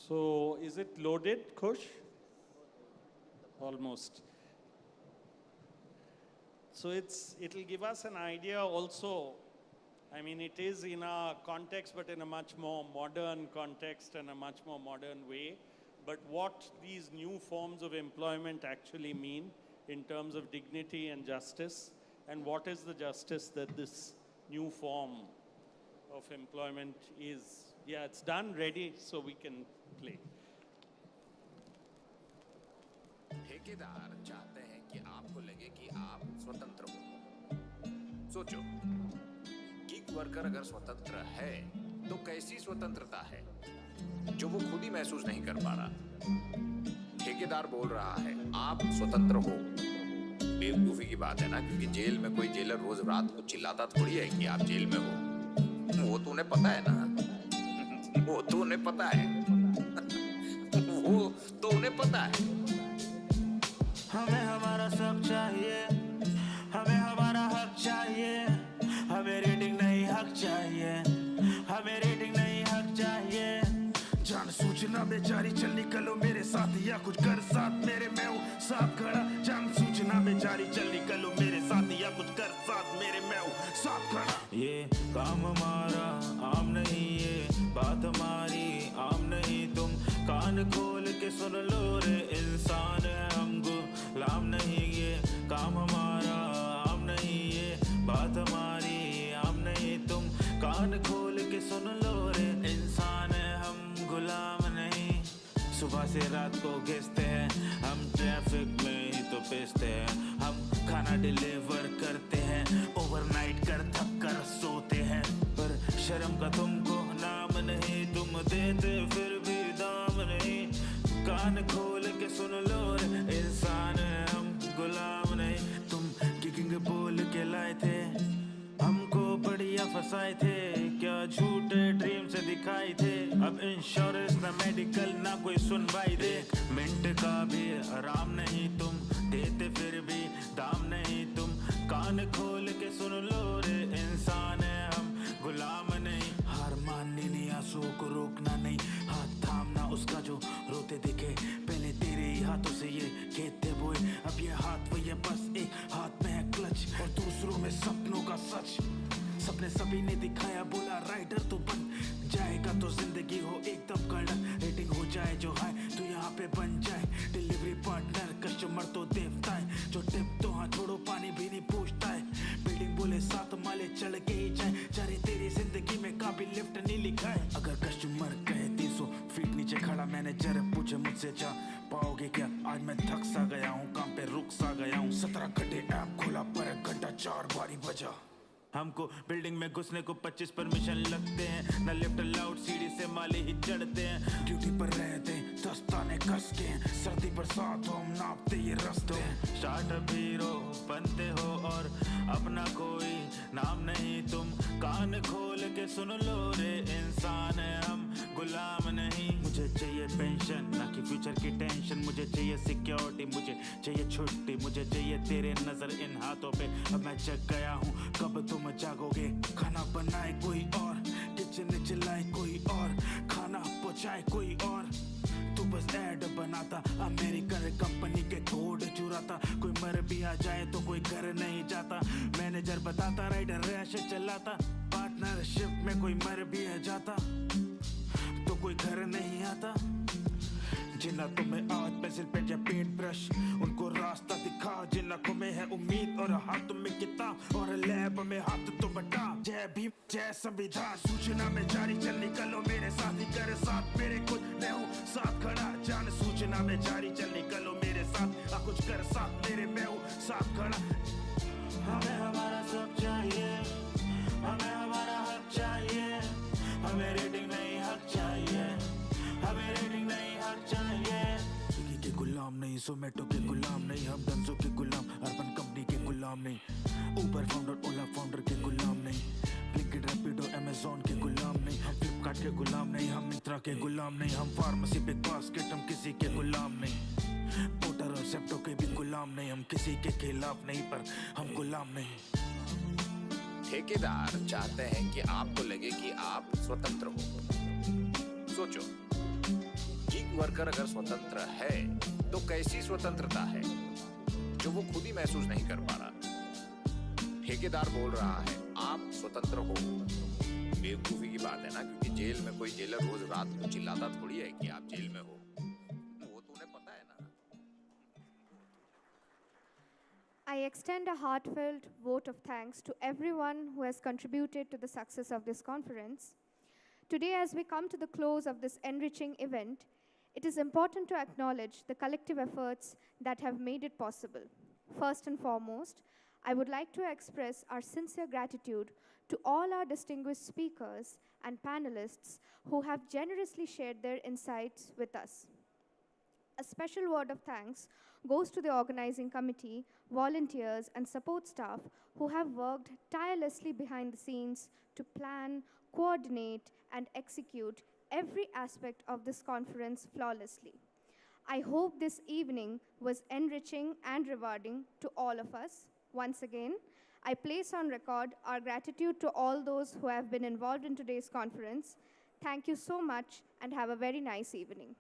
So is it loaded, Kush? Almost. So it'll give us an idea also. I mean, it is in a context, but in a much more modern context and a much more modern way. But what these new forms of employment actually mean in terms of dignity and justice, and what is the justice that this new form of employment is. Yeah, it's done, ready, so we can play. ठेकेदार चाहते हैं कि आपको लगे कि आप स्वतंत्र हो। सोचो, गिग वर्कर अगर स्वतंत्र है, तो कैसी स्वतंत्रता है, जो वो खुद ही महसूस नहीं कर पा रहा। ठेकेदार बोल रहा है, आप स्वतंत्र हो। बेवकूफी की बात है ना, क्योंकि जेल में कोई जेलर रोज रात को चिल्लाता थोड़ी है कि आप जेल में हो। वो तो उन्हें पता है ना, वो तो उन्हें पता है, वो तो उन्हें पता है। हमें हमारा सब चाहिए। सूचना में जारी चल निकलो मेरे साथ या कुछ कर साथ मेरे मैं हूँ साथ खड़ा जान सूचना में जारी चल निकलो मेरे साथ या कुछ कर साथ मेरे मैं हूँ साथ खड़ा ये काम हमारा आम नहीं ये बात हमारी आम नहीं तुम कान खोल के सुन लो रे इंसान है हम गुलाम नहीं ये काम हमारा आम नहीं ये बात हमारी आम नहीं तुम कान खोल के सुन लो रे इंसान है हम गुलाम नहीं सुबह से रात को घिसते हैं हम ट्रैफिक में ही तो पिसते हैं हम खाना डिलीवर करते हैं ओवरनाइट कर थक कर सोते हैं पर शर्म का तुमको नाम नहीं तुम देते फिर भी दाम नहीं कान खोल के सुन लो रे इंसान है हम गुलाम नहीं तुम किकिंग बोल के लाए थे हमको बढ़िया फंसाए थे क्या झूठे ड्रीम से दिखाए थे अब इंश्योरेंस ना मेडिकल ना कोई सुनवाई दे मिनट का भी आराम नहीं तुम देते फिर भी दाम नहीं तुम कान खोल के सुन लो रे इंसान है हम गुलाम नहीं हार माननी नहीं आंसुओं को रोकना नहीं हाथ थामना उसका जो रोते दिखे पहले तेरे ही हाथों से ये खेत थे बोए अब ये हाथ वही है बस एक हाथ में है क्लच और दूसरों में सपनों का सच सपने सभी ने दिखाया बोला राइडर तो बन जाएगा तो जिंदगी हो एकदम कड़क रेटिंग हो जाए जो हाई तो यहाँ पे बन जाए डिलीवरी पार्टनर कस्टमर तो देवता है जो टिप तो हाँ छोड़ो पानी भी नहीं पूछता है बिल्डिंग बोले 7 माले चढ़ के ही जाए चारे तेरी जिंदगी में काबिल लिफ्ट नहीं लिखा है अगर कस्टमर कहे 300 फीट नीचे खड़ा मैनेजर पूछे मुझसे जा पाओगे क्या आज मैं थक सा गया हूँ काम पे रुक सा गया हूँ 17 घंटे ऐप खोला पर घंटा 4 बारी बजा हमको बिल्डिंग में घुसने को 25 परमिशन लगते हैं न लिफ्ट अलाउड सीढ़ी से माले ही चढ़ते हैं ड्यूटी पर रहते हैं दस्ताने कस के सर्दी बरसात हो हम नापते ये रस्ते स्टार्टअप हीरो बनते हो और अपना कोई नाम नहीं तुम कान खोल के सुन लो रे इंसान है हम गुलाम नहीं मुझे चाहिए पेंशन ना कि फ्यूचर की टेंशन मुझे चाहिए सिक्योरिटी मुझे चाहिए छुट्टी मुझे चाहिए तेरे नजर इन हाथों पे अब मैं जग गया हूँ कब तुम जागोगे खाना बनाए कोई और किचन चलाए कोई और खाना पहुंचाए कोई और तू बस ऐड बनाता अमेरिकन कंपनी के कोड चुराता कोई मर भी आ जाए तो कोई घर नहीं जाता मैनेजर बताता राइडर रैश चलाता पार्टनरशिप में कोई मर भी आ जाता तो कोई घर नहीं आता जिन आंखों में आज पेंसिल पेन या पेंट ब्रश उनको रास्ता दिखा जिन आंखों में है उम्मीद और हाथों में किताब और लैब में हाथ तो बटा जय भीम जय संविधान सूचना में जारी चल निकलो मेरे साथ ही कर साथ मेरे कुछ मैं हूँ साथ खड़ा जान सूचना में जारी चल निकलो मेरे साथ कुछ कर साथ मेरे मैं हूँ साथ खड़ा हमें हमारा सब चाहिए हमें हमारा हक चाहिए हमें रेटिंग नहीं हक चाहिए हमें रेटिंग नहीं हक चाहिए स्विगी के गुलाम नहीं जोमेटो के गुलाम नहीं हम डंजो के गुलाम अर्बन कंपनी के गुलाम नहीं ऊबर फाउंडर ओला फाउंडर के गुलाम नहीं ब्लिंकिट रैपिडो अमेजोन के गुलाम नहीं हम फ्लिपकार्ट के गुलाम नहीं हम मिंत्रा के गुलाम नहीं हम फार्मेसी बिग बास्केट हम किसी के गुलाम नहीं पोर्टर और सेप्टो के भी गुलाम नहीं हम किसी के खिलाफ नहीं पर हम गुलाम नहीं ठेकेदार चाहते हैं कि आपको लगे कि आप स्वतंत्र हो सोचो गिग वर्कर अगर स्वतंत्र है तो कैसी स्वतंत्रता है जो वो खुद ही महसूस नहीं कर पा रहा ठेकेदार बोल रहा है आप स्वतंत्र हो बेवकूफी की बात है ना क्योंकि जेल में कोई जेलर रोज रात को चिल्लाता थोड़ी है कि आप जेल में हो वो तो उन्हें पता है ना I extend a heartfelt vote of thanks to everyone who has contributed to the success of this conference. Today, as we come to the close of this enriching event, it is important to acknowledge the collective efforts that have made it possible. First and foremost, I would like to express our sincere gratitude to all our distinguished speakers and panelists who have generously shared their insights with us. A special word of thanks goes to the organizing committee, volunteers, and support staff who have worked tirelessly behind the scenes to plan, coordinate, and execute every aspect of this conference flawlessly. I hope this evening was enriching and rewarding to all of us. Once again, I place on record our gratitude to all those who have been involved in today's conference. Thank you so much and have a very nice evening.